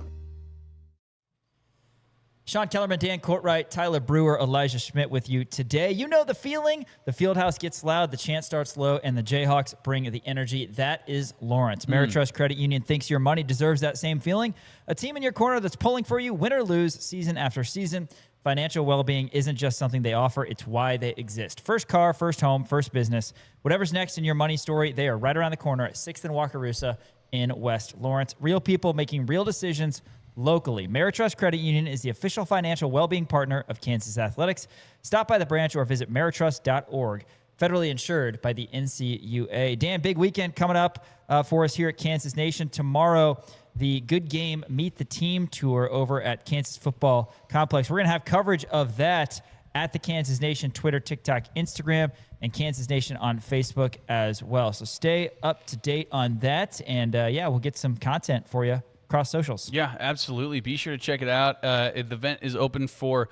A: Sean Kellerman, Dan Courtwright, Tyler Brewer, Elijah Schmidt with you today. You know the feeling. The fieldhouse gets loud, the chant starts low, and the Jayhawks bring the energy. That is Lawrence. Ameritrust Credit Union thinks your money deserves that same feeling. A team in your corner that's pulling for you, win or lose, season after season. Financial well-being isn't just something they offer, it's why they exist. First car, first home, first business. Whatever's next in your money story, they are right around the corner at 6th and Wakarusa in West Lawrence. Real people making real decisions locally. Ameritrust Credit Union is the official financial well-being partner of Kansas Athletics. Stop by the branch or visit ameritrust.org. Federally insured by the NCUA. Dan, big weekend coming up for us here at Kansas Nation. Tomorrow, the Good Game Meet the Team tour over at Kansas Football Complex. We're going to have coverage of that at the Kansas Nation Twitter, TikTok, Instagram, and Kansas Nation on Facebook as well. So stay up to date on that, and we'll get some content for you across socials.
B: Yeah, absolutely. Be sure to check it out. The event is open for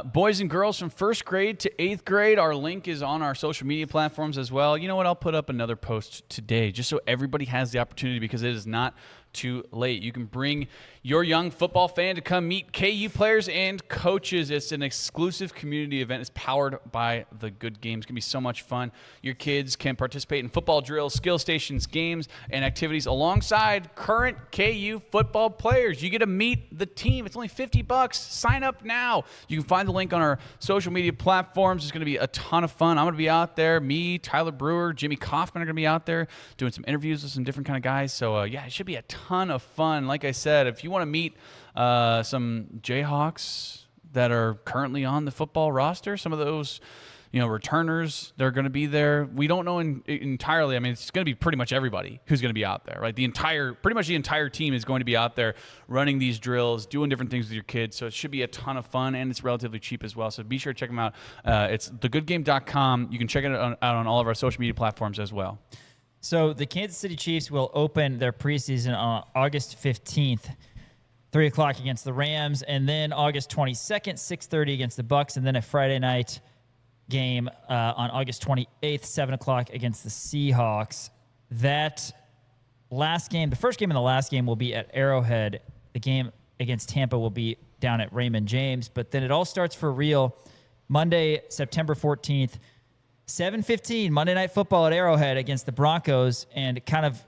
B: boys and girls from 1st grade to 8th grade. Our link is on our social media platforms as well. You know what? I'll put up another post today just so everybody has the opportunity, because it is not too late. You can bring your young football fan to come meet KU players and coaches. It's an exclusive community event. It's powered by the Good Game. It's going to be so much fun. Your kids can participate in football drills, skill stations, games, and activities alongside current KU football players. You get to meet the team. It's only $50. Sign up now. You can find the link on our social media platforms. It's going to be a ton of fun. I'm going to be out there. Me, Tyler Brewer, Jimmy Kaufman are going to be out there doing some interviews with some different kind of guys. So, it should be a ton of fun. Like I said, if you want to meet some Jayhawks that are currently on the football roster, some of those returners, they're going to be there. We don't know entirely. I mean, it's going to be pretty much everybody who's going to be out there, right? Pretty much the entire team is going to be out there running these drills, doing different things with your kids. So it should be a ton of fun, and it's relatively cheap as well. So be sure to check them out. It's thegoodgame.com. You can check it out on all of our social media platforms as well.
A: So the Kansas City Chiefs will open their preseason on August 15th, 3 o'clock against the Rams, and then August 22nd, 6:30 against the Bucs, and then a Friday night game on August 28th, 7 o'clock against the Seahawks. That last game, the first game and the last game will be at Arrowhead. The game against Tampa will be down at Raymond James, but then it all starts for real Monday, September 14th, 7:15, Monday Night Football at Arrowhead against the Broncos, and kind of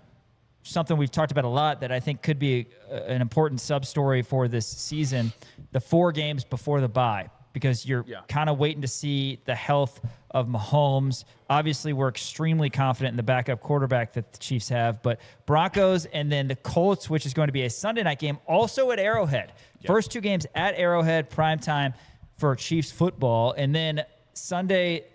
A: something we've talked about a lot that I think could be an important sub-story for this season, the 4 games before the bye, because you're kind of waiting to see the health of Mahomes. Obviously, we're extremely confident in the backup quarterback that the Chiefs have, but Broncos and then the Colts, which is going to be a Sunday night game, also at Arrowhead. First 2 games at Arrowhead, primetime for Chiefs football, and then Sunday,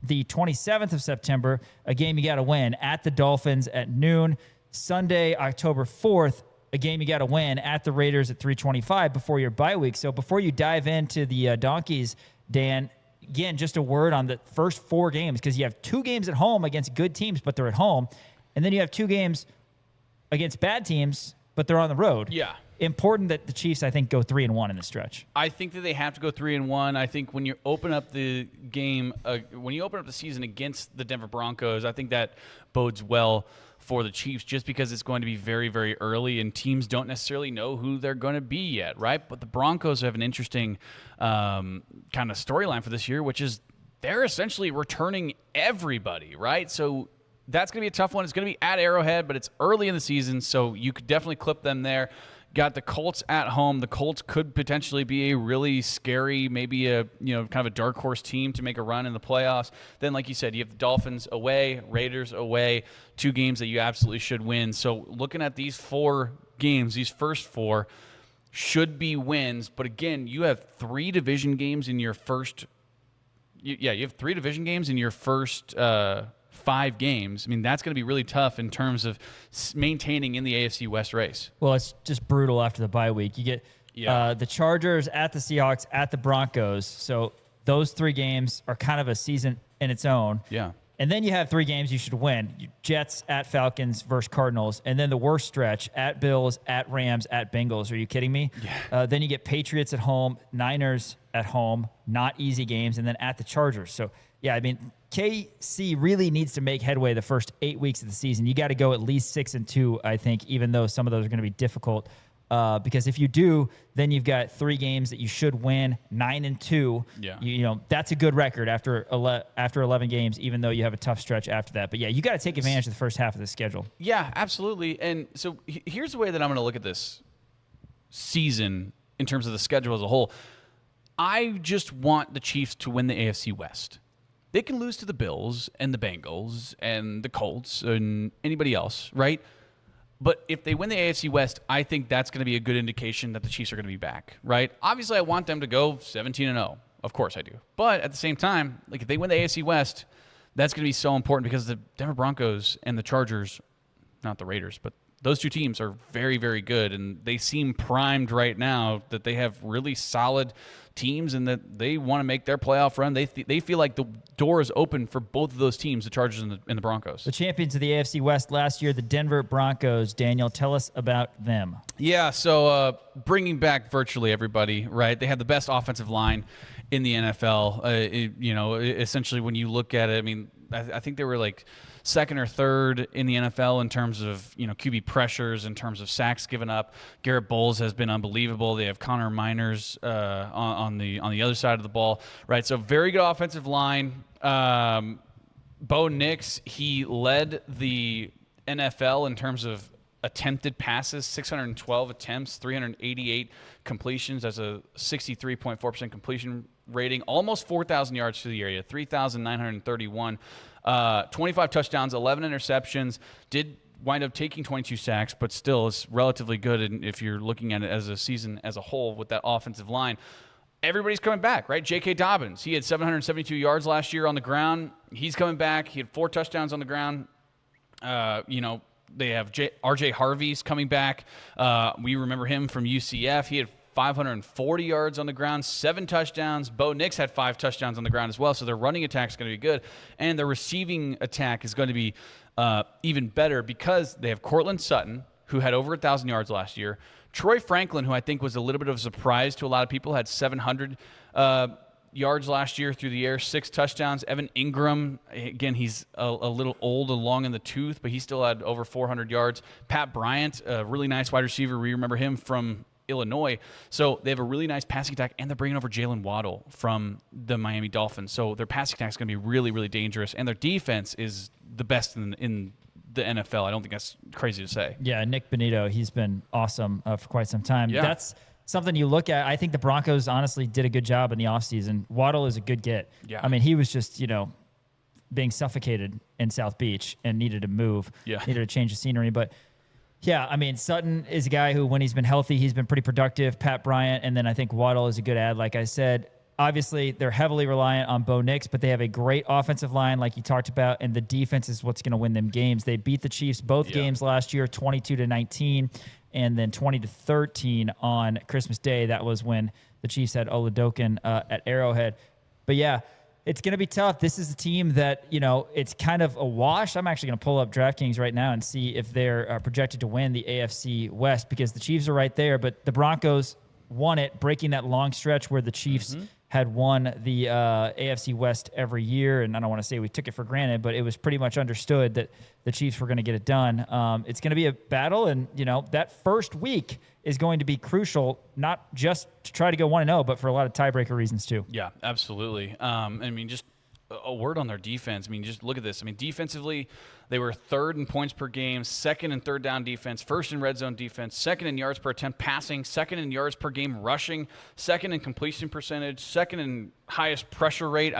A: the 27th of September, a game you got to win at the Dolphins at noon. Sunday, October 4th, a game you got to win at the Raiders at 3:25 before your bye week. So before you dive into the Donkeys, Dan, again, just a word on the first 4 games, because you have 2 games at home against good teams, but they're at home. And then you have 2 games against bad teams, but they're on the road.
B: Yeah.
A: Important that the Chiefs, I think, go 3-1 in the stretch.
B: I think that they have to go 3-1. I think when you open up the game, when you open up the season against the Denver Broncos, I think that bodes well for the Chiefs, just because it's going to be very, very early and teams don't necessarily know who they're going to be yet, right? But the Broncos have an interesting kind of storyline for this year, which is they're essentially returning everybody, right? So that's going to be a tough one. It's going to be at Arrowhead, but it's early in the season, so you could definitely clip them there. Got the Colts at home. The Colts could potentially be a really scary, maybe a kind of a dark horse team to make a run in the playoffs. Then, like you said, you have the Dolphins away, Raiders away, 2 games that you absolutely should win. So looking at these 4 games, these first 4 should be wins. But again, you have 3 division games in your first. You have 3 division games in your first 5 games, I mean, that's going to be really tough in terms of maintaining in the AFC West race.
A: Well, it's just brutal after the bye week. You get the Chargers at the Seahawks at the Broncos. So those 3 games are kind of a season in its own.
B: Yeah.
A: And then you have 3 games you should win. Jets at Falcons versus Cardinals. And then the worst stretch at Bills, at Rams, at Bengals. Are you kidding me?
B: Yeah.
A: Then you get Patriots at home, Niners at home, not easy games, and then at the Chargers. So, yeah, I mean, KC really needs to make headway the first 8 weeks of the season. You got to go at least 6-2, I think, even though some of those are going to be difficult. Because if you do, then you've got 3 games that you should win, 9-2.
B: Yeah.
A: You know, that's a good record after 11 games, even though you have a tough stretch after that. But yeah, you got to take advantage of the first half of the schedule.
B: Yeah, absolutely. And so here's the way that I'm going to look at this season in terms of the schedule as a whole. I just want the Chiefs to win the AFC West. They can lose to the Bills and the Bengals and the Colts and anybody else, right? But if they win the AFC West, I think that's going to be a good indication that the Chiefs are going to be back, right? Obviously, I want them to go 17-0. Of course I do. But at the same time, like if they win the AFC West, that's going to be so important because the Denver Broncos and the Chargers, not the Raiders, but those 2 teams are very, very good, and they seem primed right now that they have really solid teams and that they want to make their playoff run. They feel like the door is open for both of those teams, the Chargers and the Broncos.
A: The champions of the AFC West last year, the Denver Broncos. Daniel, tell us about them.
B: Yeah, so bringing back virtually everybody, right? They had the best offensive line in the NFL. Essentially when you look at it, I mean, I think they were like second or third in the NFL in terms of, QB pressures, in terms of sacks given up. Garrett Bowles has been unbelievable. They have Connor Miners on the other side of the ball, right? So very good offensive line. Bo Nix, he led the NFL in terms of attempted passes, 612 attempts, 388 completions. That's a 63.4% completion rating, almost 4,000 yards through the area, 3,931. 25 touchdowns, 11 interceptions, did wind up taking 22 sacks, but still it's relatively good. And if you're looking at it as a season as a whole with that offensive line, everybody's coming back, right? J.K. Dobbins, he had 772 yards last year on the ground. He's coming back. He had 4 touchdowns on the ground. They have R.J. Harvey's coming back. We remember him from UCF. He had 540 yards on the ground, 7 touchdowns. Bo Nix had 5 touchdowns on the ground as well, so their running attack is going to be good. And their receiving attack is going to be even better because they have Cortland Sutton, who had over 1,000 yards last year. Troy Franklin, who I think was a little bit of a surprise to a lot of people, had 700 yards last year through the air, 6 touchdowns. Evan Ingram, again, he's a little old and long in the tooth, but he still had over 400 yards. Pat Bryant, a really nice wide receiver. We remember him from Illinois. So they have a really nice passing attack, and they're bringing over Jalen Waddle from the Miami Dolphins. So their passing attack is going to be really, really dangerous, and their defense is the best in the NFL. I don't think that's crazy to say.
A: Yeah, Nick Bonito, he's been awesome for quite some time.
B: Yeah.
A: That's something you look at. I think the Broncos honestly did a good job in the offseason. Waddle is a good get.
B: Yeah.
A: I mean, he was just, being suffocated in South Beach and needed to move, needed to change the scenery. But yeah, I mean, Sutton is a guy who, when he's been healthy, he's been pretty productive. Pat Bryant, and then I think Waddle is a good add. Like I said, obviously they're heavily reliant on Bo Nix, but they have a great offensive line, like you talked about, and the defense is what's going to win them games. They beat the Chiefs both games last year, 22-19, and then 20-13 on Christmas Day. That was when the Chiefs had Oladokin at Arrowhead. But yeah, it's going to be tough. This is a team that, it's kind of a wash. I'm actually going to pull up DraftKings right now and see if they're projected to win the AFC West, because the Chiefs are right there, but the Broncos won it, breaking that long stretch where the Chiefs had won the AFC West every year. And I don't want to say we took it for granted, but it was pretty much understood that the Chiefs were going to get it done. It's going to be a battle, and, that first week is going to be crucial, not just to try to go 1-0, but for a lot of tiebreaker reasons too.
B: Yeah, absolutely. Just a word on their defense. Just look at this. Defensively, they were 3rd in points per game, 2nd in third down defense, 1st in red zone defense, 2nd in yards per attempt passing, 2nd in yards per game rushing, 2nd in completion percentage, 2nd in highest pressure rate.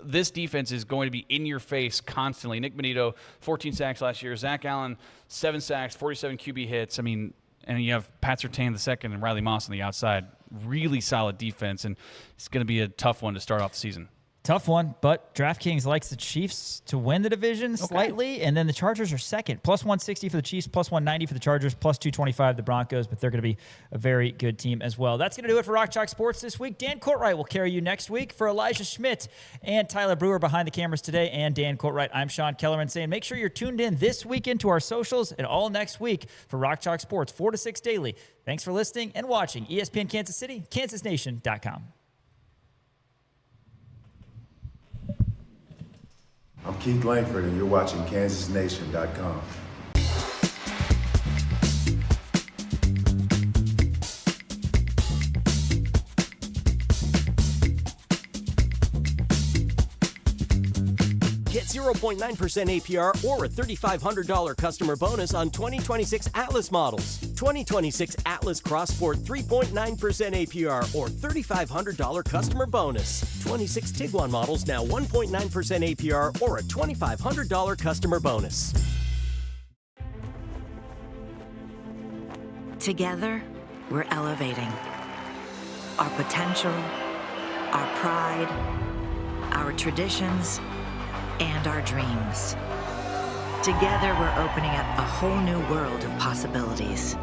B: This defense is going to be in your face constantly. Nick Bonito, 14 sacks last year. Zach Allen, 7 sacks, 47 QB hits. And you have Pat Surtain II and Riley Moss on the outside. Really solid defense, and it's going to be a tough one to start off the season.
A: Tough one, but DraftKings likes the Chiefs to win the division slightly, and then the Chargers are second. Plus 160 for the Chiefs, plus 190 for the Chargers, plus 225 the Broncos, but they're going to be a very good team as well. That's going to do it for Rock Chalk Sports this week. Dan Courtwright will carry you next week. For Elijah Schmidt and Tyler Brewer behind the cameras today, and Dan Courtwright, I'm Sean Kellerman saying make sure you're tuned in this weekend to our socials and all next week for Rock Chalk Sports, 4 to 6 daily. Thanks for listening and watching ESPN Kansas City, kansasnation.com.
Q: I'm Keith Langford, and you're watching kansasnation.com.
D: Get 0.9% APR or a $3,500 customer bonus on 2026 Atlas models. 2026 Atlas Cross Sport 3.9% APR or $3,500 customer bonus. 26 Tiguan models now 1.9% APR or a $2,500 customer bonus.
P: Together, we're elevating our potential, our pride, our traditions, and our dreams. Together, we're opening up a whole new world of possibilities.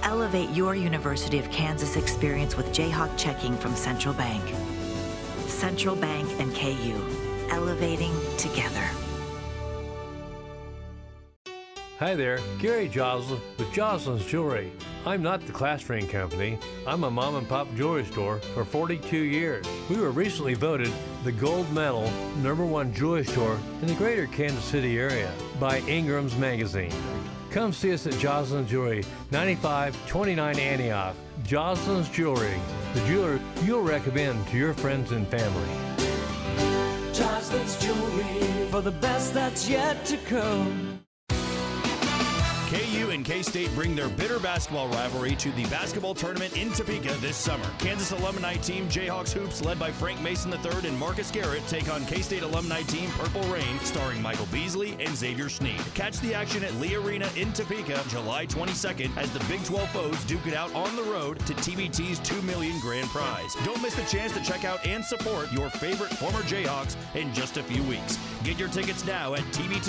P: Elevate your University of Kansas experience with Jayhawk checking from Central Bank. Central Bank and KU, elevating together.
R: Hi there, Gary Joslin with Joslin's Jewelry. I'm not the class ring company. I'm a mom and pop jewelry store for 42 years. We were recently voted the gold medal #1 jewelry store in the greater Kansas City area by Ingram's Magazine. Come see us at Joslin's Jewelry, 9529 Antioch. Joslin's Jewelry, the jeweler you'll recommend to your friends and family.
S: Joslin's Jewelry, for the best that's yet to come.
J: KU and K-State bring their bitter basketball rivalry to the basketball tournament in Topeka this summer. Kansas alumni team Jayhawks Hoops, led by Frank Mason III and Marcus Garrett, take on K-State alumni team Purple Rain, starring Michael Beasley and Xavier Sneed. Catch the action at Lee Arena in Topeka, July 22nd, as the Big 12 foes duke it out on the road to TBT's $2 million grand prize. Don't miss the chance to check out and support your favorite former Jayhawks in just a few weeks. Get your tickets now at TBT.